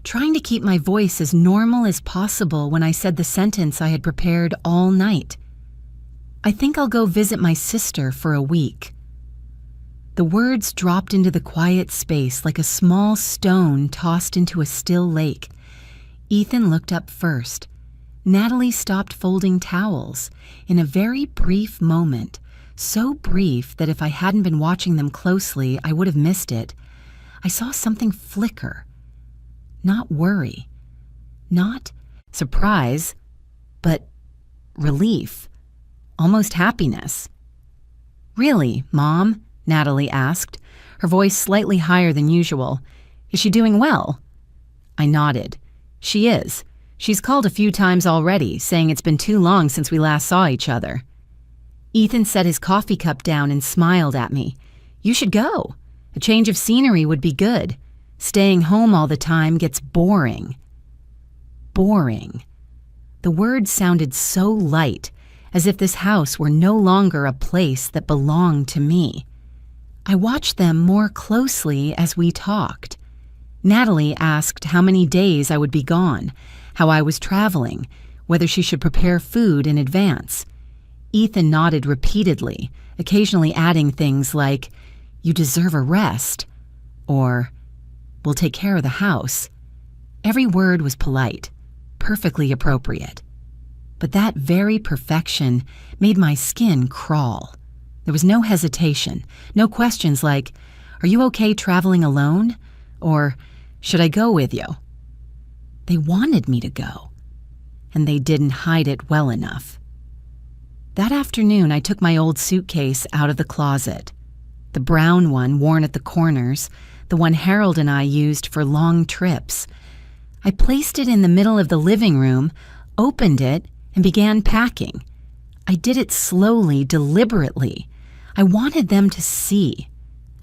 trying to keep my voice as normal as possible when I said the sentence I had prepared all night. I think I'll go visit my sister for a week. The words dropped into the quiet space like a small stone tossed into a still lake. Ethan looked up first. Natalie stopped folding towels in a very brief moment, so brief that if I hadn't been watching them closely, I would have missed it. I saw something flicker. Not worry, not surprise, but relief, almost happiness. "Really, Mom?" Natalie asked, her voice slightly higher than usual. "Is she doing well?" I nodded. "She is. She's called a few times already, saying it's been too long since we last saw each other." Ethan set his coffee cup down and smiled at me. "You should go. A change of scenery would be good. Staying home all the time gets boring." Boring. The word sounded so light, as if this house were no longer a place that belonged to me. I watched them more closely as we talked. Natalie asked how many days I would be gone, how I was traveling, whether she should prepare food in advance. Ethan nodded repeatedly, occasionally adding things like, "You deserve a rest," or "We'll take care of the house." Every word was polite, perfectly appropriate. But that very perfection made my skin crawl. There was no hesitation, no questions like, "Are you okay traveling alone?" or "Should I go with you?" They wanted me to go, and they didn't hide it well enough. That afternoon, I took my old suitcase out of the closet. The brown one worn at the corners, the one Harold and I used for long trips. I placed it in the middle of the living room, opened it, and began packing. I did it slowly, deliberately. I wanted them to see.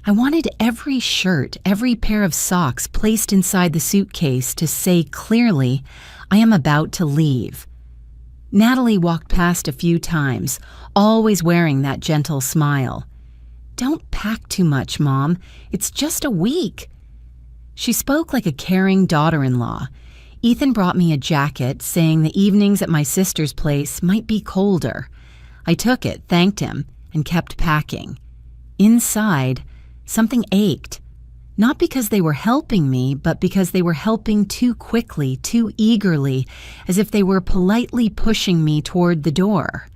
I wanted every shirt, every pair of socks placed inside the suitcase to say clearly, I am about to leave. Natalie walked past a few times, always wearing that gentle smile. "Don't pack too much, Mom. It's just a week." She spoke like a caring daughter-in-law. Ethan brought me a jacket, saying the evenings at my sister's place might be colder. I took it, thanked him, and kept packing. Inside, something ached. Not because they were helping me, but because they were helping too quickly, too eagerly, as if they were politely pushing me toward the door.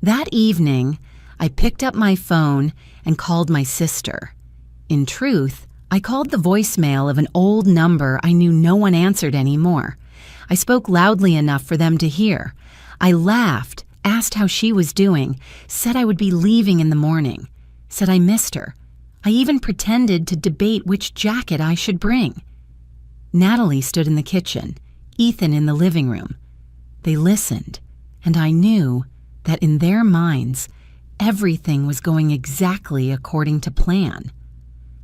That evening, I picked up my phone and called my sister. In truth, I called the voicemail of an old number I knew no one answered anymore. I spoke loudly enough for them to hear. I laughed, asked how she was doing, said I would be leaving in the morning, said I missed her. I even pretended to debate which jacket I should bring. Natalie stood in the kitchen, Ethan in the living room. They listened, and I knew that in their minds, everything was going exactly according to plan.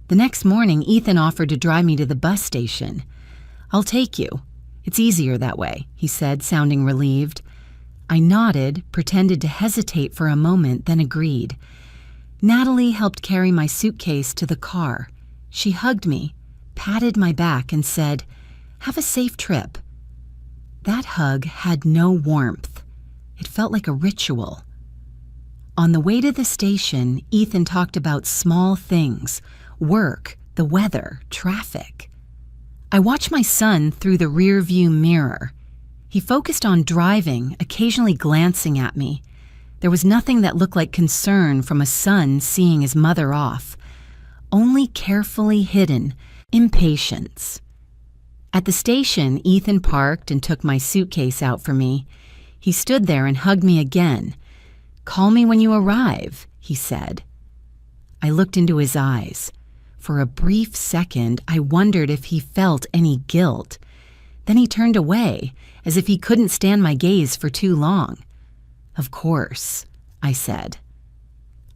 The next morning, Ethan offered to drive me to the bus station. "I'll take you. It's easier that way," he said, sounding relieved. I nodded, pretended to hesitate for a moment, then agreed. Natalie helped carry my suitcase to the car. She hugged me, patted my back, and said, "Have a safe trip." That hug had no warmth. It felt like a ritual. On the way to the station, Ethan talked about small things, work, the weather, traffic. I watched my son through the rearview mirror. He focused on driving, occasionally glancing at me. There was nothing that looked like concern from a son seeing his mother off. Only carefully hidden impatience. At the station, Ethan parked and took my suitcase out for me. He stood there and hugged me again. "Call me when you arrive," he said. I looked into his eyes. For a brief second, I wondered if he felt any guilt. Then he turned away, as if he couldn't stand my gaze for too long. "Of course," I said.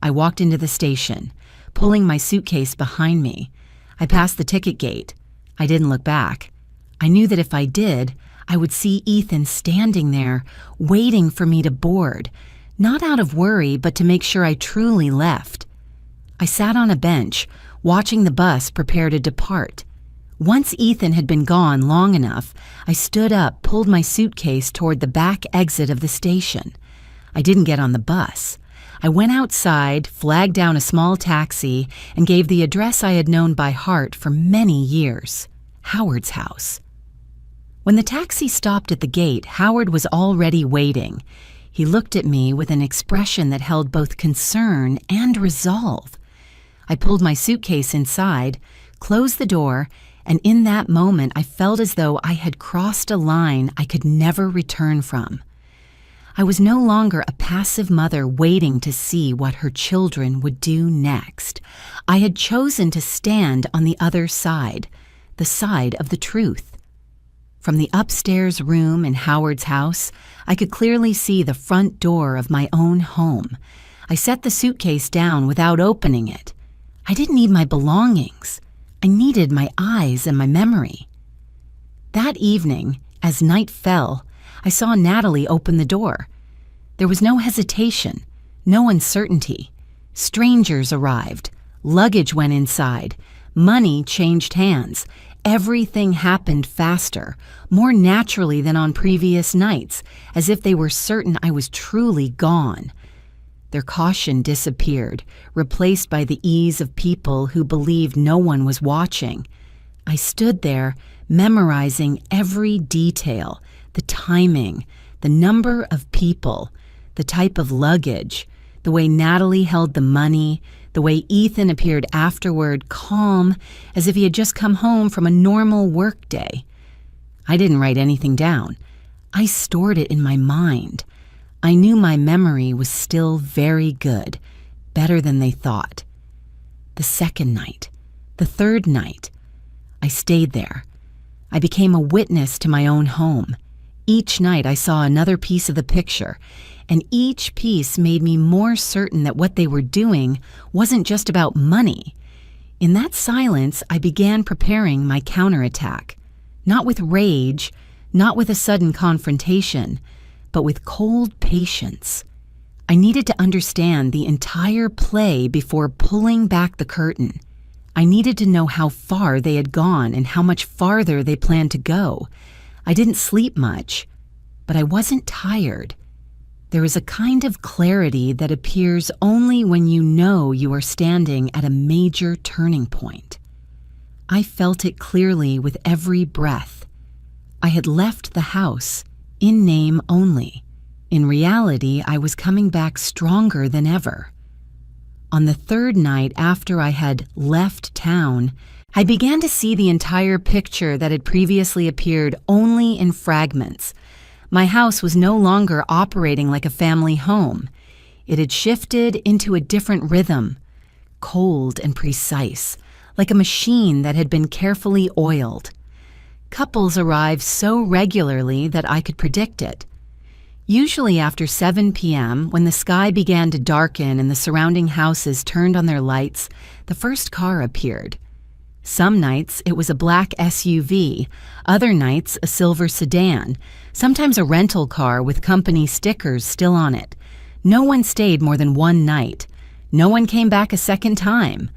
I walked into the station, pulling my suitcase behind me. I passed the ticket gate. I didn't look back. I knew that if I did, I would see Ethan standing there, waiting for me to board, not out of worry, but to make sure I truly left. I sat on a bench, watching the bus prepare to depart. Once Ethan had been gone long enough, I stood up, pulled my suitcase toward the back exit of the station. I didn't get on the bus. I went outside, flagged down a small taxi, and gave the address I had known by heart for many years, Howard's house. When the taxi stopped at the gate, Howard was already waiting. He looked at me with an expression that held both concern and resolve. I pulled my suitcase inside, closed the door, and in that moment I felt as though I had crossed a line I could never return from. I was no longer a passive mother waiting to see what her children would do next. I had chosen to stand on the other side, the side of the truth. From the upstairs room in Howard's house, I could clearly see the front door of my own home. I set the suitcase down without opening it. I didn't need my belongings. I needed my eyes and my memory. That evening, as night fell, I saw Natalie open the door. There was no hesitation, no uncertainty. Strangers arrived. Luggage went inside. Money changed hands. Everything happened faster, more naturally than on previous nights, as if they were certain I was truly gone. Their caution disappeared, replaced by the ease of people who believed no one was watching. I stood there, memorizing every detail, the timing, the number of people, the type of luggage, the way Natalie held the money, the way Ethan appeared afterward, calm, as if he had just come home from a normal work day. I didn't write anything down. I stored it in my mind. I knew my memory was still very good, better than they thought. The second night, the third night, I stayed there. I became a witness to my own home. Each night I saw another piece of the picture, and each piece made me more certain that what they were doing wasn't just about money. In that silence, I began preparing my counterattack, not with rage, not with a sudden confrontation, but with cold patience. I needed to understand the entire play before pulling back the curtain. I needed to know how far they had gone and how much farther they planned to go. I didn't sleep much, but I wasn't tired. There is a kind of clarity that appears only when you know you are standing at a major turning point. I felt it clearly with every breath. I had left the house, in name only. In reality, I was coming back stronger than ever. On the third night after I had left town, I began to see the entire picture that had previously appeared only in fragments. My house was no longer operating like a family home. It had shifted into a different rhythm, cold and precise, like a machine that had been carefully oiled. Couples arrived so regularly that I could predict it. Usually after 7 p.m., when the sky began to darken and the surrounding houses turned on their lights, the first car appeared. Some nights it was a black SUV, other nights a silver sedan, sometimes a rental car with company stickers still on it. No one stayed more than one night. No one came back a second time.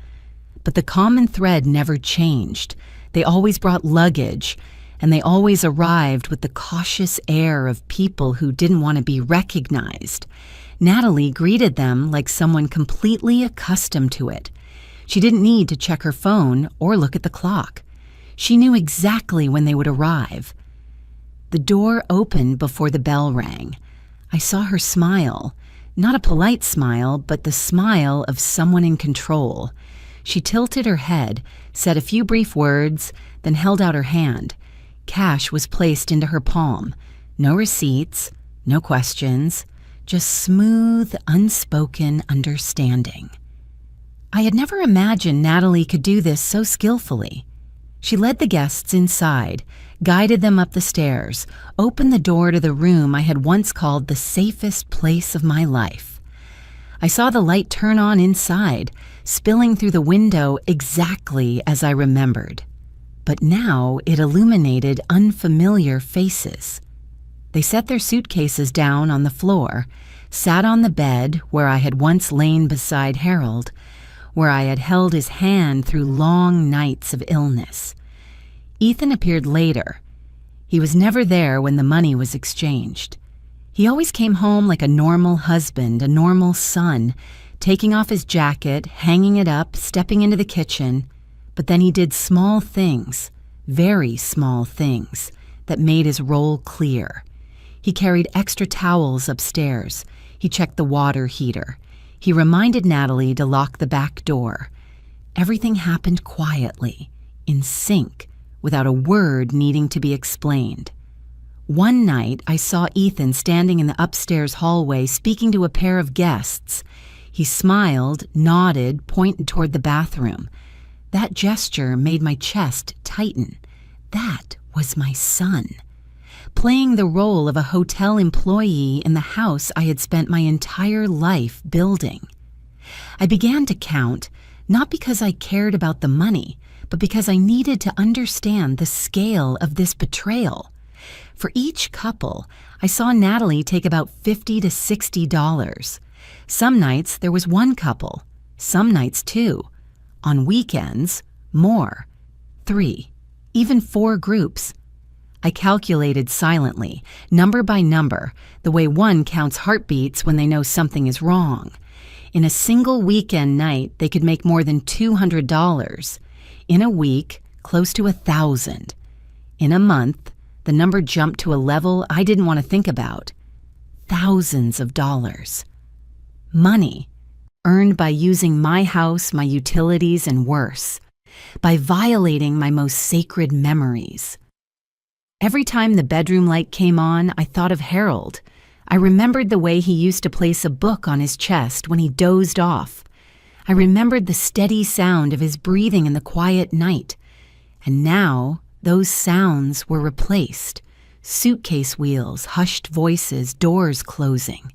But the common thread never changed. They always brought luggage, and they always arrived with the cautious air of people who didn't want to be recognized. Natalie greeted them like someone completely accustomed to it. She didn't need to check her phone or look at the clock. She knew exactly when they would arrive. The door opened before the bell rang. I saw her smile, not a polite smile, but the smile of someone in control. She tilted her head, said a few brief words, then held out her hand. Cash was placed into her palm. No receipts, no questions, just smooth, unspoken understanding. I had never imagined Natalie could do this so skillfully. She led the guests inside, guided them up the stairs, opened the door to the room I had once called the safest place of my life. I saw the light turn on inside, spilling through the window exactly as I remembered. But now it illuminated unfamiliar faces. They set their suitcases down on the floor, sat on the bed where I had once lain beside Harold, where I had held his hand through long nights of illness. Ethan appeared later. He was never there when the money was exchanged. He always came home like a normal husband, a normal son, taking off his jacket, hanging it up, stepping into the kitchen. But then he did small things, very small things, that made his role clear. He carried extra towels upstairs. He checked the water heater. He reminded Natalie to lock the back door. Everything happened quietly, in sync, without a word needing to be explained. One night, I saw Ethan standing in the upstairs hallway speaking to a pair of guests. He smiled, nodded, pointed toward the bathroom. That gesture made my chest tighten. That was my son, playing the role of a hotel employee in the house I had spent my entire life building. I began to count, not because I cared about the money, but because I needed to understand the scale of this betrayal. For each couple, I saw Natalie take about $50 to $60. Some nights there was one couple, some nights two. On weekends, more. 3, even 4 groups. I calculated silently, number by number, the way one counts heartbeats when they know something is wrong. In a single weekend night, they could make more than $200. In a week, close to $1,000. In a month, the number jumped to a level I didn't want to think about. Thousands of dollars. Money, earned by using my house, my utilities, and worse, by violating my most sacred memories. Every time the bedroom light came on, I thought of Harold. I remembered the way he used to place a book on his chest when he dozed off. I remembered the steady sound of his breathing in the quiet night. And now, those sounds were replaced. Suitcase wheels, hushed voices, doors closing.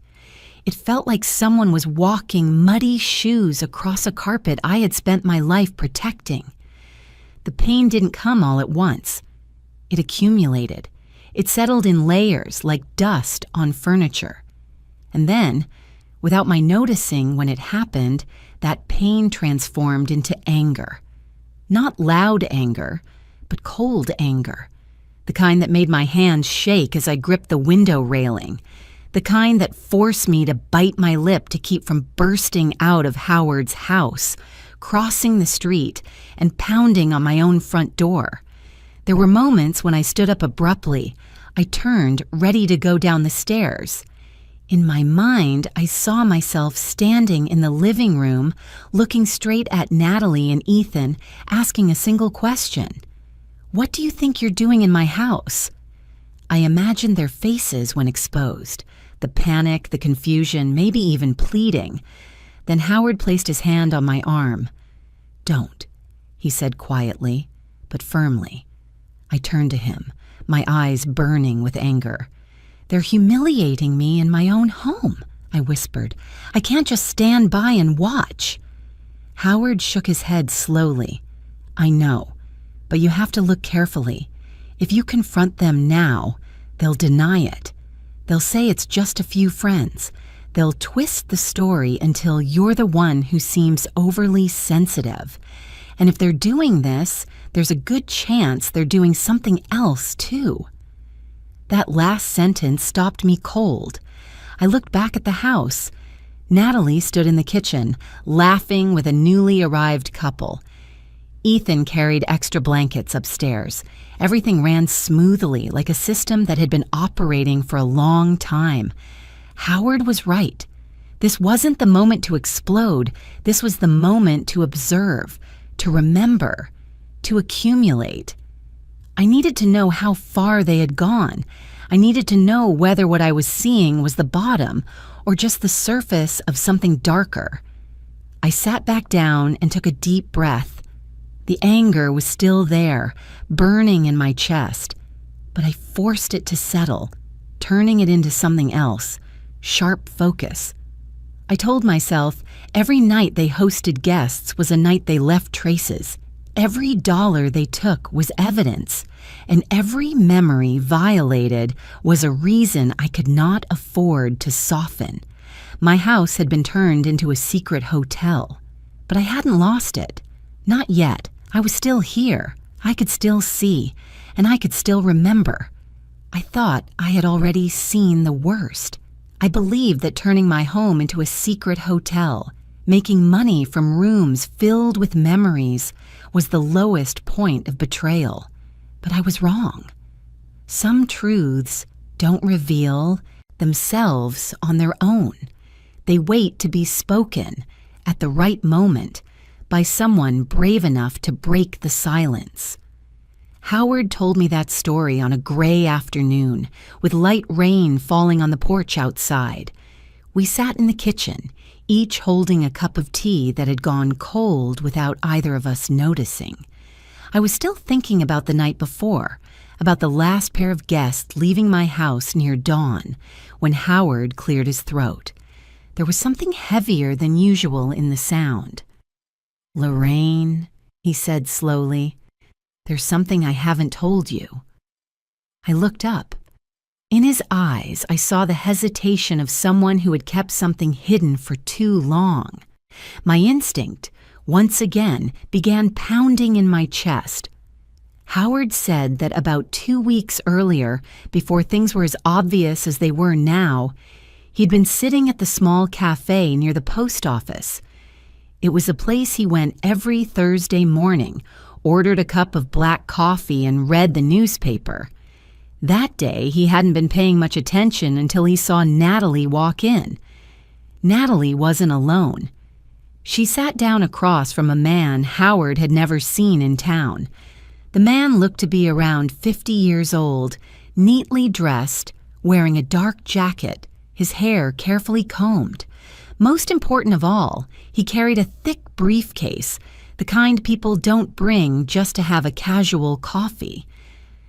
It felt like someone was walking muddy shoes across a carpet I had spent my life protecting. The pain didn't come all at once. It accumulated. It settled in layers like dust on furniture. And then, without my noticing when it happened, that pain transformed into anger. Not loud anger, but cold anger. The kind that made my hands shake as I gripped the window railing. The kind that forced me to bite my lip to keep from bursting out of Howard's house, crossing the street, and pounding on my own front door. There were moments when I stood up abruptly. I turned, ready to go down the stairs. In my mind, I saw myself standing in the living room, looking straight at Natalie and Ethan, asking a single question. "What do you think you're doing in my house?" I imagined their faces when exposed, the panic, the confusion, maybe even pleading. Then Howard placed his hand on my arm. "Don't," he said quietly, but firmly. I turned to him, my eyes burning with anger. "They're humiliating me in my own home," I whispered. "I can't just stand by and watch." Howard shook his head slowly. "I know, but you have to look carefully. If you confront them now, they'll deny it. They'll say it's just a few friends. They'll twist the story until you're the one who seems overly sensitive. And if they're doing this, there's a good chance they're doing something else too." That last sentence stopped me cold. I looked back at the house. Natalie stood in the kitchen, laughing with a newly arrived couple. Ethan carried extra blankets upstairs. Everything ran smoothly, like a system that had been operating for a long time. Howard was right. This wasn't the moment to explode. This was the moment to observe, to remember, to accumulate. I needed to know how far they had gone. I needed to know whether what I was seeing was the bottom or just the surface of something darker. I sat back down and took a deep breath. The anger was still there, burning in my chest, but I forced it to settle, turning it into something else, sharp focus. I told myself every night they hosted guests was a night they left traces. Every dollar they took was evidence, and every memory violated was a reason I could not afford to soften. My house had been turned into a secret hotel, but I hadn't lost it. Not yet. I was still here. I could still see, and I could still remember. I thought I had already seen the worst. I believed that turning my home into a secret hotel, making money from rooms filled with memories, was the lowest point of betrayal. But I was wrong. Some truths don't reveal themselves on their own. They wait to be spoken at the right moment by someone brave enough to break the silence. Howard told me that story on a gray afternoon, with light rain falling on the porch outside. We sat in the kitchen, each holding a cup of tea that had gone cold without either of us noticing. I was still thinking about the night before, about the last pair of guests leaving my house near dawn, when Howard cleared his throat. There was something heavier than usual in the sound. "Lorraine," he said slowly, "there's something I haven't told you." I looked up. In his eyes, I saw the hesitation of someone who had kept something hidden for too long. My instinct, once again, began pounding in my chest. Howard said that about 2 weeks earlier, before things were as obvious as they were now, he'd been sitting at the small cafe near the post office. It was a place he went every Thursday morning, ordered a cup of black coffee, and read the newspaper. That day, he hadn't been paying much attention until he saw Natalie walk in. Natalie wasn't alone. She sat down across from a man Howard had never seen in town. The man looked to be around 50 years old, neatly dressed, wearing a dark jacket, his hair carefully combed. Most important of all, he carried a thick briefcase, the kind people don't bring just to have a casual coffee.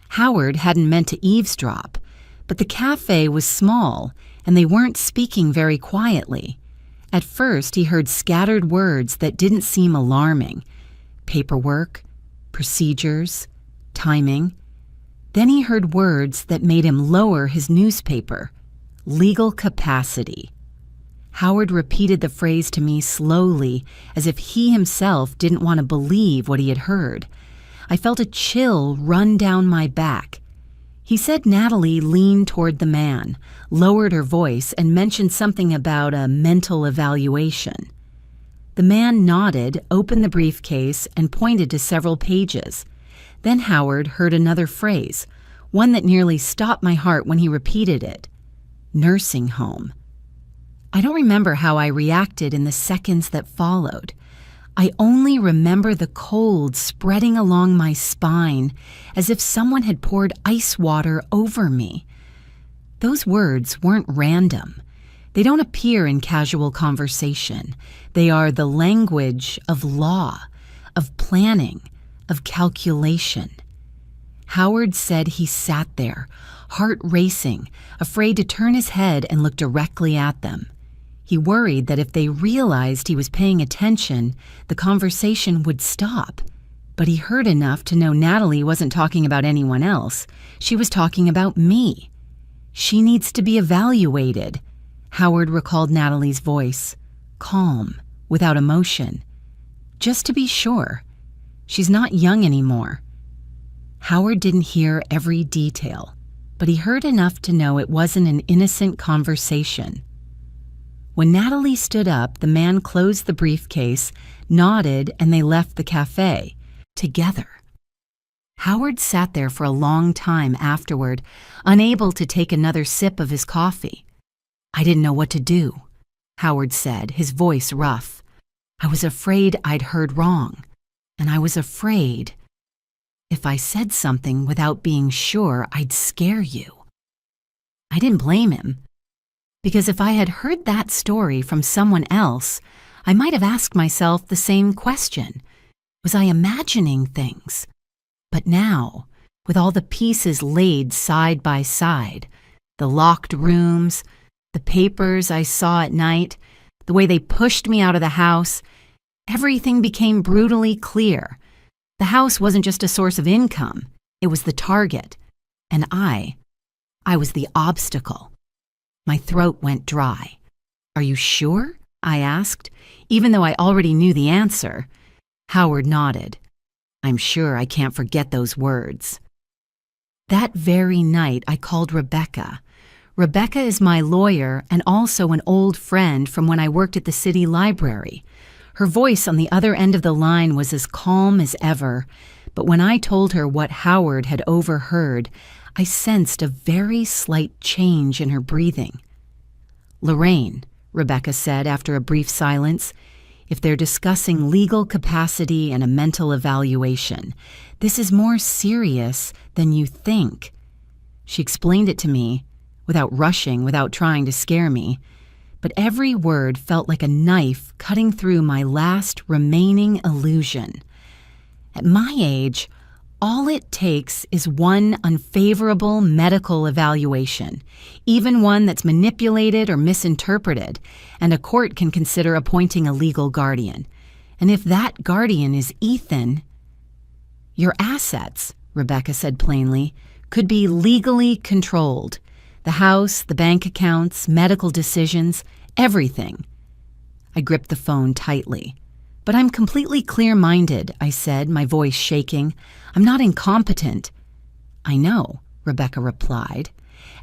Howard hadn't meant to eavesdrop, but the cafe was small, and they weren't speaking very quietly. At first, he heard scattered words that didn't seem alarming. Paperwork, procedures, timing. Then he heard words that made him lower his newspaper. Legal capacity. Howard repeated the phrase to me slowly, as if he himself didn't want to believe what he had heard. I felt a chill run down my back. He said Natalie leaned toward the man, lowered her voice, and mentioned something about a mental evaluation. The man nodded, opened the briefcase, and pointed to several pages. Then Howard heard another phrase, one that nearly stopped my heart when he repeated it. Nursing home. I don't remember how I reacted in the seconds that followed. I only remember the cold spreading along my spine, as if someone had poured ice water over me. Those words weren't random. They don't appear in casual conversation. They are the language of law, of planning, of calculation. Howard said he sat there, heart racing, afraid to turn his head and look directly at them. He worried that if they realized he was paying attention, the conversation would stop. But he heard enough to know Natalie wasn't talking about anyone else. She was talking about me. She needs to be evaluated. Howard recalled Natalie's voice, calm, without emotion. Just to be sure. She's not young anymore. Howard didn't hear every detail, but he heard enough to know it wasn't an innocent conversation. When Natalie stood up, the man closed the briefcase, nodded, and they left the cafe, together. Howard sat there for a long time afterward, unable to take another sip of his coffee. I didn't know what to do, Howard said, his voice rough. I was afraid I'd heard wrong, and I was afraid if I said something without being sure, I'd scare you. I didn't blame him. Because if I had heard that story from someone else, I might have asked myself the same question. Was I imagining things? But now, with all the pieces laid side by side, the locked rooms, the papers I saw at night, the way they pushed me out of the house, everything became brutally clear. The house wasn't just a source of income, it was the target. And I was the obstacle. My throat went dry. "Are you sure?" I asked, even though I already knew the answer. Howard nodded. "I'm sure I can't forget those words." That very night, I called Rebecca. Rebecca is my lawyer and also an old friend from when I worked at the city library. Her voice on the other end of the line was as calm as ever, but when I told her what Howard had overheard, I sensed a very slight change in her breathing. "Lorraine," Rebecca said after a brief silence, "if they're discussing legal capacity and a mental evaluation, this is more serious than you think." She explained it to me, without rushing, without trying to scare me, but every word felt like a knife cutting through my last remaining illusion. At my age, all it takes is one unfavorable medical evaluation, even one that's manipulated or misinterpreted, and a court can consider appointing a legal guardian. And if that guardian is Ethan, "Your assets," Rebecca said plainly, "could be legally controlled. The house, the bank accounts, medical decisions, everything." I gripped the phone tightly. "But I'm completely clear-minded," I said, my voice shaking. "I'm not incompetent." "I know," Rebecca replied,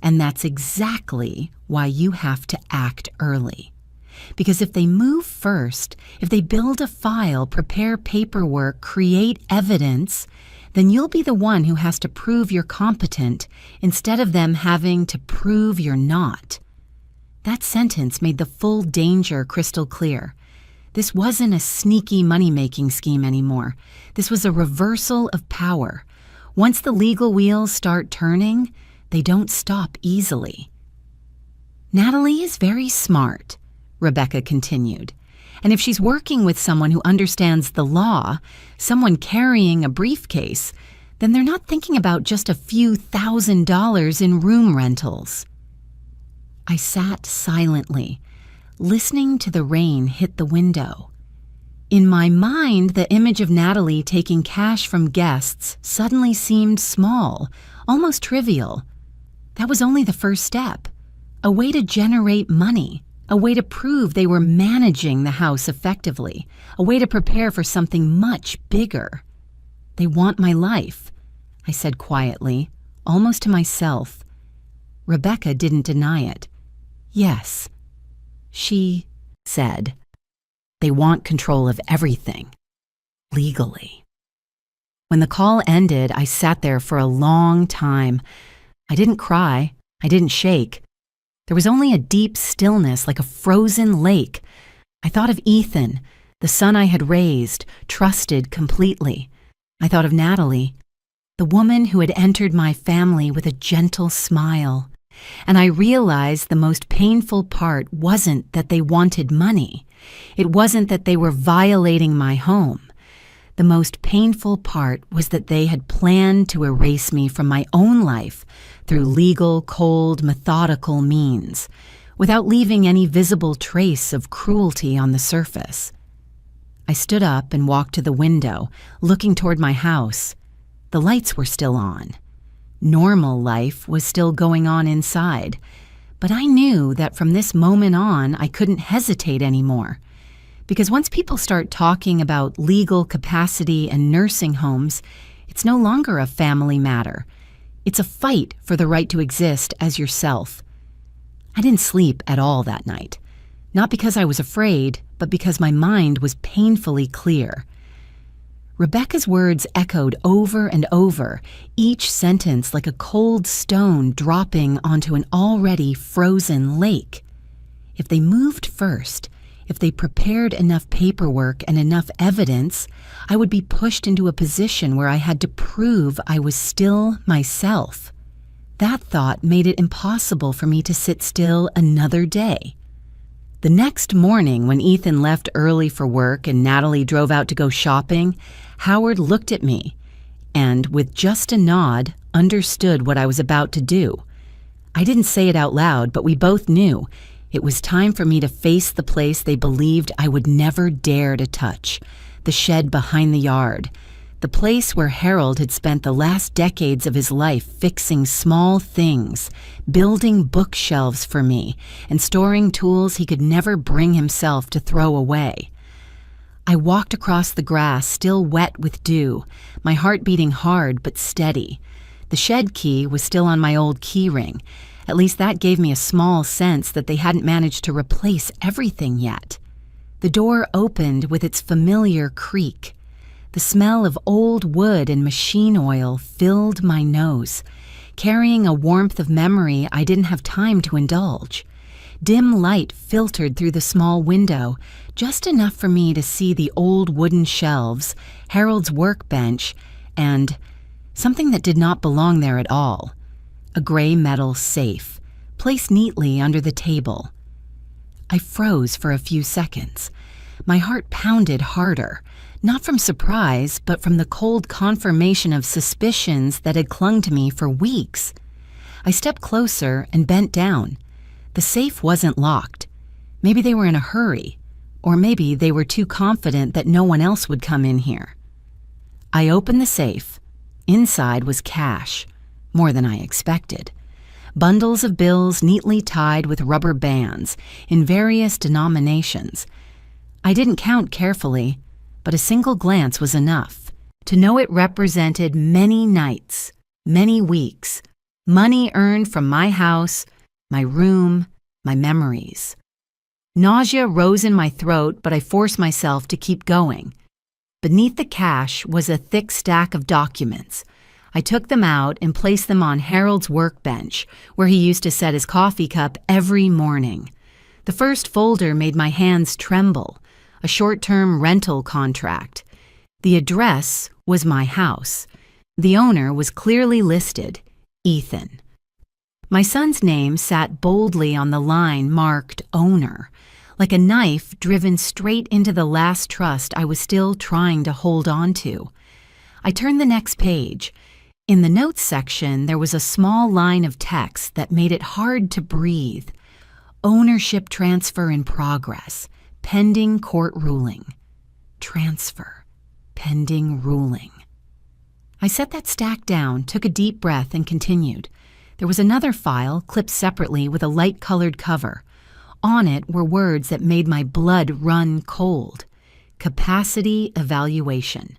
"and that's exactly why you have to act early. Because if they move first, if they build a file, prepare paperwork, create evidence, then you'll be the one who has to prove you're competent instead of them having to prove you're not." That sentence made the full danger crystal clear. This wasn't a sneaky money-making scheme anymore. This was a reversal of power. Once the legal wheels start turning, they don't stop easily. "Natalie is very smart," Rebecca continued. "And if she's working with someone who understands the law, someone carrying a briefcase, then they're not thinking about just a few $1,000s in room rentals." I sat silently, listening to the rain hit the window. In my mind, the image of Natalie taking cash from guests suddenly seemed small, almost trivial. That was only the first step, a way to generate money, a way to prove they were managing the house effectively, a way to prepare for something much bigger. "They want my life," I said quietly, almost to myself. Rebecca didn't deny it. "Yes," she said. "They want control of everything, legally." When the call ended, I sat there for a long time. I didn't cry. I didn't shake. There was only a deep stillness, like a frozen lake. I thought of Ethan, the son I had raised, trusted completely. I thought of Natalie, the woman who had entered my family with a gentle smile. And I realized the most painful part wasn't that they wanted money. It wasn't that they were violating my home. The most painful part was that they had planned to erase me from my own life through legal, cold, methodical means, without leaving any visible trace of cruelty on the surface. I stood up and walked to the window, looking toward my house. The lights were still on. Normal life was still going on inside, but I knew that from this moment on I couldn't hesitate anymore. Because once people start talking about legal capacity and nursing homes, it's no longer a family matter. It's a fight for the right to exist as yourself. I didn't sleep at all that night, not because I was afraid, but because my mind was painfully clear. Rebecca's words echoed over and over, each sentence like a cold stone dropping onto an already frozen lake. If they moved first, if they prepared enough paperwork and enough evidence, I would be pushed into a position where I had to prove I was still myself. That thought made it impossible for me to sit still another day. The next morning, when Ethan left early for work and Natalie drove out to go shopping, Howard looked at me and, with just a nod, understood what I was about to do. I didn't say it out loud, but we both knew. It was time for me to face the place they believed I would never dare to touch, the shed behind the yard, the place where Harold had spent the last decades of his life fixing small things, building bookshelves for me, and storing tools he could never bring himself to throw away. I walked across the grass, still wet with dew, my heart beating hard but steady. The shed key was still on my old key ring. At least that gave me a small sense that they hadn't managed to replace everything yet. The door opened with its familiar creak. The smell of old wood and machine oil filled my nose, carrying a warmth of memory I didn't have time to indulge. Dim light filtered through the small window, just enough for me to see the old wooden shelves, Harold's workbench, and something that did not belong there at all. A gray metal safe, placed neatly under the table. I froze for a few seconds. My heart pounded harder, not from surprise, but from the cold confirmation of suspicions that had clung to me for weeks. I stepped closer and bent down. The safe wasn't locked. Maybe they were in a hurry, or maybe they were too confident that no one else would come in here. I opened the safe. Inside was cash, more than I expected. Bundles of bills neatly tied with rubber bands in various denominations. I didn't count carefully, but a single glance was enough to know it represented many nights, many weeks, money earned from my house, my room, my memories. Nausea rose in my throat, but I forced myself to keep going. Beneath the cash was a thick stack of documents. I took them out and placed them on Harold's workbench, where he used to set his coffee cup every morning. The first folder made my hands tremble, a short-term rental contract. The address was my house. The owner was clearly listed, Ethan. My son's name sat boldly on the line marked owner, like a knife driven straight into the last trust I was still trying to hold on to. I turned the next page. In the notes section, there was a small line of text that made it hard to breathe. Ownership transfer in progress, pending court ruling. Transfer, pending ruling. I set that stack down, took a deep breath, and continued. There was another file, clipped separately with a light-colored cover. On it were words that made my blood run cold. Capacity evaluation.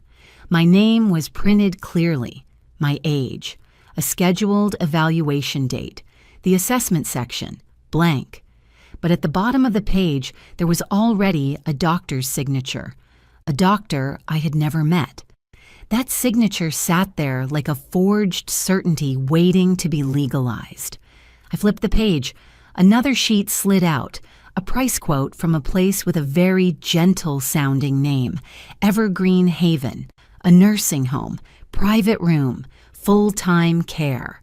My name was printed clearly. My age. A scheduled evaluation date. The assessment section. Blank. But at the bottom of the page, there was already a doctor's signature. A doctor I had never met. That signature sat there like a forged certainty waiting to be legalized. I flipped the page. Another sheet slid out, a price quote from a place with a very gentle-sounding name, Evergreen Haven, a nursing home, private room, full-time care.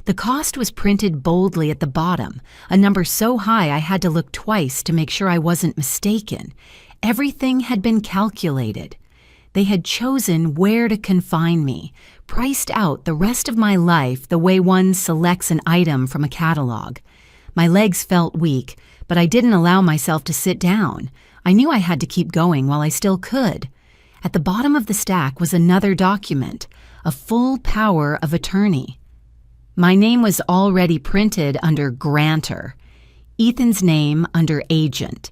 The cost was printed boldly at the bottom, a number so high I had to look twice to make sure I wasn't mistaken. Everything had been calculated. They had chosen where to confine me, priced out the rest of my life the way one selects an item from a catalog. My legs felt weak, but I didn't allow myself to sit down. I knew I had to keep going while I still could. At the bottom of the stack was another document, a full power of attorney. My name was already printed under grantor, Ethan's name under agent.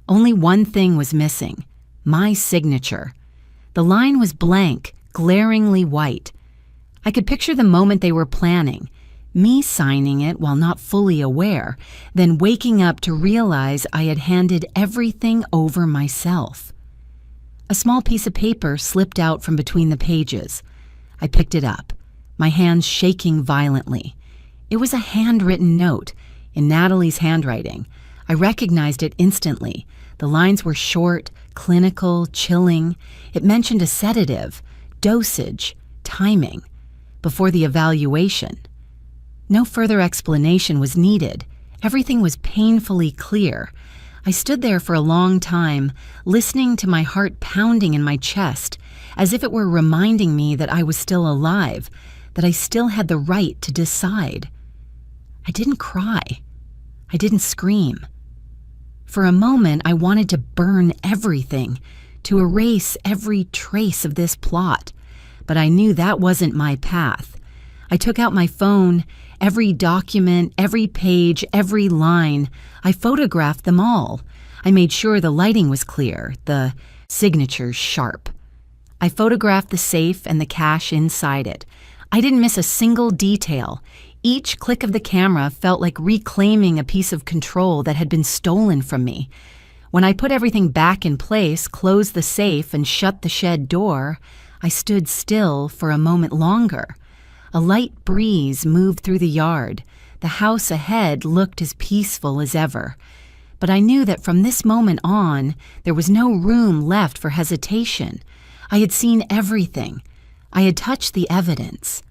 Only one thing was missing, my signature. The line was blank, glaringly white. I could picture the moment they were planning, me signing it while not fully aware, then waking up to realize I had handed everything over myself. A small piece of paper slipped out from between the pages. I picked it up, my hands shaking violently. It was a handwritten note, in Natalie's handwriting. I recognized it instantly. The lines were short, clinical, chilling. It mentioned a sedative, dosage, timing, before the evaluation. No further explanation was needed. Everything was painfully clear. I stood there for a long time, listening to my heart pounding in my chest, as if it were reminding me that I was still alive, that I still had the right to decide. I didn't cry. I didn't scream. For a moment, I wanted to burn everything, to erase every trace of this plot. But I knew that wasn't my path. I took out my phone, every document, every page, every line. I photographed them all. I made sure the lighting was clear, the signatures sharp. I photographed the safe and the cash inside it. I didn't miss a single detail. Each click of the camera felt like reclaiming a piece of control that had been stolen from me. When I put everything back in place, closed the safe, and shut the shed door, I stood still for a moment longer. A light breeze moved through the yard. The house ahead looked as peaceful as ever. But I knew that from this moment on, there was no room left for hesitation. I had seen everything. I had touched the evidence.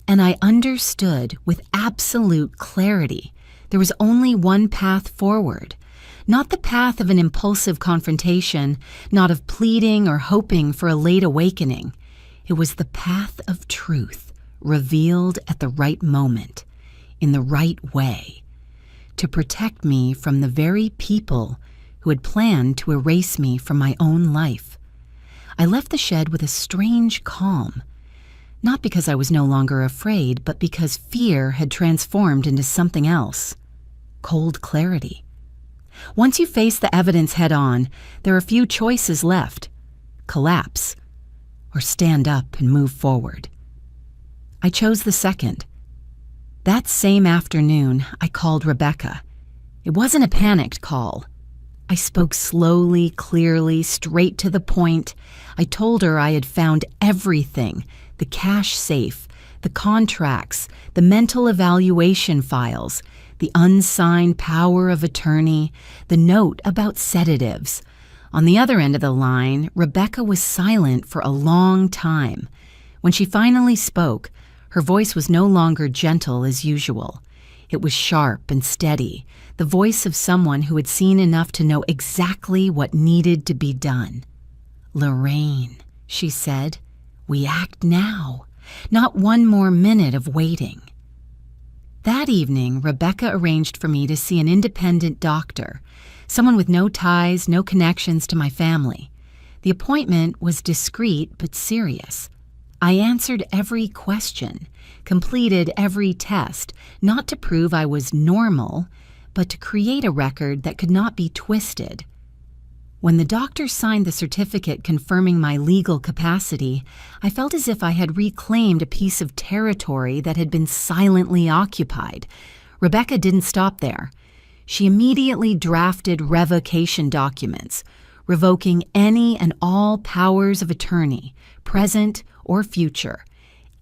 And I understood with absolute clarity there was only one path forward. Not the path of an impulsive confrontation, not of pleading or hoping for a late awakening. It was the path of truth, revealed at the right moment, in the right way, to protect me from the very people who had planned to erase me from my own life. I left the shed with a strange calm, not because I was no longer afraid, but because fear had transformed into something else, cold clarity. Once you face the evidence head on, there are few choices left: collapse or stand up and move forward. I chose the second. That same afternoon, I called Rebecca. It wasn't a panicked call. I spoke slowly, clearly, straight to the point. I told her I had found everything: the cash safe, the contracts, the mental evaluation files, the unsigned power of attorney, the note about sedatives. On the other end of the line, Rebecca was silent for a long time. When she finally spoke, her voice was no longer gentle as usual. It was sharp and steady, the voice of someone who had seen enough to know exactly what needed to be done. "Lorraine," she said, "we act now, not one more minute of waiting." That evening, Rebecca arranged for me to see an independent doctor, someone with no ties, no connections to my family. The appointment was discreet but serious. I answered every question, completed every test, not to prove I was normal, but to create a record that could not be twisted. When the doctor signed the certificate confirming my legal capacity, I felt as if I had reclaimed a piece of territory that had been silently occupied. Rebecca didn't stop there. She immediately drafted revocation documents, revoking any and all powers of attorney, present or future.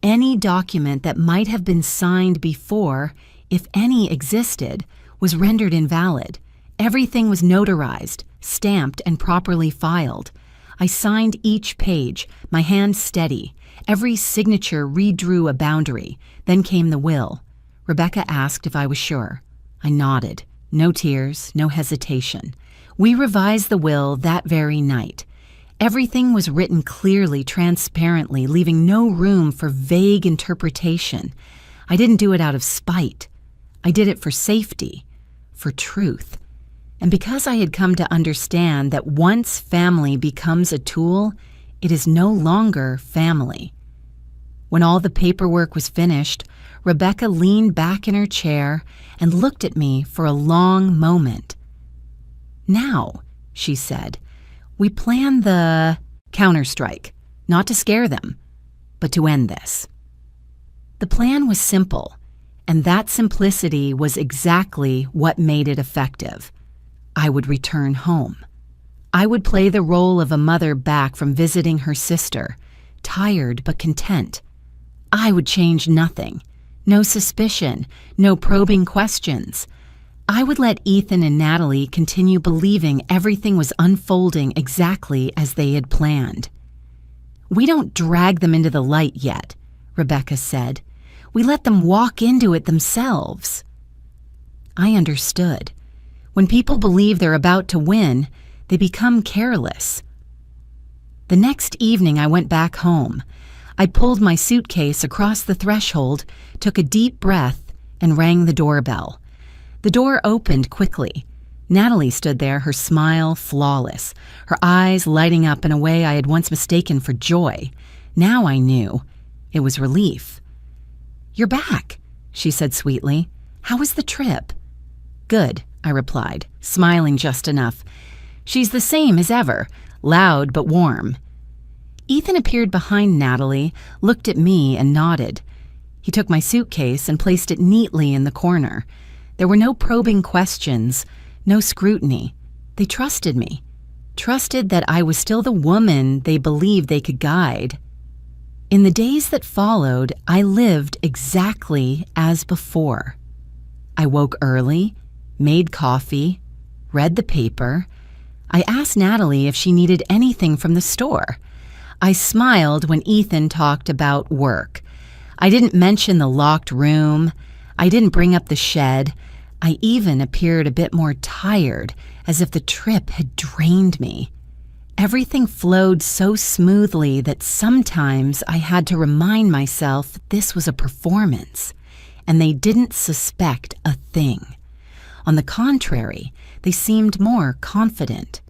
Any document that might have been signed before, if any existed, was rendered invalid. Everything was notarized, stamped, and properly filed. I signed each page, my hand steady. Every signature redrew a boundary. Then came the will. Rebecca asked if I was sure. I nodded. No tears, no hesitation. We revised the will that very night. Everything was written clearly, transparently, leaving no room for vague interpretation. I didn't do it out of spite. I did it for safety, for truth. And because I had come to understand that once family becomes a tool, it is no longer family. When all the paperwork was finished, Rebecca leaned back in her chair and looked at me for a long moment. "Now," she said, "we plan the counterstrike, not to scare them, but to end this." The plan was simple, and that simplicity was exactly what made it effective. I would return home. I would play the role of a mother back from visiting her sister, tired but content. I would change nothing. No suspicion, no probing questions. I would let Ethan and Natalie continue believing everything was unfolding exactly as they had planned. "We don't drag them into the light yet," Rebecca said. "We let them walk into it themselves." I understood. When people believe they're about to win, they become careless. The next evening I went back home. I pulled my suitcase across the threshold, took a deep breath, and rang the doorbell. The door opened quickly. Natalie stood there, her smile flawless, her eyes lighting up in a way I had once mistaken for joy. Now I knew. It was relief. "You're back," she said sweetly. "How was the trip?" "Good," I replied, smiling just enough. "She's the same as ever, loud but warm." Ethan appeared behind Natalie, looked at me, and nodded. He took my suitcase and placed it neatly in the corner. There were no probing questions, no scrutiny. They trusted me, trusted that I was still the woman they believed they could guide. In the days that followed, I lived exactly as before. I woke early, made coffee, read the paper. I asked Natalie if she needed anything from the store. I smiled when Ethan talked about work. I didn't mention the locked room. I didn't bring up the shed. I even appeared a bit more tired, as if the trip had drained me. Everything flowed so smoothly that sometimes I had to remind myself this was a performance, and they didn't suspect a thing. On the contrary, they seemed more confident.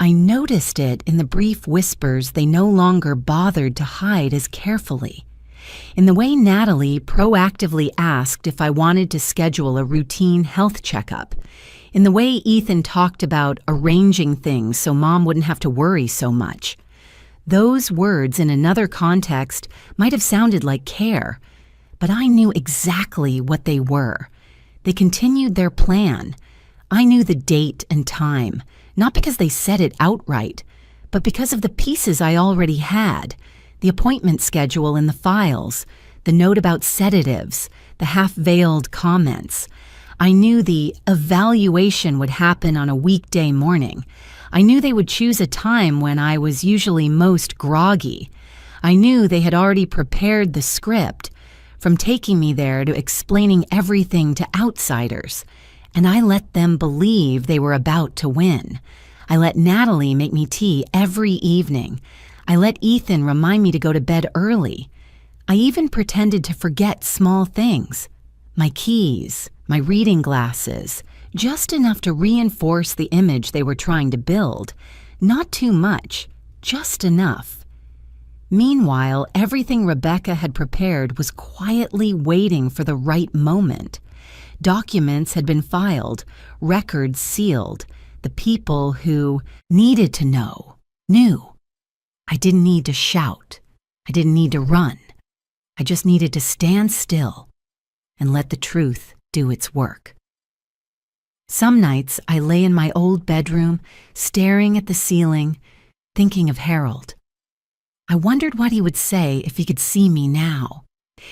I noticed it in the brief whispers they no longer bothered to hide as carefully. In the way Natalie proactively asked if I wanted to schedule a routine health checkup. In the way Ethan talked about arranging things so Mom wouldn't have to worry so much. Those words in another context might have sounded like care, but I knew exactly what they were. They continued their plan. I knew the date and time, not because they said it outright, but because of the pieces I already had. The appointment schedule in the files, the note about sedatives, the half-veiled comments. I knew the evaluation would happen on a weekday morning. I knew they would choose a time when I was usually most groggy. I knew they had already prepared the script, from taking me there to explaining everything to outsiders. And I let them believe they were about to win. I let Natalie make me tea every evening. I let Ethan remind me to go to bed early. I even pretended to forget small things. My keys, my reading glasses, just enough to reinforce the image they were trying to build. Not too much, just enough. Meanwhile, everything Rebecca had prepared was quietly waiting for the right moment. Documents had been filed, records sealed. The people who needed to know knew. I didn't need to shout. I didn't need to run. I just needed to stand still and let the truth do its work. Some nights I lay in my old bedroom, staring at the ceiling, thinking of Harold. I wondered what he would say if he could see me now.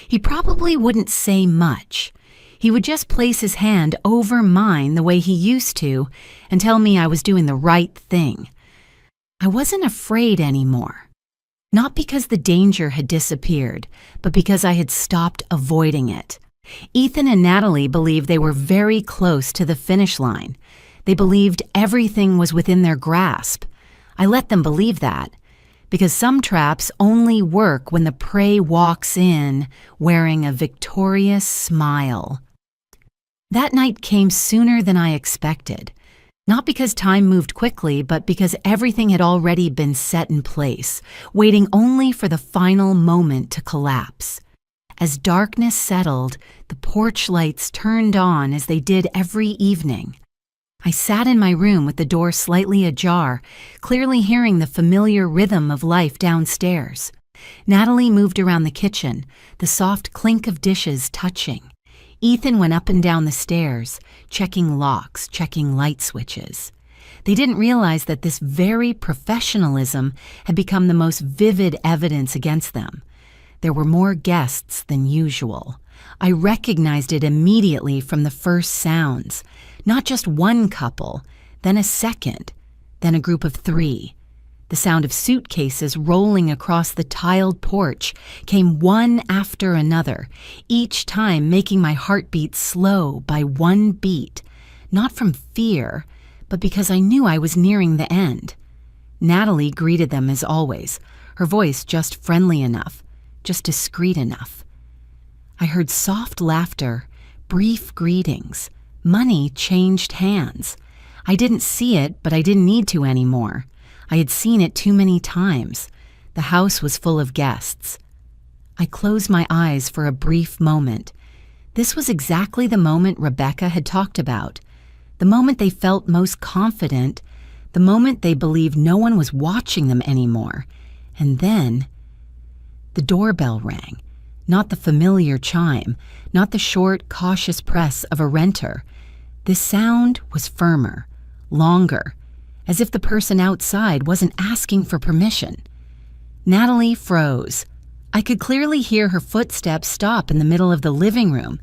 He probably wouldn't say much. He would just place his hand over mine the way he used to and tell me I was doing the right thing. I wasn't afraid anymore. Not because the danger had disappeared, but because I had stopped avoiding it. Ethan and Natalie believed they were very close to the finish line. They believed everything was within their grasp. I let them believe that, because some traps only work when the prey walks in wearing a victorious smile. That night came sooner than I expected. Not because time moved quickly, but because everything had already been set in place, waiting only for the final moment to collapse. As darkness settled, the porch lights turned on as they did every evening. I sat in my room with the door slightly ajar, clearly hearing the familiar rhythm of life downstairs. Natalie moved around the kitchen, the soft clink of dishes touching. Ethan went up and down the stairs, checking locks, checking light switches. They didn't realize that this very professionalism had become the most vivid evidence against them. There were more guests than usual. I recognized it immediately from the first sounds. Not just one couple, then a second, then a group of 3. The sound of suitcases rolling across the tiled porch came one after another, each time making my heartbeat slow by one beat, not from fear, but because I knew I was nearing the end. Natalie greeted them as always, her voice just friendly enough, just discreet enough. I heard soft laughter, brief greetings. Money changed hands. I didn't see it, but I didn't need to anymore. I had seen it too many times. The house was full of guests. I closed my eyes for a brief moment. This was exactly the moment Rebecca had talked about. The moment they felt most confident, the moment they believed no one was watching them anymore. And then, the doorbell rang. Not the familiar chime, not the short, cautious press of a renter. This sound was firmer, longer, as if the person outside wasn't asking for permission. Natalie froze. I could clearly hear her footsteps stop in the middle of the living room.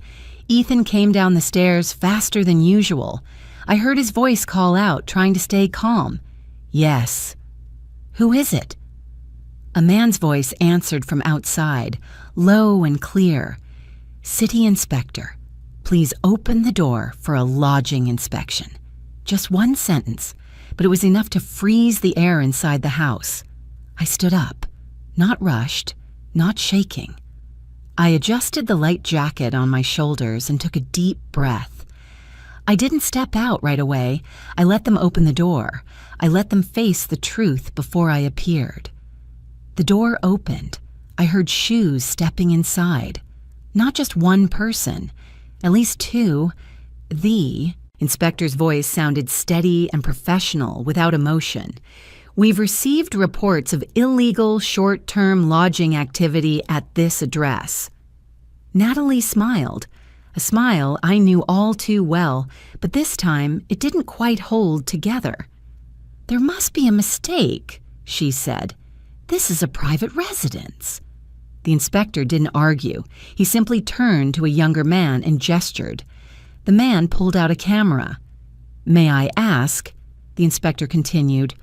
Ethan came down the stairs faster than usual. I heard his voice call out, trying to stay calm. "Yes." "Who is it?" A man's voice answered from outside, low and clear. "City Inspector, please open the door for a lodging inspection." Just one sentence, but it was enough to freeze the air inside the house. I stood up, not rushed, not shaking. I adjusted the light jacket on my shoulders and took a deep breath. I didn't step out right away. I let them open the door. I let them face the truth before I appeared. The door opened. I heard shoes stepping inside. Not just one person, at least two. The inspector's voice sounded steady and professional, without emotion. "We've received reports of illegal short-term lodging activity at this address." Natalie smiled, a smile I knew all too well, but this time it didn't quite hold together. "There must be a mistake," she said. "This is a private residence." The inspector didn't argue. He simply turned to a younger man and gestured. The man pulled out a camera. "May I ask," the inspector continued,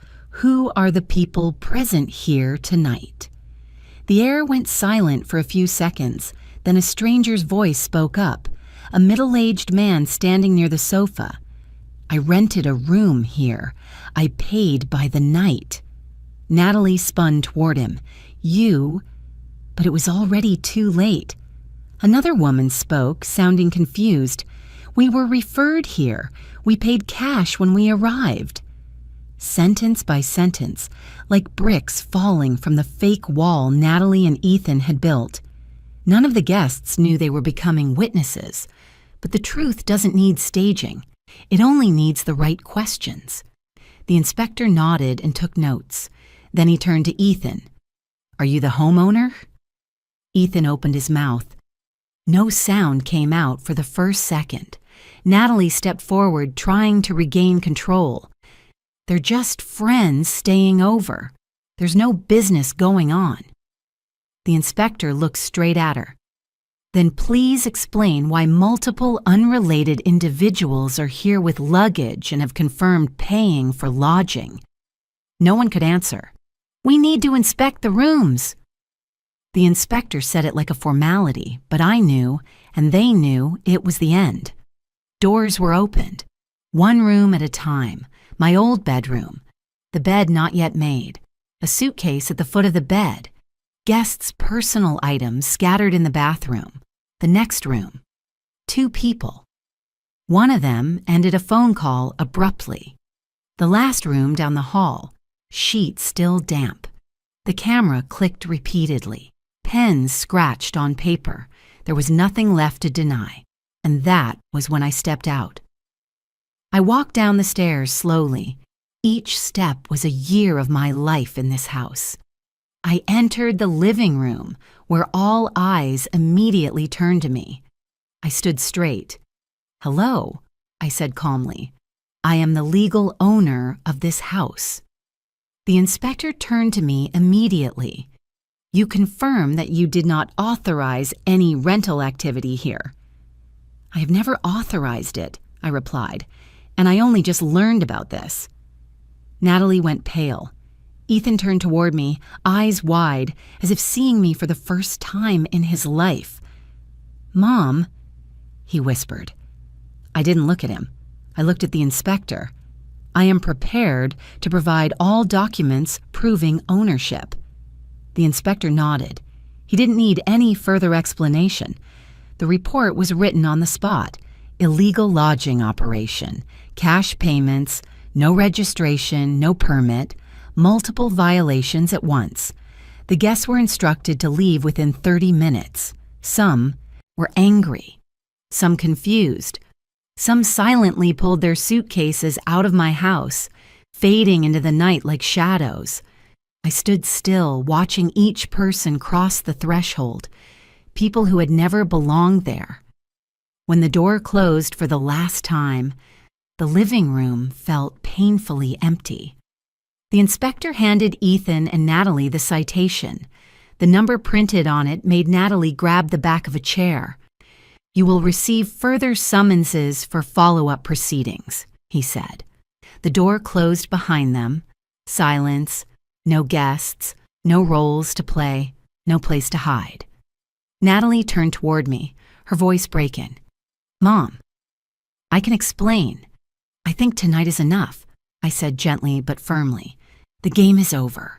"who are the people present here tonight?" The air went silent for a few seconds. Then a stranger's voice spoke up, a middle-aged man standing near the sofa. "I rented a room here. I paid by the night." Natalie spun toward him. "You—" But it was already too late. Another woman spoke, sounding confused. "We were referred here. We paid cash when we arrived." Sentence by sentence, like bricks falling from the fake wall Natalie and Ethan had built. None of the guests knew they were becoming witnesses, but the truth doesn't need staging. It only needs the right questions. The inspector nodded and took notes. Then he turned to Ethan. "Are you the homeowner?" Ethan opened his mouth. No sound came out for the first second. Natalie stepped forward, trying to regain control. "They're just friends staying over. There's no business going on." The inspector looked straight at her. "Then please explain why multiple unrelated individuals are here with luggage and have confirmed paying for lodging." No one could answer. "We need to inspect the rooms." The inspector said it like a formality, but I knew, and they knew, it was the end. Doors were opened, one room at a time. My old bedroom, the bed not yet made, a suitcase at the foot of the bed, guests' personal items scattered in the bathroom, the next room. Two people. One of them ended a phone call abruptly. The last room down the hall, sheets still damp. The camera clicked repeatedly. Pens scratched on paper. There was nothing left to deny. And that was when I stepped out. I walked down the stairs slowly. Each step was a year of my life in this house. I entered the living room, where all eyes immediately turned to me. I stood straight. "Hello," I said calmly. "I am the legal owner of this house." The inspector turned to me immediately. "You confirm that you did not authorize any rental activity here." "I have never authorized it," I replied, "and I only just learned about this." Natalie went pale. Ethan turned toward me, eyes wide, as if seeing me for the first time in his life. "Mom," he whispered. I didn't look at him. I looked at the inspector. "I am prepared to provide all documents proving ownership." The inspector nodded. He didn't need any further explanation. The report was written on the spot. Illegal lodging operation, cash payments, no registration, no permit, multiple violations at once. The guests were instructed to leave within 30 minutes. Some were angry, some confused. Some silently pulled their suitcases out of my house, fading into the night like shadows. I stood still, watching each person cross the threshold, people who had never belonged there. When the door closed for the last time, the living room felt painfully empty. The inspector handed Ethan and Natalie the citation. The number printed on it made Natalie grab the back of a chair. "You will receive further summonses for follow-up proceedings," he said. The door closed behind them. Silence, no guests, no roles to play, no place to hide. Natalie turned toward me, her voice breaking. "Mom, I can explain. I think tonight is enough," I said gently but firmly. "The game is over."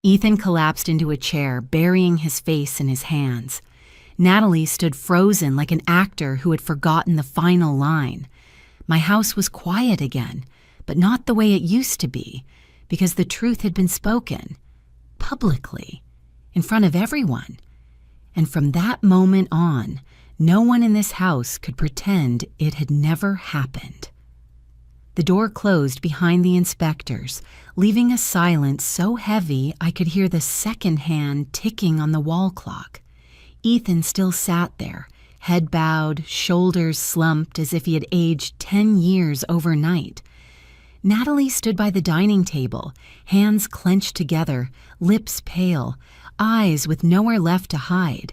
Ethan collapsed into a chair, burying his face in his hands. Natalie stood frozen like an actor who had forgotten the final line. My house was quiet again, but not the way it used to be, because the truth had been spoken, publicly, in front of everyone. And from that moment on, no one in this house could pretend it had never happened. The door closed behind the inspectors, leaving a silence so heavy I could hear the second hand ticking on the wall clock. Ethan still sat there, head bowed, shoulders slumped as if he had aged 10 years overnight. Natalie stood by the dining table, hands clenched together, lips pale, eyes with nowhere left to hide.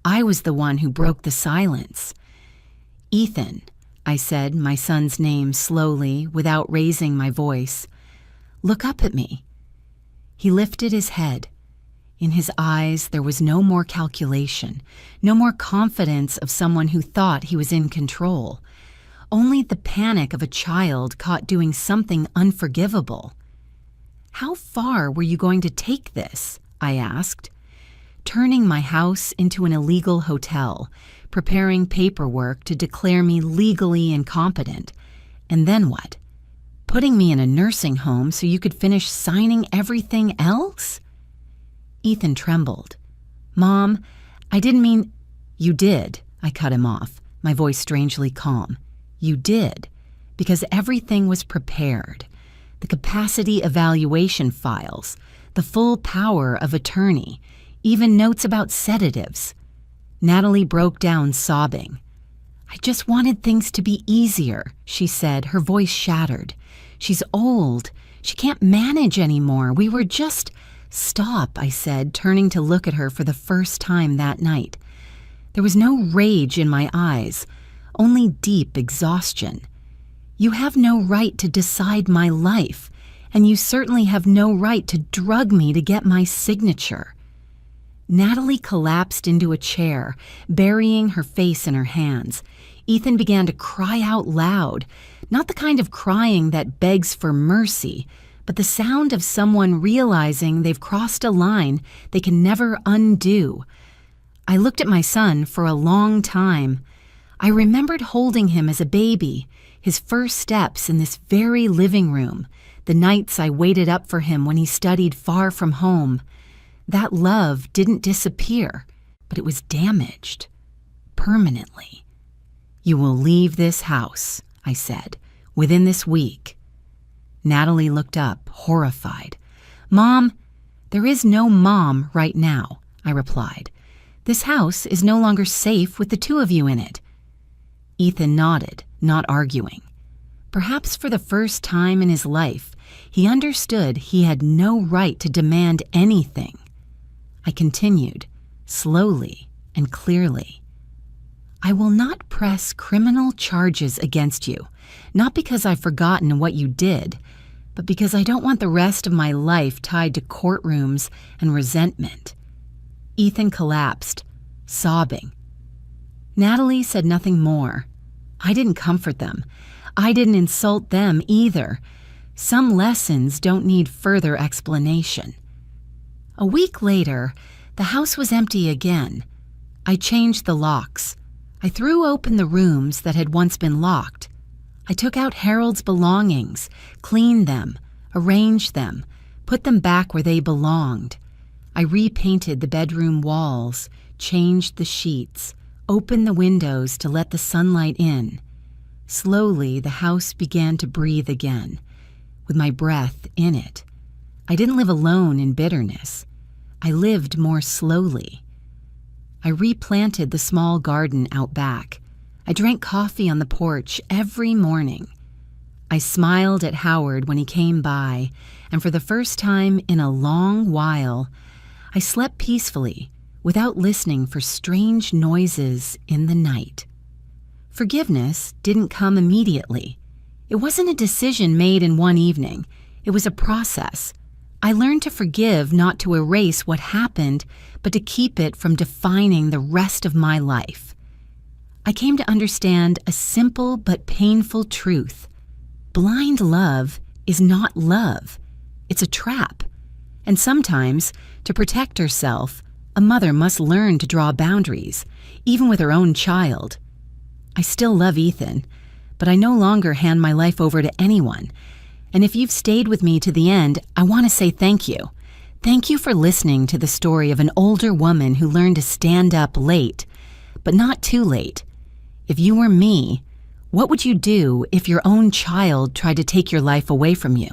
I was the one who broke the silence. "Ethan," I said my son's name slowly, without raising my voice. "Look up at me." He lifted his head. In his eyes there was no more calculation, no more confidence of someone who thought he was in control. Only the panic of a child caught doing something unforgivable. "How far were you going to take this?" I asked. "Turning my house into an illegal hotel, preparing paperwork to declare me legally incompetent. And then what? Putting me in a nursing home so you could finish signing everything else?" Ethan trembled. "Mom, I didn't mean—" "You did," I cut him off, my voice strangely calm. "You did, because everything was prepared. The capacity evaluation files, the full power of attorney, even notes about sedatives." Natalie broke down sobbing. "I just wanted things to be easier," she said, her voice shattered. "She's old. She can't manage anymore. We were just—" "Stop," I said, turning to look at her for the first time that night. There was no rage in my eyes, only deep exhaustion. "You have no right to decide my life, and you certainly have no right to drug me to get my signature." Natalie collapsed into a chair, burying her face in her hands. Ethan began to cry out loud, not the kind of crying that begs for mercy, but the sound of someone realizing they've crossed a line they can never undo. I looked at my son for a long time. I remembered holding him as a baby, his first steps in this very living room, the nights I waited up for him when he studied far from home. That love didn't disappear, but it was damaged, permanently. "You will leave this house," I said, "within this week." Natalie looked up, horrified. "Mom, there is no mom right now," I replied. "This house is no longer safe with the two of you in it." Ethan nodded, not arguing. Perhaps for the first time in his life, he understood he had no right to demand anything. I continued, slowly and clearly. "I will not press criminal charges against you, not because I've forgotten what you did, but because I don't want the rest of my life tied to courtrooms and resentment." Ethan collapsed, sobbing. Natalie said nothing more. I didn't comfort them. I didn't insult them either. Some lessons don't need further explanation. A week later, the house was empty again. I changed the locks. I threw open the rooms that had once been locked. I took out Harold's belongings, cleaned them, arranged them, put them back where they belonged. I repainted the bedroom walls, changed the sheets, opened the windows to let the sunlight in. Slowly, the house began to breathe again, with my breath in it. I didn't live alone in bitterness. I lived more slowly. I replanted the small garden out back. I drank coffee on the porch every morning. I smiled at Howard when he came by, and for the first time in a long while, I slept peacefully without listening for strange noises in the night. Forgiveness didn't come immediately. It wasn't a decision made in one evening. It was a process. I learned to forgive, not to erase what happened, but to keep it from defining the rest of my life. I came to understand a simple but painful truth. Blind love is not love. It's a trap. And sometimes, to protect herself, a mother must learn to draw boundaries, even with her own child. I still love Ethan, but I no longer hand my life over to anyone. And if you've stayed with me to the end, I want to say thank you. Thank you for listening to the story of an older woman who learned to stand up late, but not too late. If you were me, what would you do if your own child tried to take your life away from you?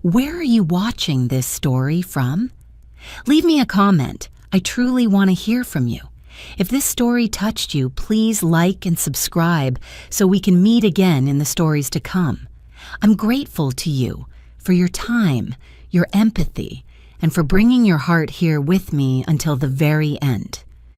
Where are you watching this story from? Leave me a comment. I truly want to hear from you. If this story touched you, please like and subscribe so we can meet again in the stories to come. I'm grateful to you for your time, your empathy, and for bringing your heart here with me until the very end.